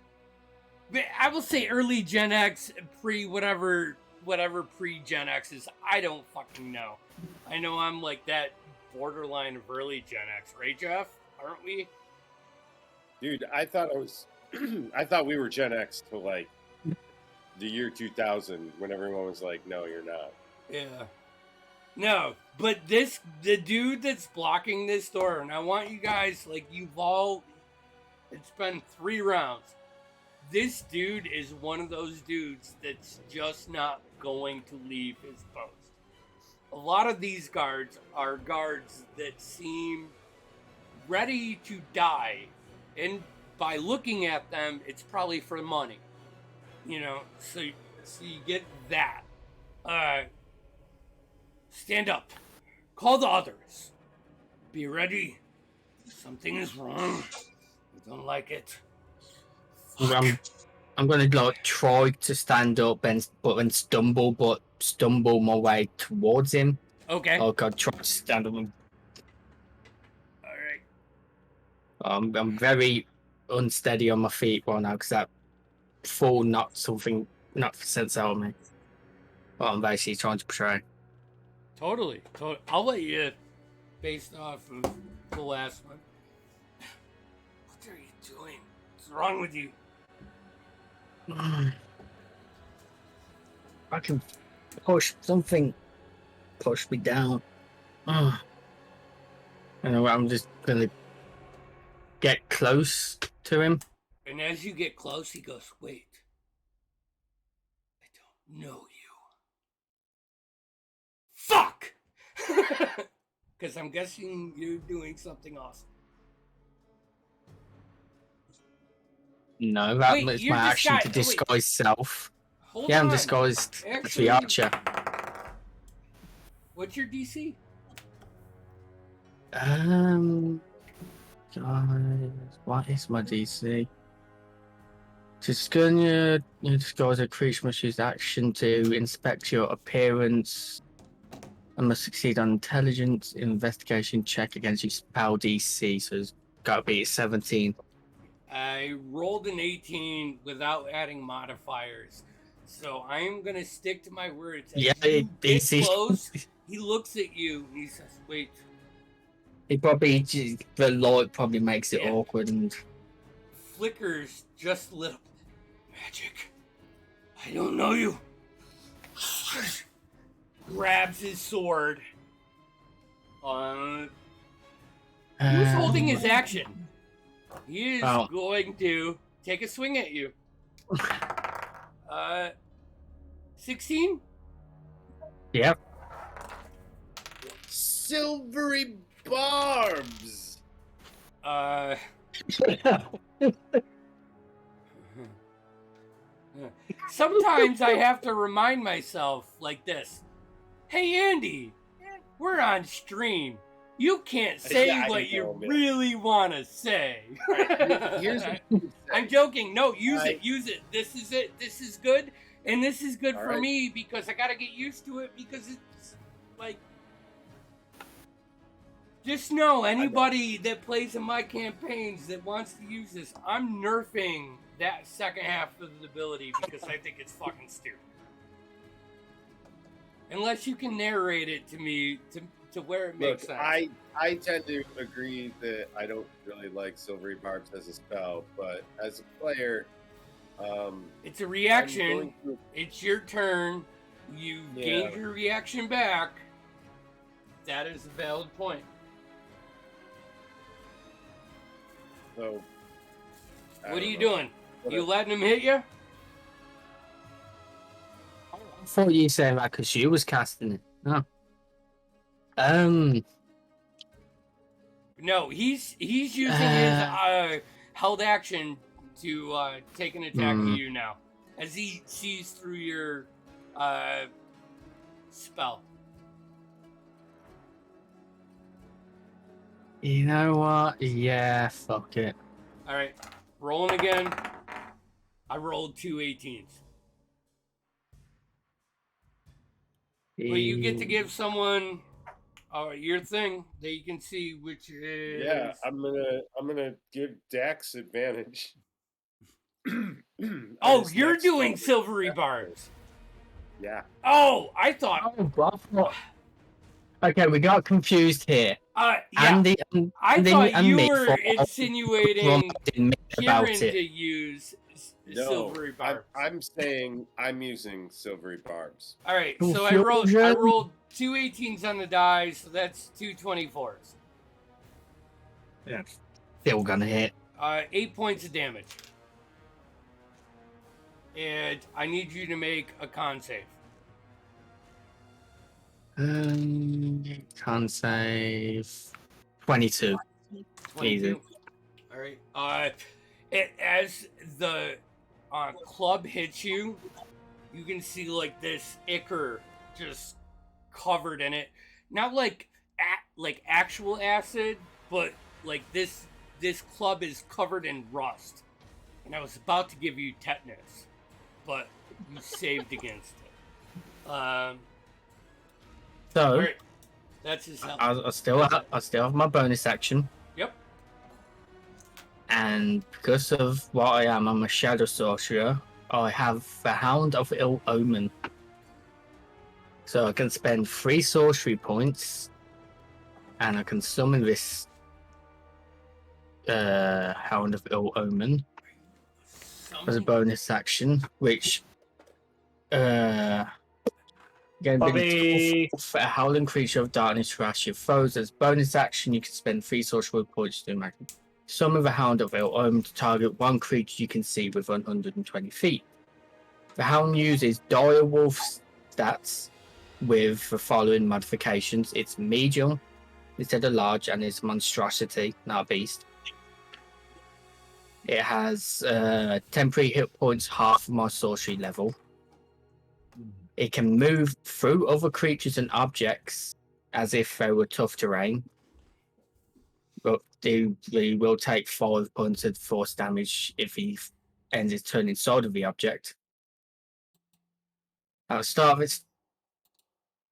Speaker 1: I will say early Gen X, pre whatever pre Gen X is. I don't fucking know. I know I'm like that borderline of early Gen X, right, Jeff? Aren't we?
Speaker 5: Dude, I thought I thought we were Gen X till like the year 2000 when everyone was like, "No, you're not."
Speaker 1: Yeah. No, but the dude that's blocking this door, and I want you guys, like, it's been 3 rounds. This dude is one of those dudes that's just not going to leave his post. A lot of these guards are guards that seem ready to die, and by looking at them, it's probably for money. You know, so you get that. Stand up. Call the others. Be ready. Something is wrong. I don't like it.
Speaker 3: I'm gonna like try to stand up and stumble my way towards him.
Speaker 1: Okay.
Speaker 3: Oh god, try to stand up.
Speaker 1: All right.
Speaker 3: I'm very unsteady on my feet right now because that fall not sense out of me. What I'm basically trying to portray.
Speaker 1: Totally. I'll let you, based off of the last one. What are you doing? What's wrong with you?
Speaker 3: I can push me down. Anyway, I'm just gonna get close to him.
Speaker 1: And as you get close, he goes, "Wait. I don't know you." Fuck! Because I'm guessing you're doing something awesome.
Speaker 3: No, that
Speaker 1: Wait,
Speaker 3: was
Speaker 1: you're
Speaker 3: my action to
Speaker 1: disguised-
Speaker 3: disguise self.
Speaker 1: Hold
Speaker 3: Yeah,
Speaker 1: on.
Speaker 3: I'm disguised as
Speaker 1: Actually,
Speaker 3: the archer.
Speaker 1: What's your DC?
Speaker 3: Guys, what is my DC? You disguise a creature must use action to inspect your appearance and must succeed on intelligence investigation check against your spell DC, so it's got to be 17.
Speaker 1: I rolled an 18 without adding modifiers, so I'm gonna stick to my words. As
Speaker 3: Yeah,
Speaker 1: you get
Speaker 3: DC.
Speaker 1: close, he looks at you and he says, "Wait."
Speaker 3: The light probably makes it
Speaker 1: Yeah.
Speaker 3: awkward and
Speaker 1: Flickers just a little. Magic. I don't know you. Grabs his sword. He was holding his action. He is going to take a swing at you. 16?
Speaker 3: Yep.
Speaker 5: Silvery barbs.
Speaker 1: Sometimes I have to remind myself like this. Hey, Andy, we're on stream. You can't say
Speaker 5: Yeah, I
Speaker 1: what
Speaker 5: know,
Speaker 1: you
Speaker 5: man.
Speaker 1: really want to say.
Speaker 5: Here's
Speaker 1: I'm joking. No, use it. This is it. This is good. And this is good
Speaker 5: All
Speaker 1: for
Speaker 5: right.
Speaker 1: me because I got to get used to it because it's like... Just know, anybody that plays in my campaigns that wants to use this, I'm nerfing that second half of the ability because I think it's fucking stupid. Unless you can narrate it to me to where it makes sense.
Speaker 5: I tend to agree that I don't really like Silvery Barbs as a spell, but as a player,
Speaker 1: It's a reaction.
Speaker 5: I'm going to-
Speaker 1: It's your turn. You gain your reaction back. That is a valid point.
Speaker 5: So. I
Speaker 1: What are
Speaker 5: don't
Speaker 1: you
Speaker 5: know.
Speaker 1: doing? You letting him hit you?
Speaker 3: I thought you said that because you was casting it. No.
Speaker 1: No, he's using his held action to take an attack at you now, as he sees through your spell.
Speaker 3: You know what? Yeah, fuck it.
Speaker 1: All right, rolling again. I rolled 2 18s. But you get to give someone your thing that you can see, which is
Speaker 5: Yeah, I'm gonna give Dax advantage.
Speaker 1: oh, you're doing silvery barbs.
Speaker 5: Yeah.
Speaker 1: Oh, I thought.
Speaker 3: Okay, we got confused here.
Speaker 1: Yeah.
Speaker 3: Andy,
Speaker 1: I
Speaker 3: Andy
Speaker 1: thought
Speaker 3: and
Speaker 1: you
Speaker 3: me
Speaker 1: were
Speaker 3: thought
Speaker 1: insinuating
Speaker 3: about
Speaker 1: Kieran
Speaker 3: it.
Speaker 1: to use
Speaker 5: No,
Speaker 1: silvery barbs.
Speaker 5: I'm saying I'm using silvery barbs.
Speaker 1: All right, so I rolled 2 18s on the die, so that's 2 24s.
Speaker 3: Yeah. Still gonna hit.
Speaker 1: 8 points of damage. And I need you to make a con save.
Speaker 3: Con save 22.
Speaker 1: 22.
Speaker 3: Easy.
Speaker 1: All right. As the club hits you, you can see like this ichor just covered in it. Not like actual acid, but like this club is covered in rust. And I was about to give you tetanus, but you saved against it.
Speaker 3: So
Speaker 1: right. That's his health.
Speaker 3: I still have my bonus action.
Speaker 1: Yep.
Speaker 3: And because of what I'm a shadow sorcerer. I have the Hound of Ill Omen. So I can spend 3 sorcery points, and I can summon this Hound of Ill Omen as a bonus action, which
Speaker 6: Bobby.
Speaker 3: for a howling creature of darkness harass your foes. As bonus action, you can spend 3 sorcery points to imagine. Summon the Hound of Ill Omen to target one creature you can see within 120 feet. The Hound uses dire wolf stats with the following modifications. It's medium instead of large, and it's monstrosity, not a beast. It has temporary hit points half of my sorcery level. It can move through other creatures and objects as if they were tough terrain. But they will take 5 points of force damage if he ends his turn inside of the object. At the start of its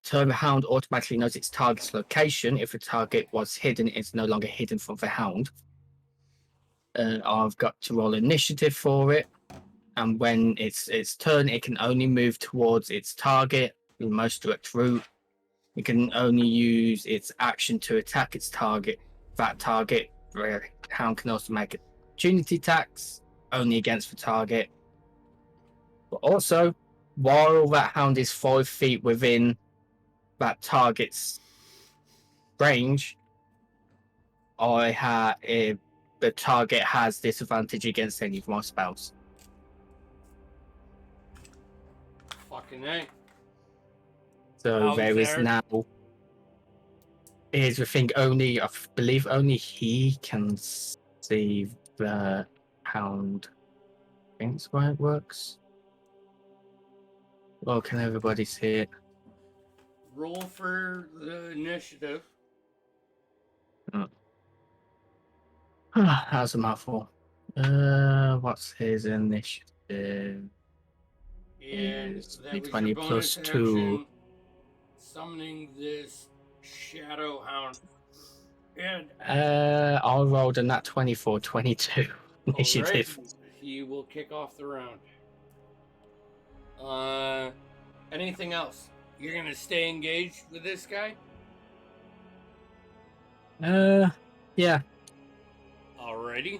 Speaker 3: turn, the Hound automatically knows its target's location. If the target was hidden, it's no longer hidden from the Hound. I've got to roll initiative for it. And when it's its turn, it can only move towards its target, the most direct route. It can only use its action to attack its target. That target, the Hound can also make opportunity attacks, only against the target. But also, while that Hound is 5 feet within that target's range, the target has disadvantage against any of my spells.
Speaker 1: Fucking A.
Speaker 3: So there is now. Here's the thing: I believe only he can see the Hound. I think that's why it works. Well, can everybody see it?
Speaker 1: Roll for the initiative.
Speaker 3: That's a mouthful. What's his initiative?
Speaker 1: And
Speaker 3: Is
Speaker 1: that was
Speaker 3: 20
Speaker 1: your
Speaker 3: plus
Speaker 1: bonus
Speaker 3: 2.
Speaker 1: action, summoning this shadow hound. And
Speaker 3: I rolled a nat 24, 22 initiative.
Speaker 1: right, he will kick off the round. Anything else? You're gonna stay engaged with this guy?
Speaker 3: Yeah.
Speaker 1: Alrighty.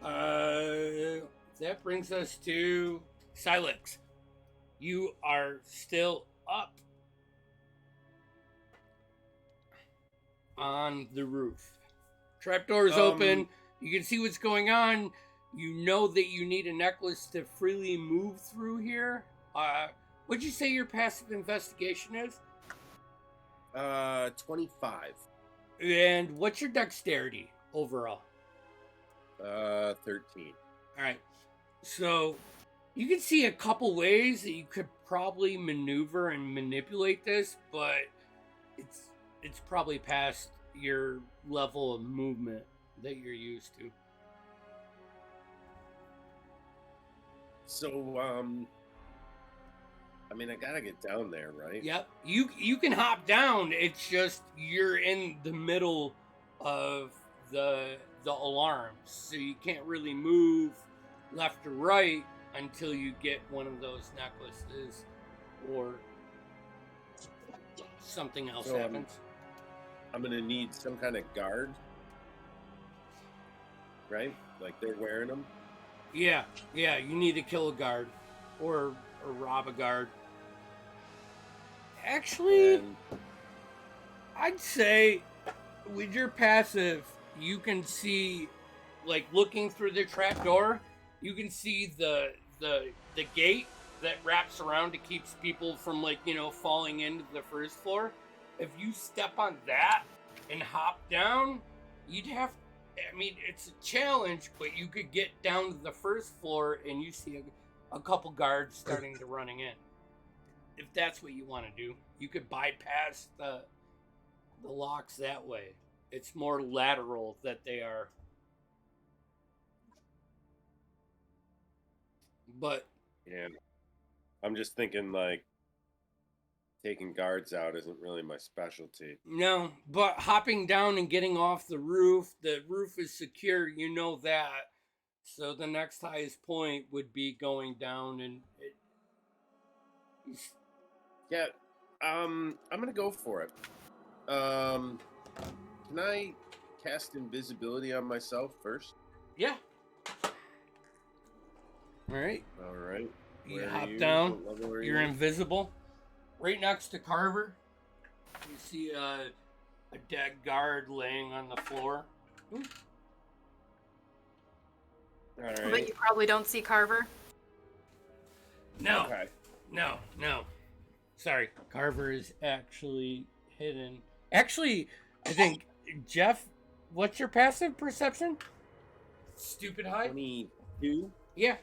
Speaker 1: That brings us to Silex. You are still up on the roof. Trapdoor's open. You can see what's going on. You know that you need a necklace to freely move through here. What'd you say your passive investigation is?
Speaker 5: 25.
Speaker 1: And what's your dexterity overall?
Speaker 5: 13.
Speaker 1: All right. So you can see a couple ways that you could probably maneuver and manipulate this, but it's probably past your level of movement that you're used to.
Speaker 5: So, I mean, I gotta get down there, right?
Speaker 1: Yep. You can hop down. It's just you're in the middle of the alarms, so you can't really move left or right until you get one of those necklaces or something else
Speaker 5: So,
Speaker 1: happens.
Speaker 5: I'm gonna need some kind of guard, right? Like they're wearing them.
Speaker 1: Yeah, you need to kill a guard or rob a guard. Actually,
Speaker 5: And
Speaker 1: I'd say with your passive, you can see, like looking through the trapdoor, you can see the gate that wraps around to keeps people from falling into the first floor. If you step on that and hop down, you'd have. I mean, it's a challenge, but you could get down to the first floor and you see a couple guards starting to running in. If that's what you want to do, you could bypass the locks that way. It's more lateral that they are. But
Speaker 5: yeah, I'm just thinking like taking guards out isn't really my specialty.
Speaker 1: no, but hopping down and getting off the roof is secure, you know that. So the next highest point would be going down and
Speaker 5: Yeah, I'm gonna go for it. Can I cast invisibility on myself first?
Speaker 1: yeah. All right.
Speaker 5: All right.
Speaker 1: You
Speaker 5: Where are
Speaker 1: hop
Speaker 5: you?
Speaker 1: down.
Speaker 5: What level are
Speaker 1: You're
Speaker 5: you?
Speaker 1: invisible. Right next to Carver, you see a dead guard laying on the floor. Ooh.
Speaker 5: All
Speaker 7: But
Speaker 5: right.
Speaker 7: you probably don't see Carver.
Speaker 1: No,
Speaker 5: Okay.
Speaker 1: no. Sorry, Carver is actually hidden. Actually, I think Jeff, what's your passive perception? Stupid high.
Speaker 5: 22.
Speaker 1: Yeah,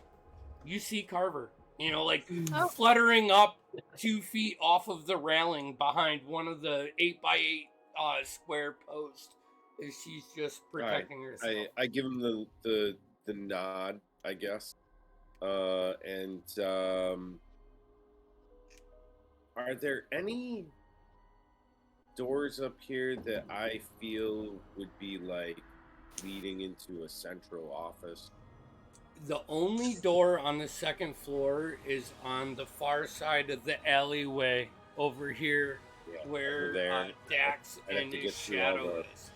Speaker 1: you see Carver.
Speaker 7: Oh.
Speaker 1: Fluttering up 2 feet off of the railing behind one of the 8x8 square posts. As she's just protecting herself.
Speaker 5: I give him the nod, I guess. And are there any doors up here that I feel would be like leading into a central office?
Speaker 1: The only door on the second floor is on the far side of the alleyway over here,
Speaker 5: Yeah,
Speaker 1: where
Speaker 5: over there.
Speaker 1: Dax
Speaker 5: I'd have
Speaker 1: and
Speaker 5: to
Speaker 1: his
Speaker 5: get through all
Speaker 1: shadow
Speaker 5: the-
Speaker 1: is.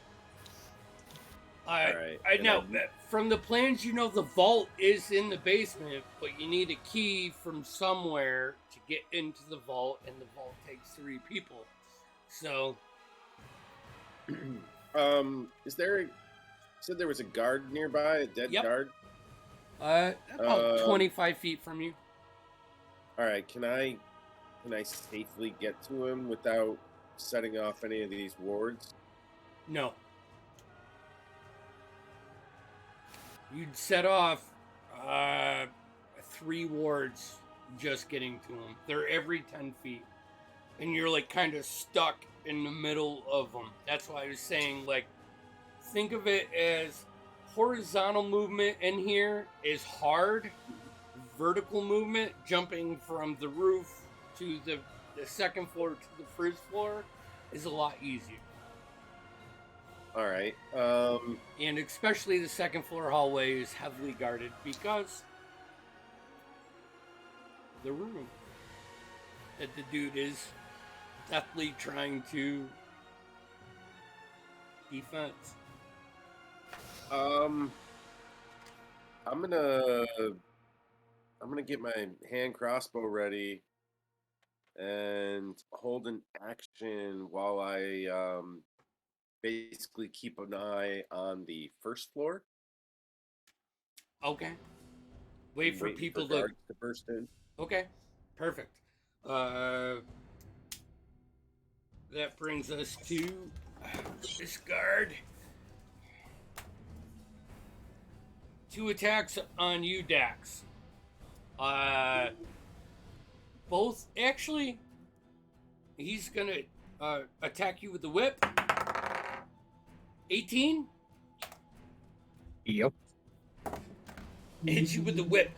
Speaker 5: Alright,
Speaker 1: I
Speaker 5: and
Speaker 1: know.
Speaker 5: then-
Speaker 1: From the plans, you know the vault is in the basement, but you need a key from somewhere to get into the vault, and the vault takes 3 people. So,
Speaker 5: Is there? You said there was a guard nearby, a dead
Speaker 1: Yep.
Speaker 5: guard.
Speaker 1: about 25 feet from you.
Speaker 5: All right, can I safely get to him without setting off any of these wards?
Speaker 1: No. You'd set off 3 wards just getting to them. They're every 10 feet. And you're kind of stuck in the middle of them. That's why I was saying, think of it as horizontal movement in here is hard. Vertical movement, jumping from the roof to the second floor to the first floor, is a lot easier.
Speaker 5: All right.
Speaker 1: And especially the second floor hallway is heavily guarded because the room that the dude is deathly trying to defense.
Speaker 5: I'm gonna get my hand crossbow ready and hold an action while I basically keep an eye on the first floor.
Speaker 1: Okay. Wait for
Speaker 5: Waiting
Speaker 1: people to.
Speaker 5: guards to burst in.
Speaker 1: Okay. Perfect. That brings us to this guard. 2 attacks on you, Dax. Both actually. He's gonna attack you with the whip. 18.
Speaker 3: Yep.
Speaker 1: Hits you with the whip.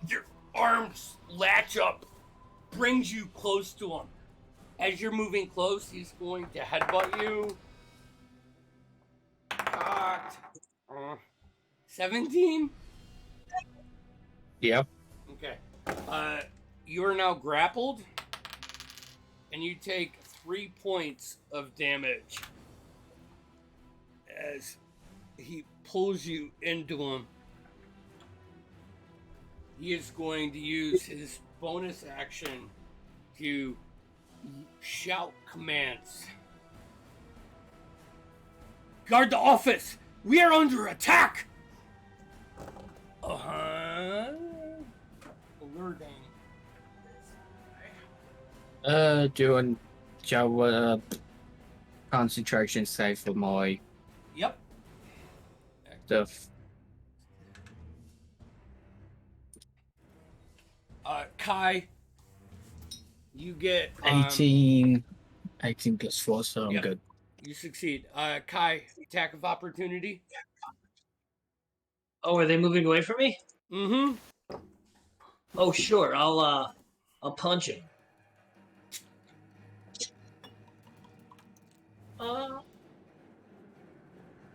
Speaker 1: Your arms latch up, brings you close to him. As you're moving close, he's going to headbutt you. 17?
Speaker 3: Yep.
Speaker 1: Okay. You are now grappled, and you take 3 points of damage as he pulls you into him. He is going to use his bonus action to shout commands. Guard the office! We are under attack! Alerting.
Speaker 3: Doing Java concentration save for my
Speaker 1: Yep.
Speaker 3: stuff.
Speaker 1: Kai, you get
Speaker 3: 18 plus 4, so I'm
Speaker 1: yep.
Speaker 3: good.
Speaker 1: You succeed. Kai, attack of opportunity.
Speaker 2: Oh, are they moving away from me?
Speaker 1: Mm-hmm.
Speaker 2: Oh, sure. I'll punch him.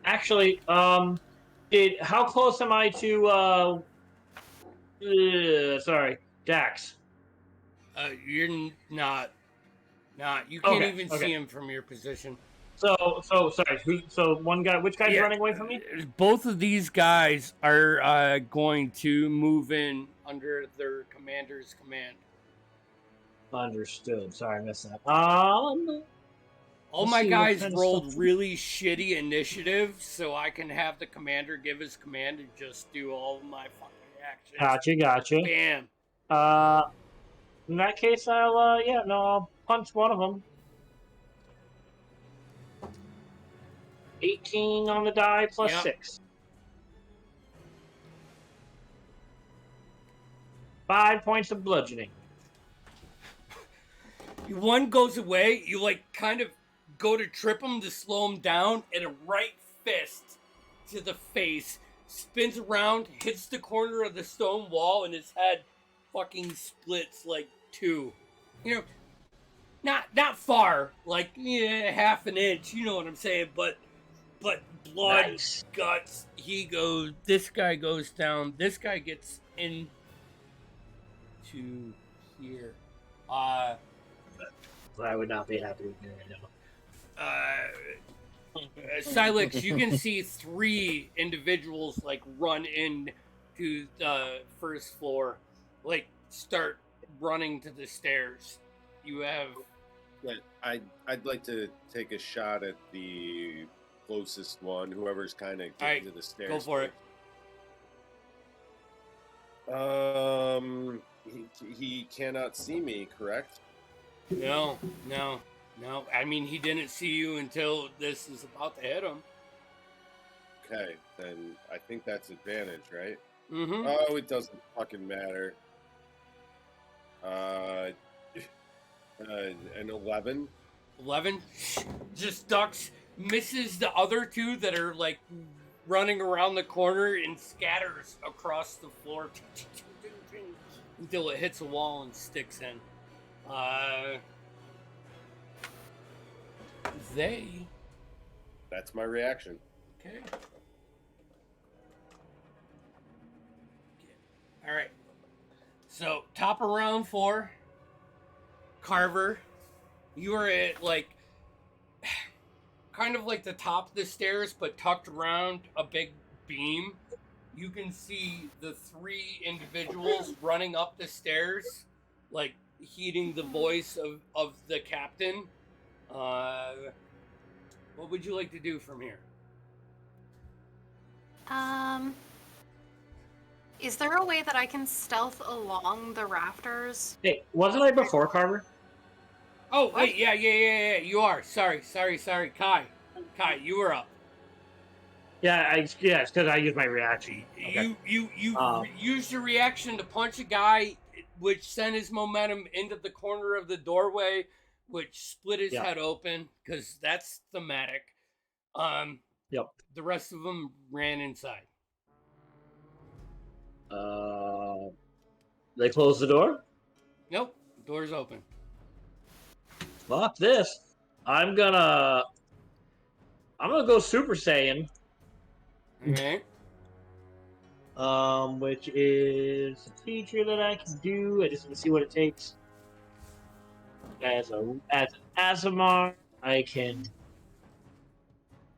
Speaker 6: Actually, how close am I to, sorry, Dax?
Speaker 1: You're not. You can't
Speaker 6: Okay,
Speaker 1: even
Speaker 6: okay.
Speaker 1: see him from your position.
Speaker 6: So sorry. So one guy, which guy's running away from me?
Speaker 1: Both of these guys are going to move in under their commander's command.
Speaker 6: Understood. Sorry, I missed that.
Speaker 1: All
Speaker 6: Let's
Speaker 1: my
Speaker 6: see, what
Speaker 1: guys
Speaker 6: kind of
Speaker 1: rolled
Speaker 6: stuff-
Speaker 1: really shitty initiative, so I can have the commander give his command and just do all of my fucking actions.
Speaker 6: Gotcha.
Speaker 1: Bam.
Speaker 6: In that case, I'll punch one of them. 18 on the die plus
Speaker 1: Yep.
Speaker 6: 6. 5 points of bludgeoning.
Speaker 1: One goes away, you like kind of go to trip him to slow him down, and a right fist to the face spins around, hits the corner of the stone wall, and his head fucking splits like 2. You know, not far, like half an inch. You know what I'm saying? But blood,
Speaker 2: Nice.
Speaker 1: guts. This guy goes down. This guy gets in to here.
Speaker 2: I would not be happy with you right now.
Speaker 1: Silex, you can see 3 individuals like run in to the first floor, like start running to the stairs. You have
Speaker 5: But I'd like to take a shot at the closest one, whoever's kind of getting
Speaker 1: Alright,
Speaker 5: to the stairs.
Speaker 1: go for it.
Speaker 5: He cannot see me, correct?
Speaker 1: No. I mean, he didn't see you until this is about to hit him.
Speaker 5: Okay, then I think that's advantage, right?
Speaker 1: Mm-hmm.
Speaker 5: Oh, it doesn't fucking matter. An 11.
Speaker 1: 11 just ducks, misses the other 2 that are like running around the corner, and scatters across the floor until it hits a wall and sticks in.
Speaker 5: That's my reaction.
Speaker 1: Okay. All right. So top of round 4, Carver, you are at like kind of like the top of the stairs, but tucked around a big beam. You can see the 3 individuals running up the stairs, like heeding the voice of the captain. What would you like to do from here?
Speaker 4: Is there a way that I can stealth along the rafters?
Speaker 6: Hey, wasn't I before Carver?
Speaker 1: Oh, wait, yeah, you are. Sorry. Kai, you were up.
Speaker 6: Yeah, it's because I used my reaction. Okay.
Speaker 1: You
Speaker 6: Um,
Speaker 1: used your reaction to punch a guy, which sent his momentum into the corner of the doorway, which split his
Speaker 6: Yeah.
Speaker 1: head open, because that's thematic.
Speaker 6: Yep.
Speaker 1: The rest of them ran inside.
Speaker 6: They closed the door?
Speaker 1: Nope, door's open.
Speaker 6: Fuck this. I'm gonna go Super Saiyan,
Speaker 1: Alright.
Speaker 6: which is a feature that I can do. I just want to see what it takes. As an Azamar, I can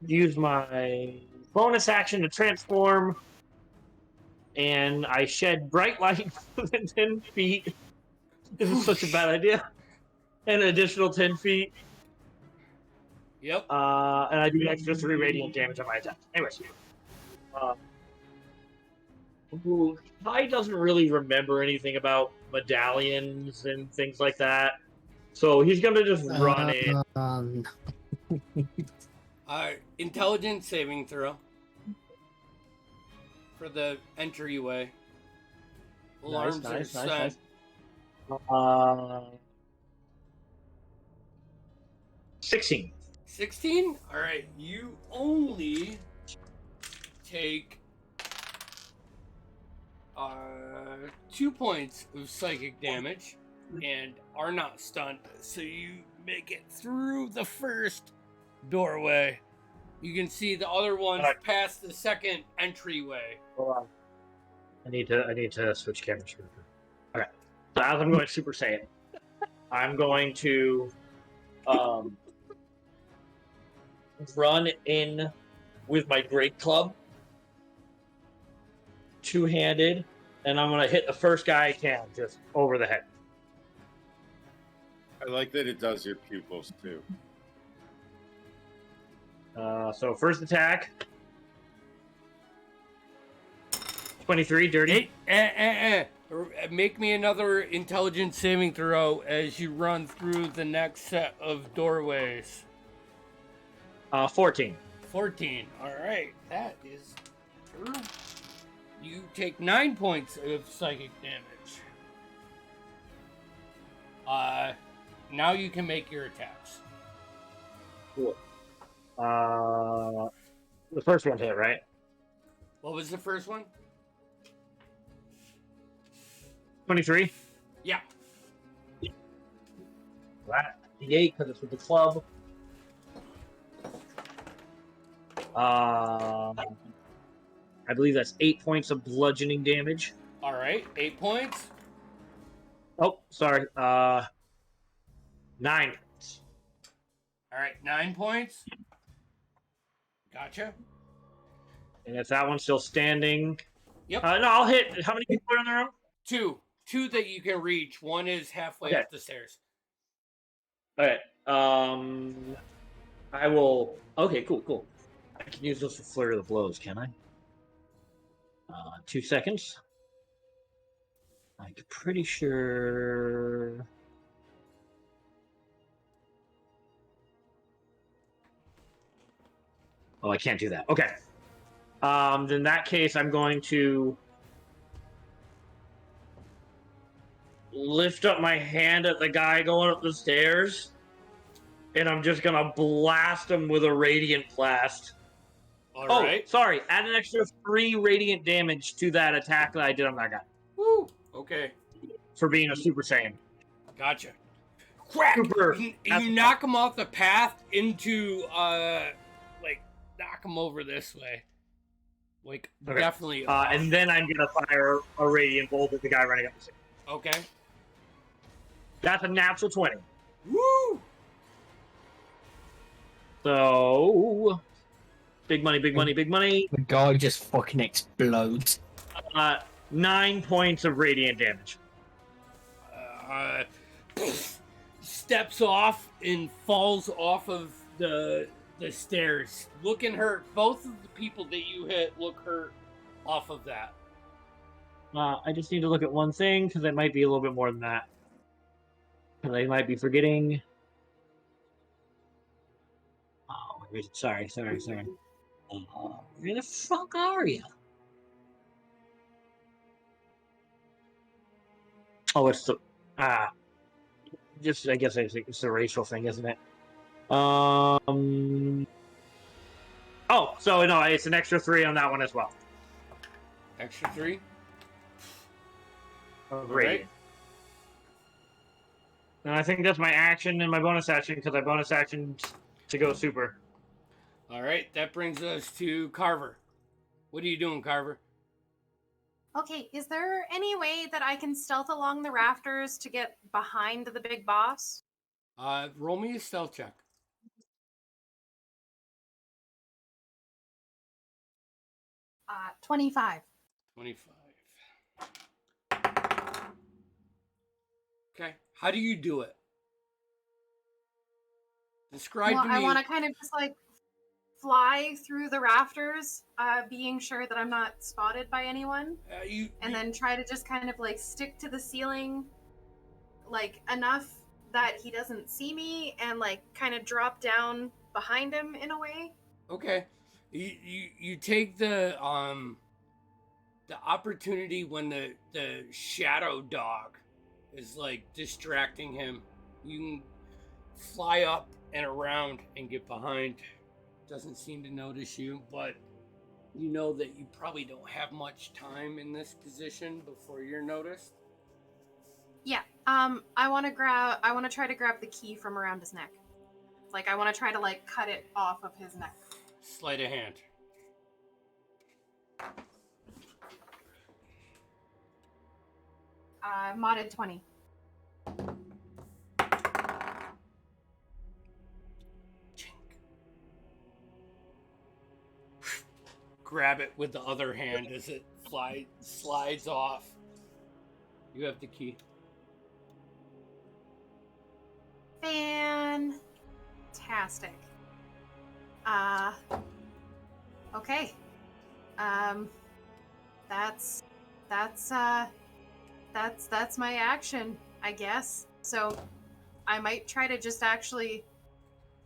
Speaker 6: use my bonus action to transform, and I shed bright light within 10 feet. This is such a bad idea. An additional 10 feet.
Speaker 1: Yep.
Speaker 6: And I do an extra 3 radiant damage on my attack. Anyways. Kai doesn't really remember anything about medallions and things like that. So he's gonna just run in.
Speaker 1: Intelligence saving throw. For the entryway. Alarms are set.
Speaker 6: 16.
Speaker 1: 16? Alright, you only take 2 points of psychic damage and are not stunned, so you make it through the first doorway. You can see the other ones past the second entryway.
Speaker 6: Hold on. I need to switch cameras. Okay. So as I'm going Super Saiyan, I'm going to run in with my great club, two-handed, and I'm gonna hit the first guy I can, just over the head.
Speaker 5: I like that it does your pupils too.
Speaker 6: So first attack, 23, dirty.
Speaker 1: Make me another intelligence saving throw as you run through the next set of doorways.
Speaker 6: 14.
Speaker 1: 14. Alright, that is true. You take 9 points of psychic damage. Now you can make your attacks.
Speaker 6: Cool. The first one hit, right?
Speaker 1: What was the first one?
Speaker 6: 23.
Speaker 1: Yeah.
Speaker 6: That 8 because it's with the club. I believe that's 8 points of bludgeoning damage.
Speaker 1: Alright, 8 points.
Speaker 6: Oh, sorry. 9 points.
Speaker 1: Alright, 9 points. Gotcha.
Speaker 6: And if that one's still standing.
Speaker 1: Yep.
Speaker 6: No, I'll hit. How many people are in the room?
Speaker 1: 2. 2 that you can reach. One is halfway
Speaker 6: Okay.
Speaker 1: up the stairs.
Speaker 6: Alright. I will. Okay, cool. I can use those for flurry of the blows, can I? 2 seconds. I'm pretty sure. Oh, I can't do that. Okay. Then in that case, I'm going to lift up my hand at the guy going up the stairs, and I'm just gonna blast him with a radiant blast.
Speaker 1: Alright.
Speaker 6: Oh, sorry. Add an extra 3 radiant damage to that attack that I did on that guy.
Speaker 1: Woo! Okay.
Speaker 6: For being a Super Saiyan.
Speaker 1: Gotcha. Crack!
Speaker 6: Super.
Speaker 1: You knock him off the path into, knock him over this way. Like,
Speaker 6: Okay.
Speaker 1: definitely.
Speaker 6: And then I'm gonna fire a radiant bolt at the guy running up the stairs.
Speaker 1: Okay.
Speaker 6: That's a natural 20.
Speaker 1: Woo!
Speaker 6: So, big money.
Speaker 3: The guy just fucking explodes.
Speaker 6: 9 points of radiant damage.
Speaker 1: Steps off and falls off of the stairs. Looking hurt. Both of the people that you hit look hurt off of that.
Speaker 6: I just need to look at one thing because it might be a little bit more than that. Because I might be forgetting. Oh, sorry. Where the fuck are you? Oh, it's the just I guess it's the racial thing, isn't it? Oh, so no, it's an extra 3 on that one as well.
Speaker 1: Extra 3.
Speaker 6: Of
Speaker 1: All
Speaker 6: radiant.
Speaker 1: right.
Speaker 6: And I think that's my action and my bonus action because I bonus action to go super.
Speaker 1: All right. That brings us to Carver. What are you doing, Carver?
Speaker 4: Okay, is there any way that I can stealth along the rafters to get behind the big boss?
Speaker 1: Roll me a stealth check.
Speaker 4: 25.
Speaker 1: 25. Okay. How do you do it? Describe
Speaker 4: Well,
Speaker 1: to
Speaker 4: I
Speaker 1: me.
Speaker 4: want to kind of just like fly through the rafters, being sure that I'm not spotted by anyone, and then try to just kind of like stick to the ceiling, like enough that he doesn't see me, and like kind of drop down behind him in a way.
Speaker 1: Okay. You take the opportunity when the shadow dog is like distracting him. You can fly up and around and get behind. Doesn't seem to notice you, but you know that you probably don't have much time in this position before you're noticed.
Speaker 4: Yeah. I want to try to grab the key from around his neck. Like I want to try to like cut it off of his neck.
Speaker 1: Sleight of hand.
Speaker 4: Modded 20.
Speaker 1: Grab it with the other hand as it slides off. You have the key.
Speaker 4: Fantastic. Okay. That's my action, I guess. So I might try to just actually.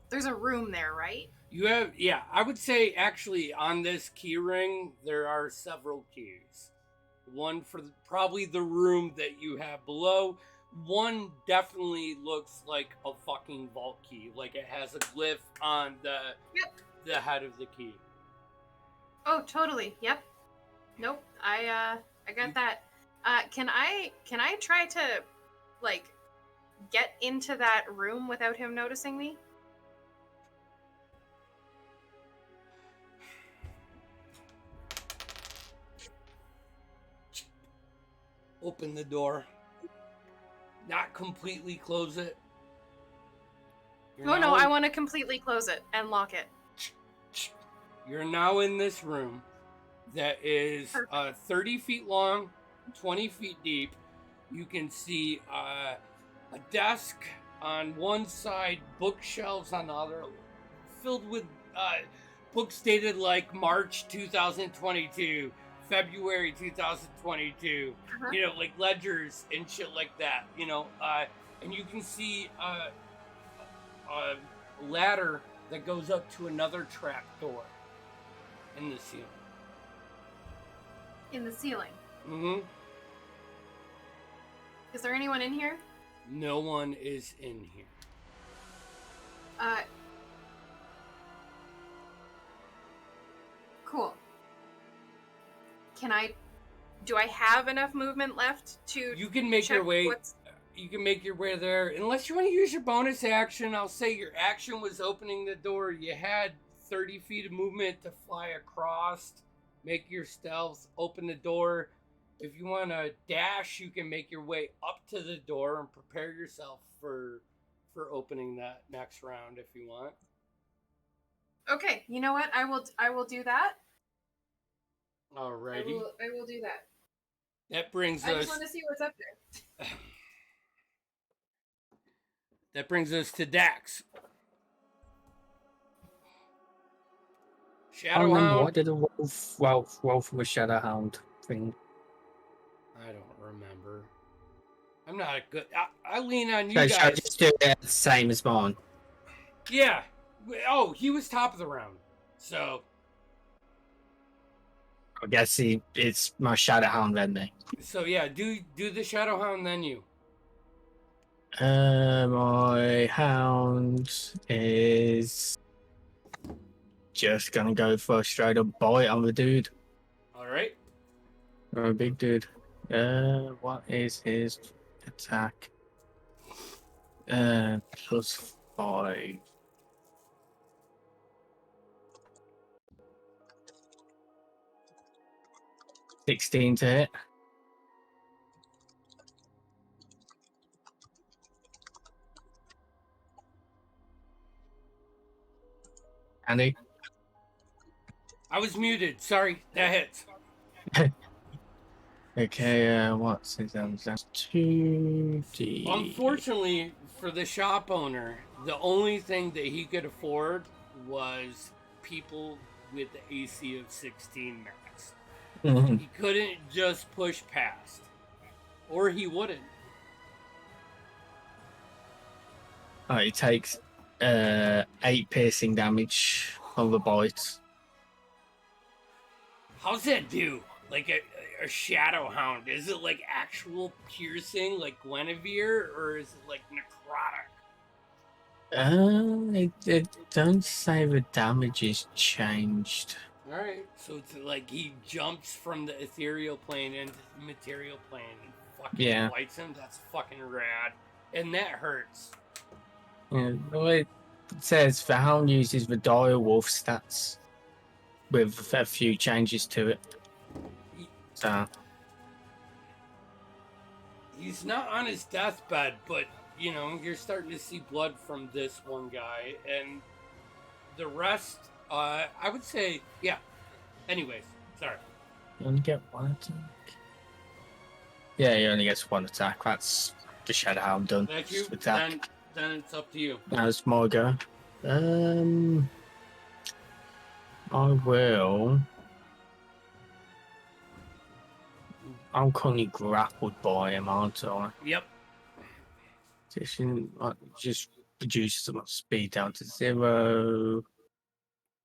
Speaker 4: There's a room there, right?
Speaker 1: You have, yeah, I would say actually on this key ring, there are several keys. One for probably the room that you have below. One definitely looks like a fucking vault key. Like it has a glyph on the head of the key.
Speaker 4: Oh, totally. Yep. Nope. I got that. Can I try to like get into that room without him noticing me?
Speaker 1: Open the door. Not completely close it.
Speaker 4: No, I want to completely close it and lock it.
Speaker 1: You're now in this room that is 30 feet long, 20 feet deep. You can see a desk on one side, bookshelves on the other, filled with books dated like March 2022, February 2022.
Speaker 4: Uh-huh.
Speaker 1: You know, like ledgers and shit like that. You know, and you can see a ladder that goes up to another trap door in the ceiling.
Speaker 4: In the ceiling.
Speaker 1: Mm-hmm.
Speaker 4: Is there anyone in here?
Speaker 1: No one is in here.
Speaker 4: Cool. Do I have enough movement left to
Speaker 1: You can make your way. You can make your way there. Unless you want to use your bonus action, I'll say your action was opening the door. You had 30 feet of movement to fly across, make your stealth, open the door. If you want to dash, you can make your way up to the door and prepare yourself for opening that next round if you want.
Speaker 4: Okay, you know what? I will do that.
Speaker 1: Alrighty.
Speaker 4: I will do that.
Speaker 1: That brings
Speaker 4: I
Speaker 1: us.
Speaker 4: just want to see what's up there.
Speaker 1: That brings us to Dax.
Speaker 3: I remember
Speaker 1: Shadowhound.
Speaker 3: what did the wolf from a Shadowhound thing?
Speaker 1: I don't remember. I'm not a good. I lean on you
Speaker 3: So shall I
Speaker 1: guys.
Speaker 3: just do it the same as mine?
Speaker 1: Yeah. Oh, he was top of the round. So.
Speaker 3: I guess it's my Shadowhound then.
Speaker 1: So yeah, do the Shadowhound then you.
Speaker 3: My hound is just gonna go for a straight up bite on the dude.
Speaker 1: All right.
Speaker 3: Or a big dude. What is his attack? +5. 16 to hit. Andy?
Speaker 1: I was muted. Sorry, that hits.
Speaker 3: Okay, what's his that's 2D.
Speaker 1: Unfortunately for the shop owner, the only thing that he could afford was people with the AC of 16 max.
Speaker 3: Mhm.
Speaker 1: He couldn't just push past, or he wouldn't.
Speaker 3: He takes 8 piercing damage on the bite.
Speaker 1: How's that do? Like a shadow hound? Is it like actual piercing, like Guinevere, or is it like necrotic?
Speaker 3: It don't say the damage is changed.
Speaker 1: All right, so it's like he jumps from the ethereal plane into the material plane and fucking bites him. That's fucking rad, and that hurts.
Speaker 3: Yeah, the way it says the hound uses the dire wolf stats with a few changes to it. So
Speaker 1: He's not on his deathbed, but you know you're starting to see blood from this one guy, and the rest. I would say, yeah. Anyways, sorry.
Speaker 3: you only get one attack. Yeah, he only gets one attack. That's the Shadowhound done.
Speaker 1: Thank you.
Speaker 3: Attack.
Speaker 1: Then it's up to you.
Speaker 3: That's my go. I will. I'm currently grappled by him, aren't I?
Speaker 1: Yep.
Speaker 3: Just reduces my speed down to 0.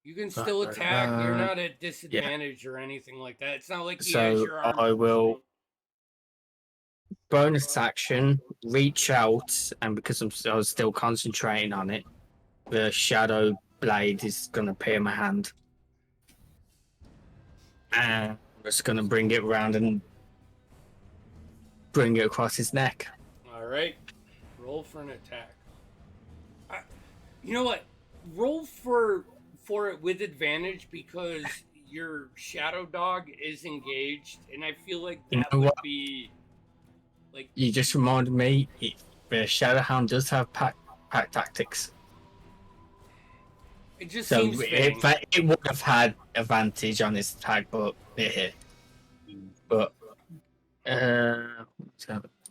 Speaker 1: You can still attack. You're not at disadvantage or anything like that. It's not like he has your arm.
Speaker 3: I will bonus action, reach out, and because I was still concentrating on it, the shadow blade is going to appear in my hand. And I'm just going to bring it around and bring it across his neck.
Speaker 1: All right. Roll for an attack. You know what? Roll for it with advantage because your shadow dog is engaged, and I feel like that would be like.
Speaker 3: You just reminded me, the Shadowhound does have pack tactics.
Speaker 1: It just seems fitting.
Speaker 3: It would have had advantage on his attack, but it hit. But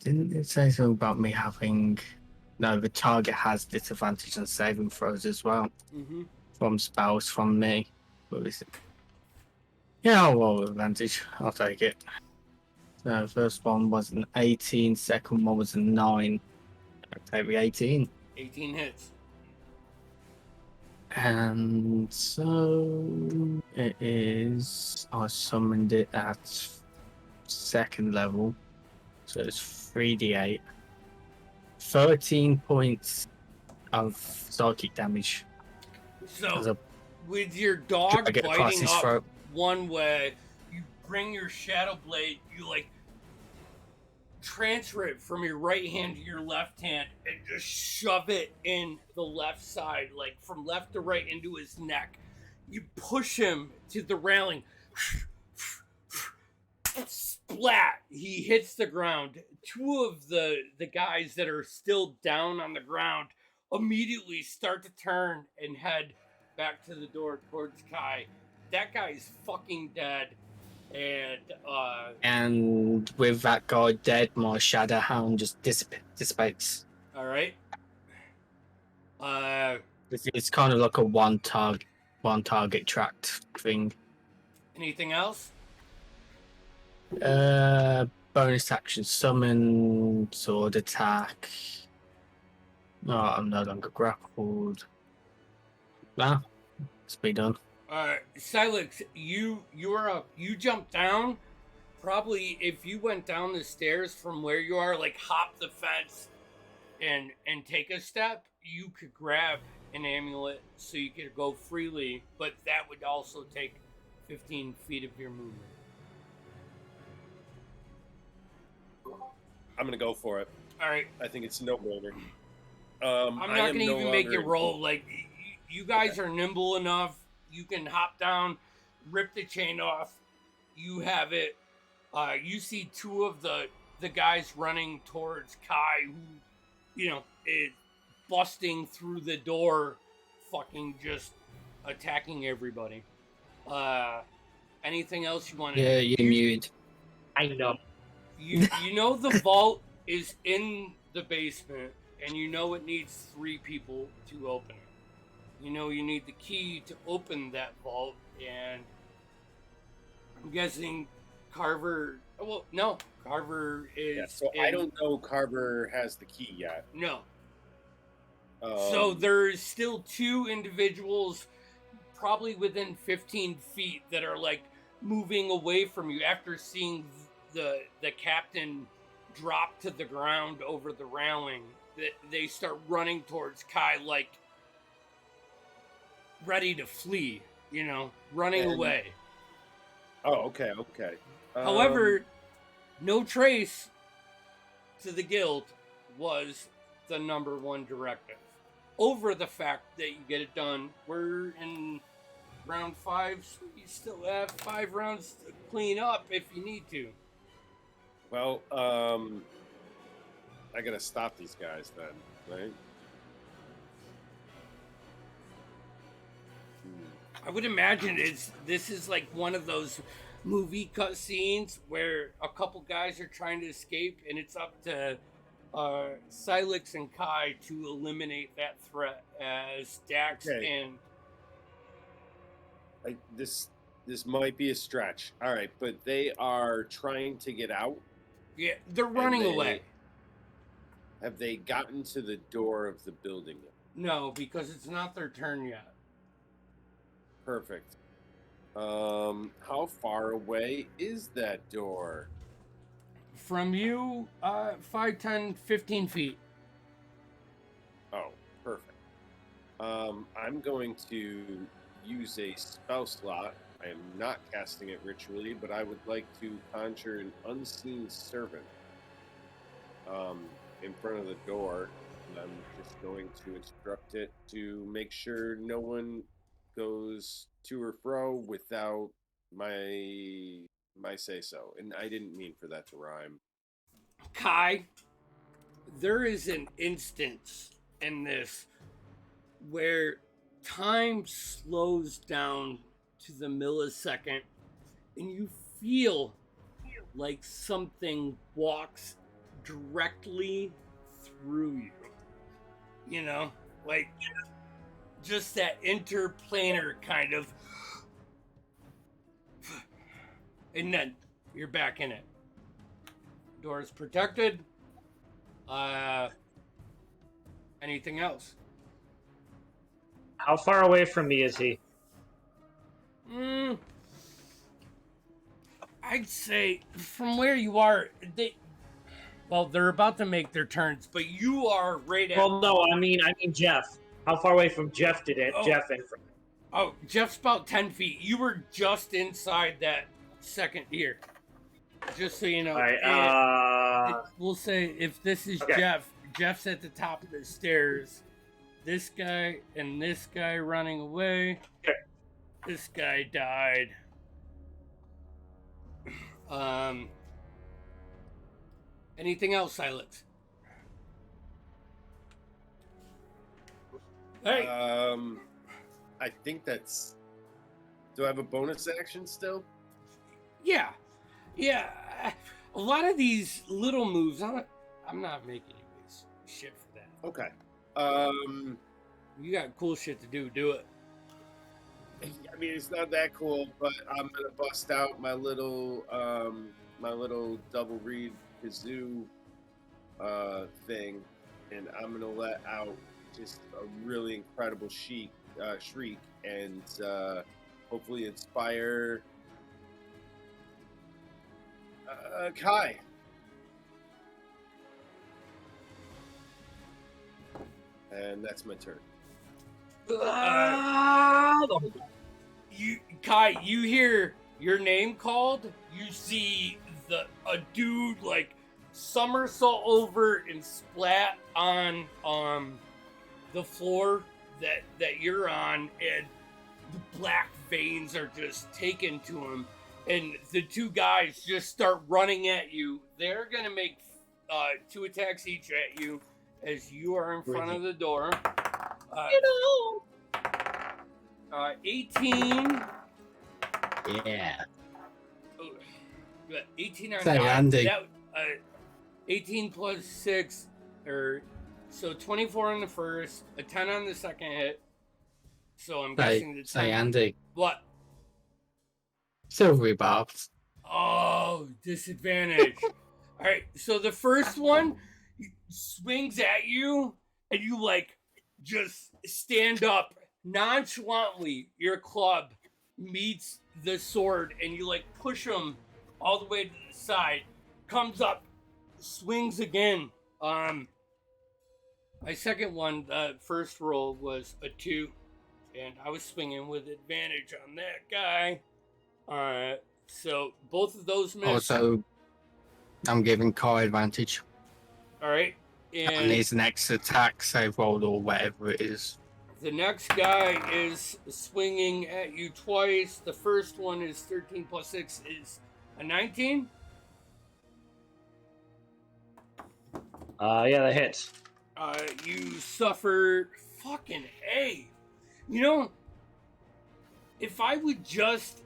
Speaker 3: didn't it say something about me having? No, the target has disadvantage on saving throws as well.
Speaker 1: Mm-hmm.
Speaker 3: From spells from me. What is it? Yeah, I'll roll with advantage. I'll take it. So first one was an 18, second one was a 9. I'll take the 18.
Speaker 1: 18 hits.
Speaker 3: And so it is. I summoned it at 2nd level. So it's 3d8. 13 points of psychic damage.
Speaker 1: So, with your dog biting up
Speaker 3: throat.
Speaker 1: one way, you bring your shadow blade, you like transfer it from your right hand to your left hand and just shove it in the left side, like from left to right into his neck. You push him to the railing. Splat! He hits the ground. 2 of the guys that are still down on the ground immediately start to turn and head back to the door towards Kai. That guy's fucking dead.
Speaker 3: And with that guy dead, my Shadowhound just dissipates.
Speaker 1: All right.
Speaker 3: It's kind of like a one target tracked thing.
Speaker 1: Anything else?
Speaker 3: bonus action summon, sword attack. No, I'm no longer grappled. Nah, it's be done.
Speaker 1: Silex, you're up. You jump down. Probably if you went down the stairs from where you are, like hop the fence and take a step, you could grab an amulet so you could go freely, but that would also take 15 feet of your movement.
Speaker 5: I'm gonna go for it.
Speaker 1: All right.
Speaker 5: I think it's no brainer.
Speaker 1: I'm not
Speaker 5: I am
Speaker 1: gonna
Speaker 5: no
Speaker 1: even make
Speaker 5: longer
Speaker 1: it roll. Like you guys are nimble enough. You can hop down, rip the chain off. You have it. You see two of the guys running towards Kai, who, you know, is busting through the door, fucking just attacking everybody. Anything else you want to?
Speaker 3: Yeah, you're muted.
Speaker 6: I know.
Speaker 1: You know the vault is in the basement, and you know it needs 3 people to open it. You know you need the key to open that vault, and I'm guessing Carver. Well, no, Carver is.
Speaker 5: Yeah, so I don't know Carver has the key yet.
Speaker 1: No. So
Speaker 5: Um,
Speaker 1: there's still 2 individuals, probably within 15 feet, that are like moving away from you after seeing the captain drop to the ground over the railing. They start running towards Kai, like ready to flee. You know, running away.
Speaker 5: Oh, okay, okay.
Speaker 1: However, no trace to the guild was the number 1 directive. Over the fact that you get it done. We're in round 5, so you still have 5 rounds to clean up if you need to.
Speaker 5: well, I gotta stop these guys then, right?
Speaker 1: I would imagine this is like one of those movie cut scenes where a couple guys are trying to escape, and it's up to Silex and Kai to eliminate that threat as Dax
Speaker 5: Okay.
Speaker 1: and
Speaker 5: This might be a stretch. All right, but they are trying to get out.
Speaker 1: yeah, they're running
Speaker 5: they-
Speaker 1: away.
Speaker 5: Have they gotten to the door of the building yet?
Speaker 1: No, because it's not their turn yet.
Speaker 5: Perfect. How far away is that door?
Speaker 1: From you, 5, 10, 15 feet.
Speaker 5: Oh, perfect. I'm going to use a spell slot. I am not casting it ritually, but I would like to conjure an unseen servant in front of the door. And I'm just going to instruct it to make sure no one goes to or fro without my say so. And I didn't mean for that to rhyme.
Speaker 1: Kai, there is an instance in this where time slows down to the millisecond and you feel like something walks directly through you. You know, like just that interplanar kind of, and then you're back in it. Door is protected. Anything else?
Speaker 6: How far away from me is he?
Speaker 1: I'd say from where you are, they're about to make their turns, but you are right at.
Speaker 6: Well, no, I mean Jeff. How far away from Jeff did it?
Speaker 1: Oh.
Speaker 6: Jeff and from.
Speaker 1: Oh, Jeff's about 10 feet. You were just inside that second ear. Just so you know.
Speaker 6: All right.
Speaker 1: We'll say if this is
Speaker 6: Okay.
Speaker 1: Jeff's at the top of the stairs. This guy and this guy running away.
Speaker 6: Okay.
Speaker 1: This guy died. Anything else, Silex? Hey.
Speaker 5: I think that's. Do I have a bonus action still?
Speaker 1: Yeah. A lot of these little moves, I'm not making you waste shit for that.
Speaker 5: Okay.
Speaker 1: You got cool shit to do. Do it.
Speaker 5: I mean, it's not that cool, but I'm gonna bust out my little my little double reed kazoo thing, and I'm gonna let out just a really incredible shriek, and hopefully inspire Kai. And that's my turn.
Speaker 1: Kai, you hear your name called. You see a dude like somersault over and splat on the floor that you're on, and the black veins are just taken to him, and the two guys just start running at you. They're gonna make 2 attacks each at you as you are in front of the door. 18.
Speaker 2: Yeah.
Speaker 1: 18 on
Speaker 3: Say, Andy.
Speaker 1: 18 plus 6, so 24 on the first, a 10 on the second hit. So I'm guessing the 10.
Speaker 3: Say, Andy.
Speaker 1: What?
Speaker 3: Silvery barbs.
Speaker 1: Oh, disadvantage. All right, so the first one swings at you, and you like just stand up nonchalantly. Your club meets the sword, and you like push him all the way to the side. Comes up, swings again. My second one, the first roll was a 2, and I was swinging with advantage on that guy. So both of those missed.
Speaker 3: Also, I'm giving Kai advantage.
Speaker 1: All right,
Speaker 3: And his next attack, save roll, or whatever it is.
Speaker 1: the next guy is swinging at you twice. The first one is 13 plus 6 is a 19.
Speaker 6: Yeah, that hits.
Speaker 1: You suffer fucking A. You know, if I would just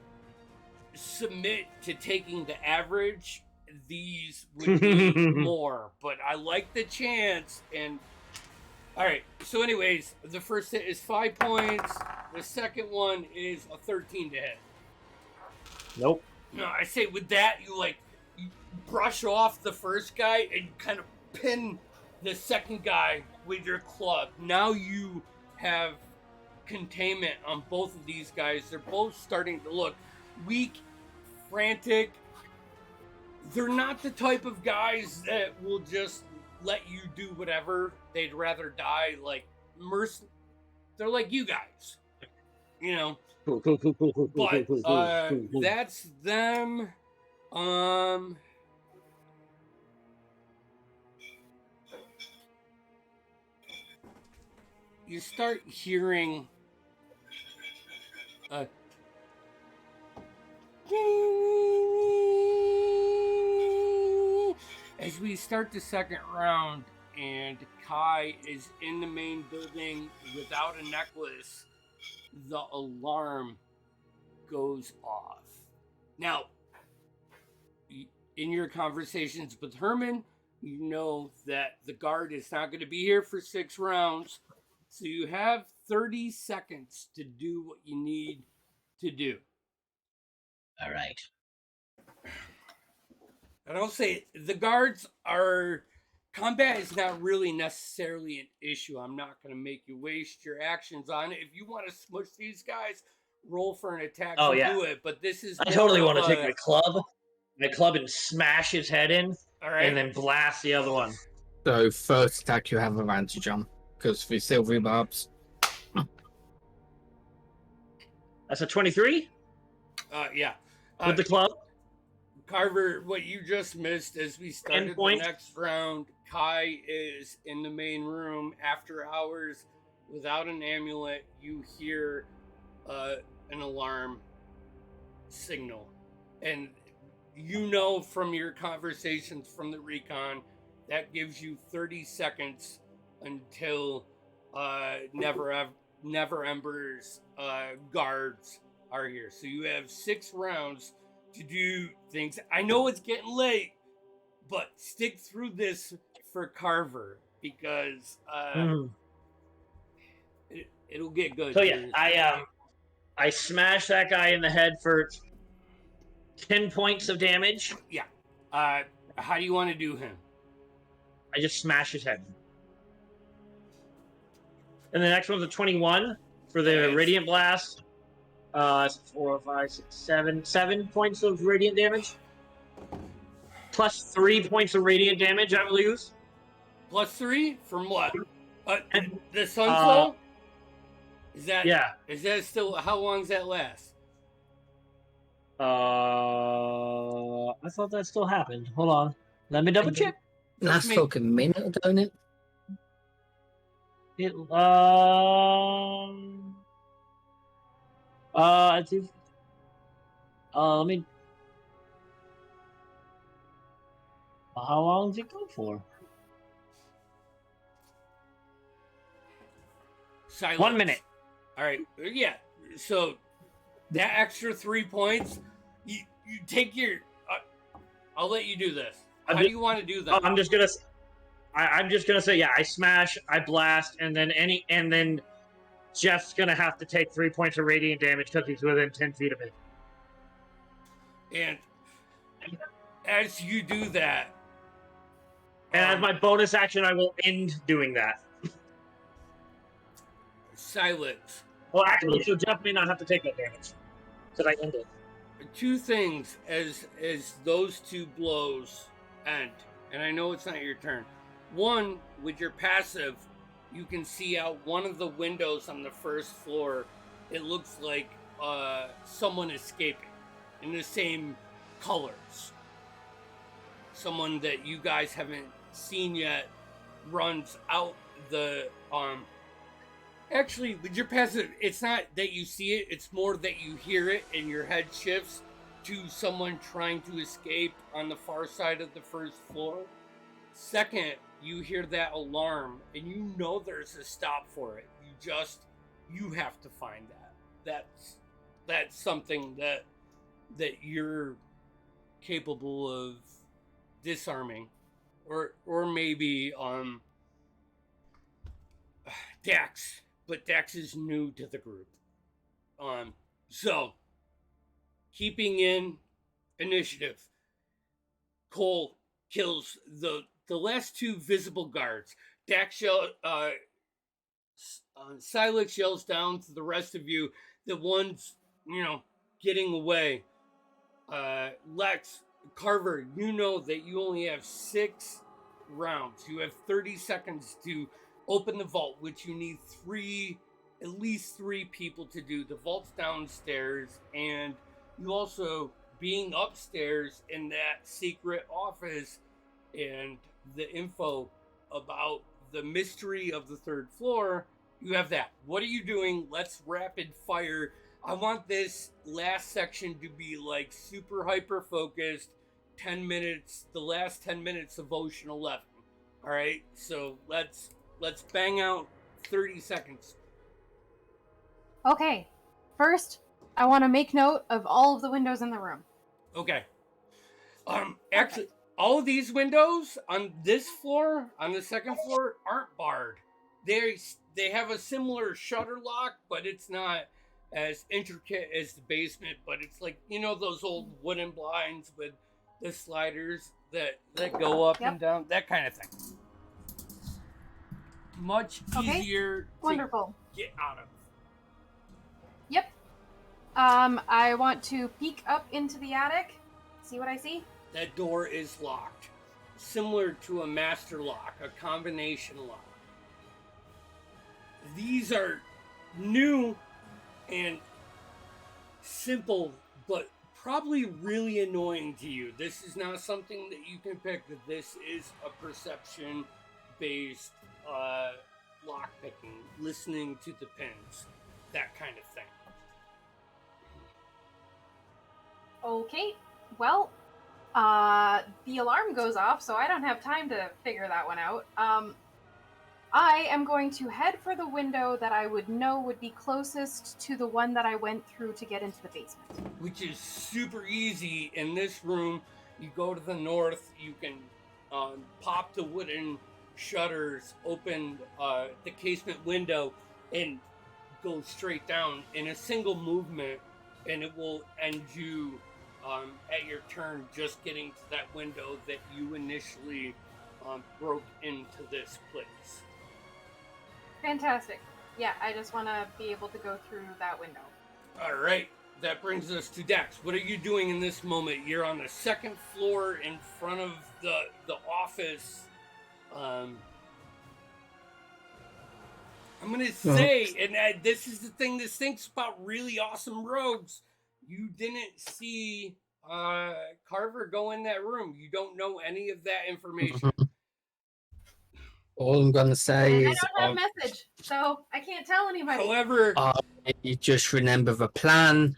Speaker 1: submit to taking the average, these would be more. But I like the chance, and all right. So, anyways, the first hit is 5 points. The second one is a 13 to hit.
Speaker 6: Nope.
Speaker 1: No, I say with that you brush off the first guy and kind of pin the second guy with your club. Now you have containment on both of these guys. They're both starting to look weak, frantic. They're not the type of guys that will just let you do whatever. They'd rather die like they're like you guys, you know. But that's them. You start hearing as we start the second round, and Kai is in the main building without a necklace. The alarm goes off. Now, in your conversations with Herman, you know that the guard is not going to be here for 6 rounds. So you have 30 seconds to do what you need to do.
Speaker 2: All right.
Speaker 1: And I'll say the guards are... Combat is not really necessarily an issue. I'm not going to make you waste your actions on it. If you want to smush these guys, roll for an attack to do it. But this is...
Speaker 6: I totally want to take my club and smash his head in,
Speaker 1: all right,
Speaker 6: and then blast the other one.
Speaker 3: So first attack you have advantage on, because for silvery barbs.
Speaker 6: That's a 23?
Speaker 1: Yeah.
Speaker 6: With the club?
Speaker 1: Carver, what you just missed as we started the next round, Kai is in the main room after hours without an amulet. You hear an alarm signal. And you know from your conversations from the recon, that gives you 30 seconds until Never Ember's guards are here. So you have 6 rounds to do things. I know it's getting late, but stick through this for Carver, because it'll get good.
Speaker 6: So yeah, I smashed that guy in the head for 10 points of damage.
Speaker 1: Yeah. How do you want to do him?
Speaker 6: I just smash his head. And the next one's a 21 for the
Speaker 1: Yes.
Speaker 6: Radiant Blast. 4, 5, 6, 7. 7 points of radiant damage. Plus 3 points of radiant damage, I will use.
Speaker 1: +3 from what?
Speaker 6: And,
Speaker 1: The Sunflow? Is that
Speaker 6: yeah.
Speaker 1: Is that still? How long does that last?
Speaker 6: I thought that still happened. Hold on. Let me double check.
Speaker 3: Last
Speaker 1: make-
Speaker 3: like a minute, don't it?
Speaker 6: It, I think. Let me. How long does it go for?
Speaker 1: Silence.
Speaker 6: 1 minute.
Speaker 1: All right. Yeah. So that extra 3 points, you take your. I'll let you do this. How do you want to do that?
Speaker 6: I'm just gonna say, yeah. I smash, I blast, and then Jeff's gonna have to take 3 points of radiant damage because he's within 10 feet of it.
Speaker 1: And as you do that,
Speaker 6: And as my bonus action, I will end doing that.
Speaker 1: silence.
Speaker 6: Well, actually, so Jeff may not have to take that damage because I ended.
Speaker 1: Two things as those two blows end, and I know it's not your turn. One, with your passive, you can see out one of the windows on the first floor. It looks like someone escaping in the same colors. Someone that you guys haven't seen yet runs out the Actually, with your passive, it's not that you see it, it's more that you hear it and your head shifts to someone trying to escape on the far side of the first floor. Second, you hear that alarm and you know there's a stop for it. You have to find that. That's something that you're capable of disarming. Or maybe Dax. But Dax is new to the group. So, keeping in initiative, Cole kills the last two visible guards. Dax Silex yells down to the rest of you, the ones, getting away. Lex, Carver, you know that you only have 6 rounds. You have 30 seconds to open the vault, which you need at least three people to do. The vault's downstairs, and you also, being upstairs in that secret office and the info about the mystery of the 3rd floor, you have that. What are you doing? Let's rapid fire. I want this last section to be like super hyper focused. 10 minutes, the last 10 minutes of Ocean 11. All right, so let's bang out 30 seconds.
Speaker 4: Okay. First, I want to make note of all of the windows in the room.
Speaker 1: Okay. Actually, all of these windows on this floor, on the 2nd floor, aren't barred. They have a similar shutter lock, but it's not as intricate as the basement. But it's like, those old wooden blinds with the sliders that go up and down, that kind of thing. Much easier
Speaker 4: Wonderful.
Speaker 1: to get out of.
Speaker 4: Yep. I want to peek up into the attic, see what I see.
Speaker 1: That door is locked. Similar to a master lock, a combination lock. These are new and simple, but probably really annoying to you. This is not something that you can pick. This is a perception-based lock picking, listening to the pins, that kind of thing.
Speaker 4: Okay, well, the alarm goes off, so I don't have time to figure that one out. I am going to head for the window that I would know would be closest to the one that I went through to get into the basement.
Speaker 1: Which is super easy in this room. You go to the north, you can pop the wooden shutters, open the casement window, and go straight down in a single movement, and it will end you at your turn just getting to that window that you initially broke into this place.
Speaker 7: Fantastic. Yeah, I just want to be able to go through that window.
Speaker 1: All right, that brings us to Dex. What are you doing in this moment? You're on the second floor in front of the office. I'm gonna say, and this is the thing that stinks about really awesome rogues. You didn't see Carver go in that room. You don't know any of that information.
Speaker 3: All I'm gonna say
Speaker 7: And I
Speaker 3: is,
Speaker 7: don't have a message, so I can't tell anybody.
Speaker 1: However,
Speaker 3: you just remember the plan.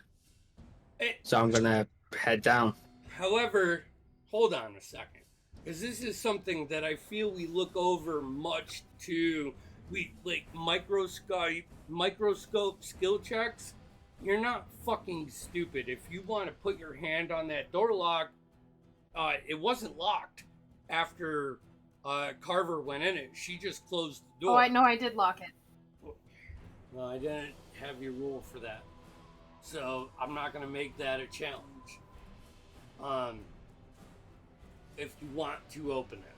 Speaker 3: So I'm gonna head down.
Speaker 1: However, hold on a second, because this is something that I feel we look over much too. We like microscope skill checks. You're not fucking stupid. If you want to put your hand on that door lock, it wasn't locked after Carver went in it. She just closed the door.
Speaker 7: Oh, I know I did lock it.
Speaker 1: No, I didn't have your rule for that. So I'm not going to make that a challenge. If you want to open it.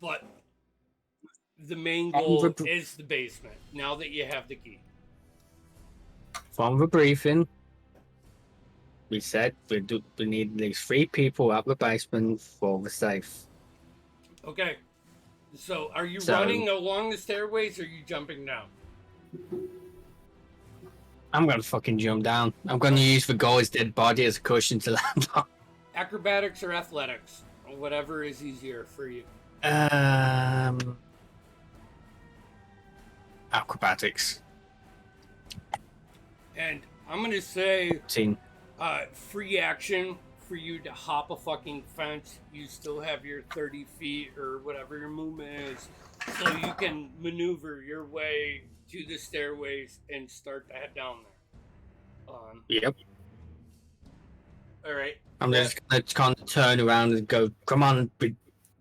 Speaker 1: But the main goal is the basement, now that you have the key.
Speaker 3: From the briefing, we said we need at least 3 people at the basement for the safe.
Speaker 1: Okay. So are you running along the stairways or are you jumping down?
Speaker 3: I'm gonna fucking jump down. I'm gonna use the guy's dead body as a cushion to land on.
Speaker 1: Acrobatics or athletics? Or whatever is easier for you.
Speaker 3: Acrobatics.
Speaker 1: And I'm gonna say
Speaker 3: 14.
Speaker 1: free action for you to hop a fucking fence. You still have your 30 feet or whatever your movement is, so you can maneuver your way to the stairways and start to head down there.
Speaker 3: Yep.
Speaker 1: All right.
Speaker 3: I'm just gonna kind of turn around and go, come on, we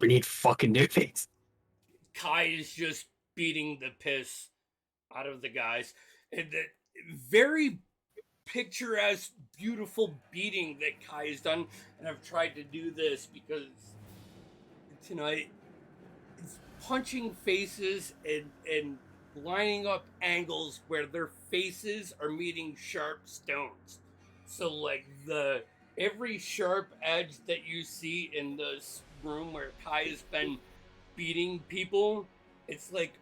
Speaker 3: need to fucking do this.
Speaker 1: Kai is just beating the piss out of the guys. And the very picturesque, beautiful beating that Kai has done. And I've tried to do this because tonight it's punching faces and lining up angles where their faces are meeting sharp stones. So like every sharp edge that you see in this room where Kai has been beating people, it's like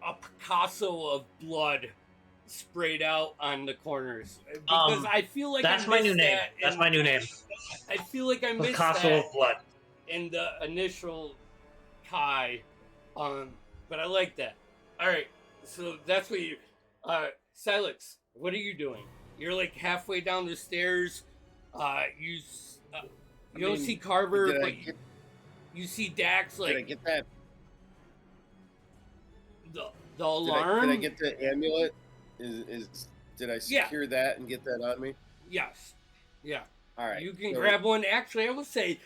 Speaker 1: a Picasso of blood sprayed out on the corners. Because I feel like
Speaker 6: that's my new name. That's my new name.
Speaker 1: I feel like I missed
Speaker 6: Picasso
Speaker 1: that
Speaker 6: of blood
Speaker 1: in the initial Kai, but I like that. All right, so that's what you, Silex. What are you doing? You're like halfway down the stairs. You don't see Carver, but you see Dax. Like,
Speaker 5: did I get that?
Speaker 1: The alarm.
Speaker 5: Did I get the amulet? Did I secure that and get that on me?
Speaker 1: Yes. Yeah.
Speaker 5: All right.
Speaker 1: You can grab one. Actually, I will say,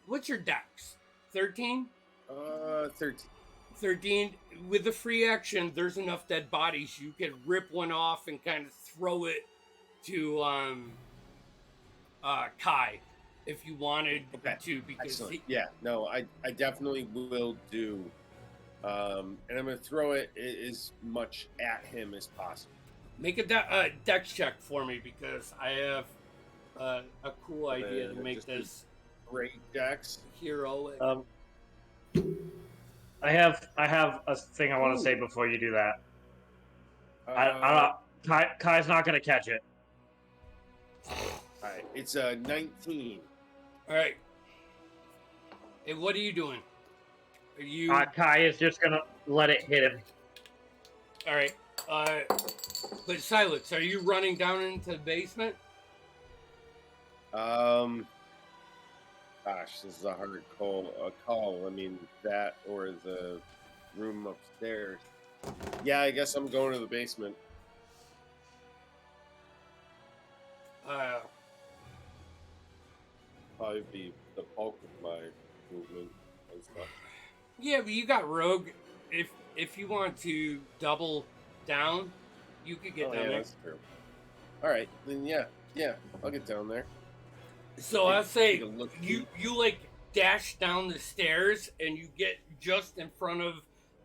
Speaker 1: what's your Dex? 13.
Speaker 5: 13.
Speaker 1: 13. With the free action, there's enough dead bodies you could rip one off and kind of throw it to Kai if you wanted to, because
Speaker 5: I definitely will do, and I'm gonna throw it as much at him as possible.
Speaker 1: Make a dex check for me, because I have a cool idea to make this
Speaker 5: great dex
Speaker 1: hero.
Speaker 6: I have a thing I want to say before you do that. Kai's not gonna catch it.
Speaker 5: All right, it's a 19.
Speaker 1: All right. And what are you doing? Are you?
Speaker 6: Kai is just gonna let it hit him.
Speaker 1: All right. But Silex, are you running down into the basement?
Speaker 5: Gosh, this is a hard call. I mean, that or the room upstairs. Yeah, I guess I'm going to the basement. Probably be the bulk of my movement and stuff.
Speaker 1: Yeah, but you got Rogue. If you want to double down, you could get down there.
Speaker 5: That's true. All right, then yeah, I'll get down there.
Speaker 1: So I say
Speaker 5: Take a look.
Speaker 1: you like dash down the stairs and you get just in front of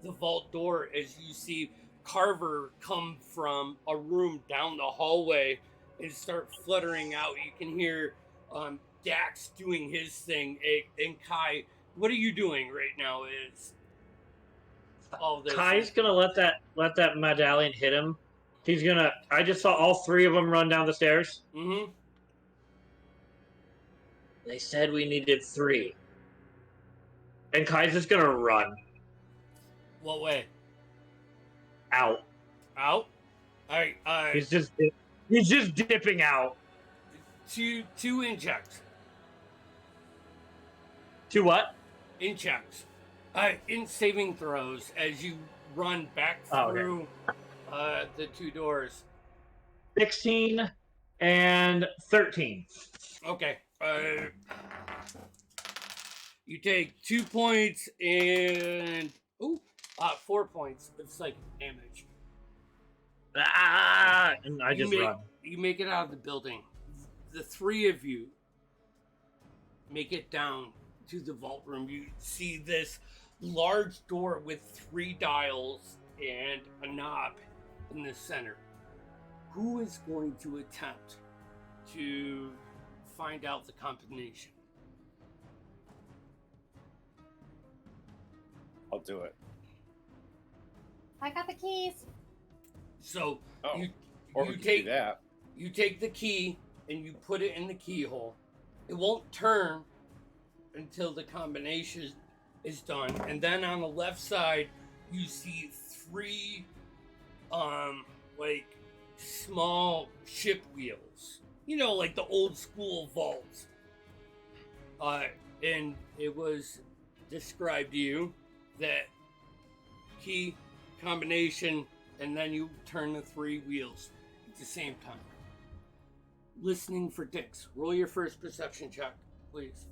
Speaker 1: the vault door as you see Carver come from a room down the hallway and start fluttering out. You can hear Dax doing his thing. And Kai, what are you doing right now? Is all this?
Speaker 6: Kai's gonna let that medallion hit him. He's gonna. I just saw all three of them run down the stairs.
Speaker 1: Mm-hmm.
Speaker 6: They said we needed 3, and Kai's just gonna run
Speaker 1: What way?
Speaker 6: out.
Speaker 1: Out. All right.
Speaker 6: He's just dipping out.
Speaker 1: Two in checks.
Speaker 6: To what?
Speaker 1: In checks. In saving throws as you run back
Speaker 6: Oh, okay.
Speaker 1: through the 2 doors.
Speaker 6: 16 and 13.
Speaker 1: Okay. You take 2 points and 4 points of psychic damage.
Speaker 6: Ah! And I just run.
Speaker 1: You make it out of the building. The 3 of you make it down to the vault room. You see this large door with 3 dials and a knob in the center. Who is going to attempt to find out the combination?
Speaker 5: I'll do it.
Speaker 4: I got the keys.
Speaker 1: So
Speaker 5: Oh,
Speaker 1: you
Speaker 5: or
Speaker 1: you
Speaker 5: we can
Speaker 1: take
Speaker 5: do that.
Speaker 1: you take the key and you put it in the keyhole. It won't turn until the combination is done. And then on the left side, you see 3 like small ship wheels. You know, like the old school vaults. And it was described to you that key, combination, and then you turn the 3 wheels at the same time. Listening for dicks. Roll your first perception check, please.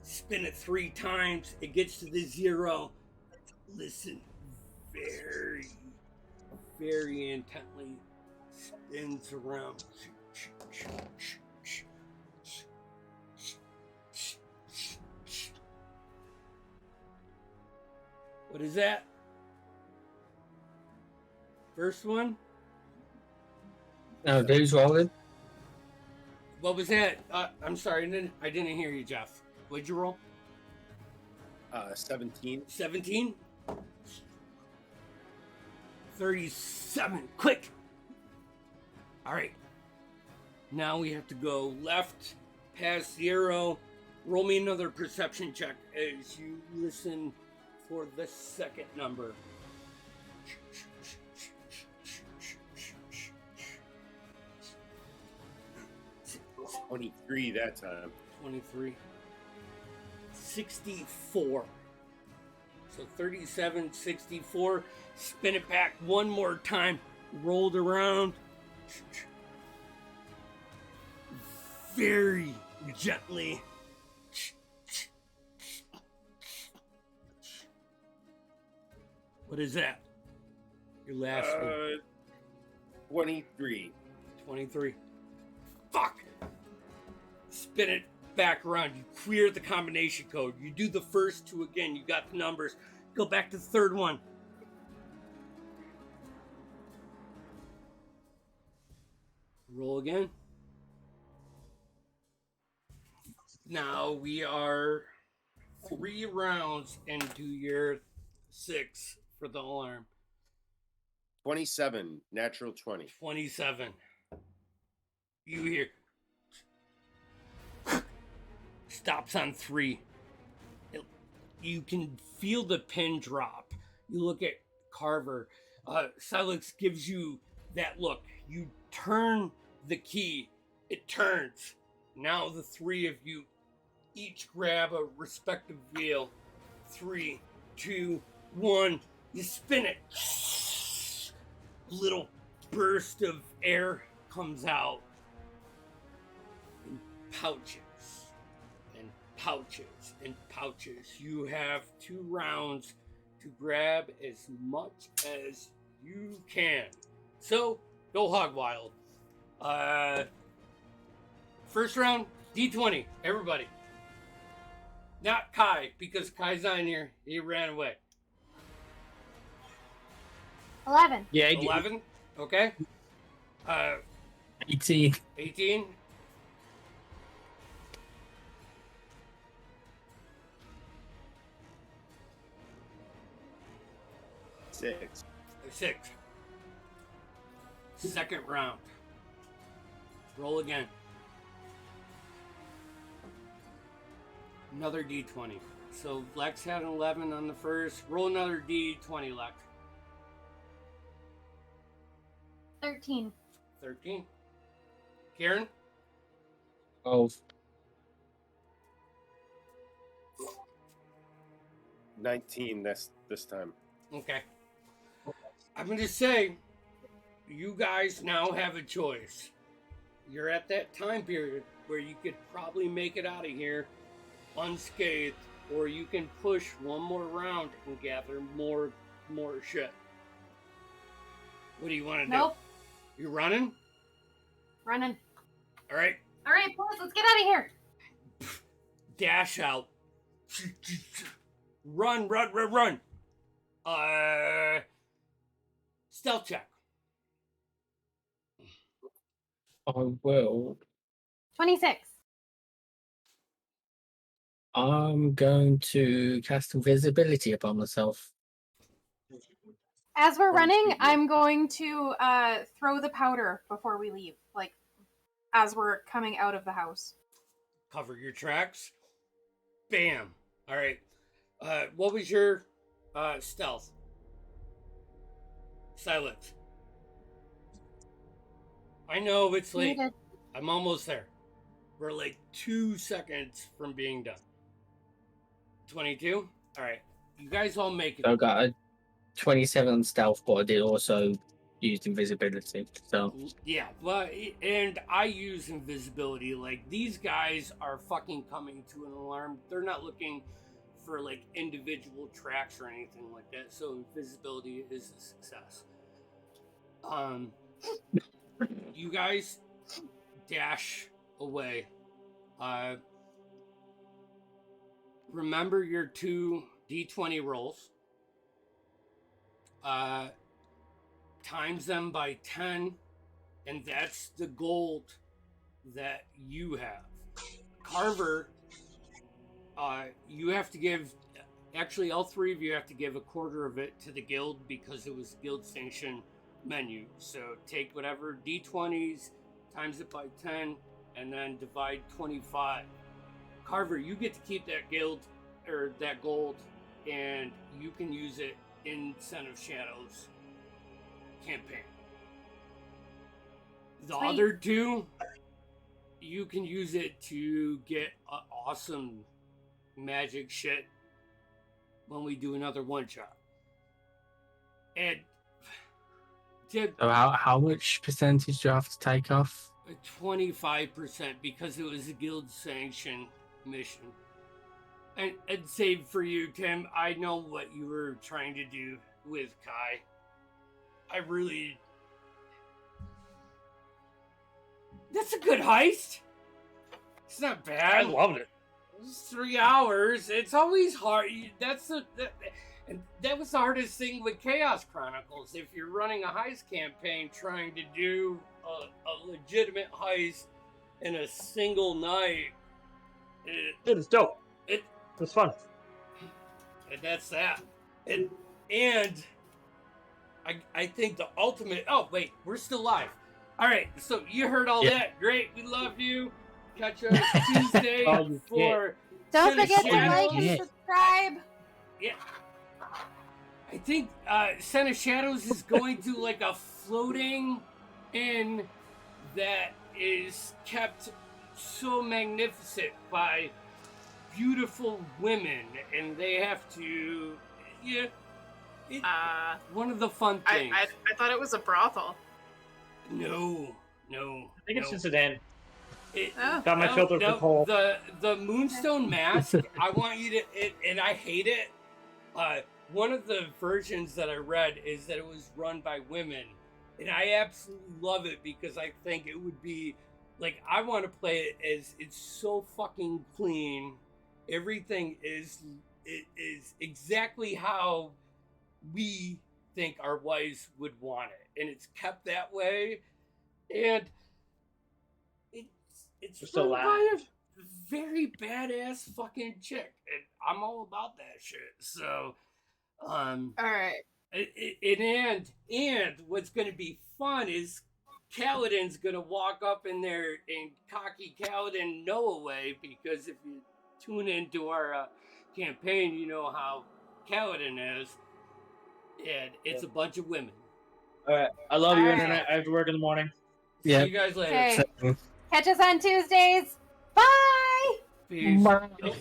Speaker 1: Spin it 3 times. It gets to the 0. Listen very, very intently. Spins around. What is that? First one?
Speaker 3: No, dude's rolling.
Speaker 1: What was that? I'm sorry, I didn't hear you, Jeff. What'd you roll?
Speaker 5: 17.
Speaker 1: 17? 37. Quick! Alright. Now we have to go left past 0. Roll me another perception check as you listen for the second number.
Speaker 5: 23 that time.
Speaker 1: 23. 64. So 37, 64. Spin it back one more time. Rolled around. Very gently. What is that? Your last one.
Speaker 5: 23.
Speaker 1: 23. Fuck! Spin it back around. You clear the combination code. You do the first 2 again. You got the numbers. Go back to the third one. Roll again. Now we are 3 rounds into your 6 for the alarm.
Speaker 5: 27. Natural 20.
Speaker 1: 27. You hear. Stops on 3. You can feel the pin drop. You look at Carver. Silex gives you that look. You turn the key. It turns. Now the 3 of you each grab a respective wheel. 3, 2, 1. You spin it. Little burst of air comes out. In pouches. Pouches and pouches. You have 2 rounds to grab as much as you can. So, Go hog wild. First round, D20. Everybody. Not Kai, because Kai's not in here. He ran away.
Speaker 4: 11.
Speaker 6: Yeah, I do.
Speaker 1: 11. Okay.
Speaker 3: 18.
Speaker 1: 18.
Speaker 5: Six.
Speaker 1: 6. Second round. Roll again. Another D20. So Lex had an 11 on the first. Roll another D20, Lex.
Speaker 4: 13.
Speaker 1: 13. Karen?
Speaker 3: 12.
Speaker 5: 19 this time.
Speaker 1: Okay. I'm going to say you guys now have a choice. You're at that time period where you could probably make it out of here unscathed, or you can push one more round and gather more shit. What do you want to
Speaker 4: Nope.
Speaker 1: do? You running?
Speaker 4: Running.
Speaker 1: All right.
Speaker 4: All right, boys, let's get out of here.
Speaker 1: Dash out. Run. Stealth check.
Speaker 3: I will.
Speaker 4: 26.
Speaker 3: I'm going to cast invisibility upon myself.
Speaker 4: As we're running, I'm going to throw the powder before we leave, like as we're coming out of the house.
Speaker 1: Cover your tracks. Bam. All right. What was your stealth? Silence. I know it's late.
Speaker 4: Muted.
Speaker 1: I'm almost there. We're like 2 seconds from being done. 22? All right. You guys all make it.
Speaker 3: So I got a 27 stealth, but I did also use invisibility. So
Speaker 1: Yeah, well, and I use invisibility. Like, these guys are fucking coming to an alarm. They're not looking for, like, individual tracks or anything like that. So invisibility is a success. You guys dash away. Remember your 2 D20 rolls. Times them by 10, and that's the gold that you have. Carver, you have to give, actually all 3 of you have to give a quarter of it to the guild because it was guild sanction menu. So take whatever D20s, times it by 10, and then divide 25. Carver, you get to keep that guild, or that gold, and you can use it in Son of Shadows campaign. The
Speaker 4: Sweet.
Speaker 1: other 2, you can use it to get awesome magic shit when we do another one shot. And
Speaker 3: so how much percentage do you have to take off?
Speaker 1: 25% because it was a guild sanction mission. And save for you, Tim. I know what you were trying to do with Kai. That's a good heist. It's not bad.
Speaker 6: I loved it.
Speaker 1: It's 3 hours. It's always hard. And that was the hardest thing with Chaos Chronicles. If you're running a heist campaign trying to do a legitimate heist in a single night,
Speaker 6: Dude, it's dope.
Speaker 1: It
Speaker 6: was fun.
Speaker 1: And that's that. And I think the ultimate. Oh wait, we're still live. All right, so you heard all that. Great, we love you. Catch us Tuesday for.
Speaker 4: Don't
Speaker 1: Son of
Speaker 4: forget to
Speaker 1: Shadows.
Speaker 4: like and subscribe.
Speaker 1: Yeah. I think Son of Shadows is going to like a floating inn that is kept so magnificent by beautiful women, and they have to. Yeah. One of the fun things.
Speaker 7: I thought it was a brothel.
Speaker 1: No.
Speaker 6: I think it's just an inn.
Speaker 7: Oh.
Speaker 6: Got my filter for coal.
Speaker 1: The Moonstone Mask. I want you to, and I hate it. One of the versions that I read is that it was run by women, and I absolutely love it because I think it would be like I want to play it as it's so fucking clean. Everything is exactly how we think our wives would want it, and it's kept that way. And it's
Speaker 6: Just so
Speaker 1: run
Speaker 6: loud.
Speaker 1: by a very badass fucking chick, and I'm all about that shit. So,
Speaker 7: All right.
Speaker 1: and what's gonna be fun is Kaladin's gonna walk up in there and cocky Kaladin Noah way, because if you tune into our campaign, you know how Kaladin is, and it's a bunch of women.
Speaker 6: All right. I love you,
Speaker 7: All right.
Speaker 6: internet. I have to work in the morning.
Speaker 1: See
Speaker 3: Yeah.
Speaker 1: you guys later.
Speaker 7: Okay.
Speaker 3: So,
Speaker 7: Catch us on Tuesdays. Bye.
Speaker 1: Peace.
Speaker 3: Bye.
Speaker 1: Oh.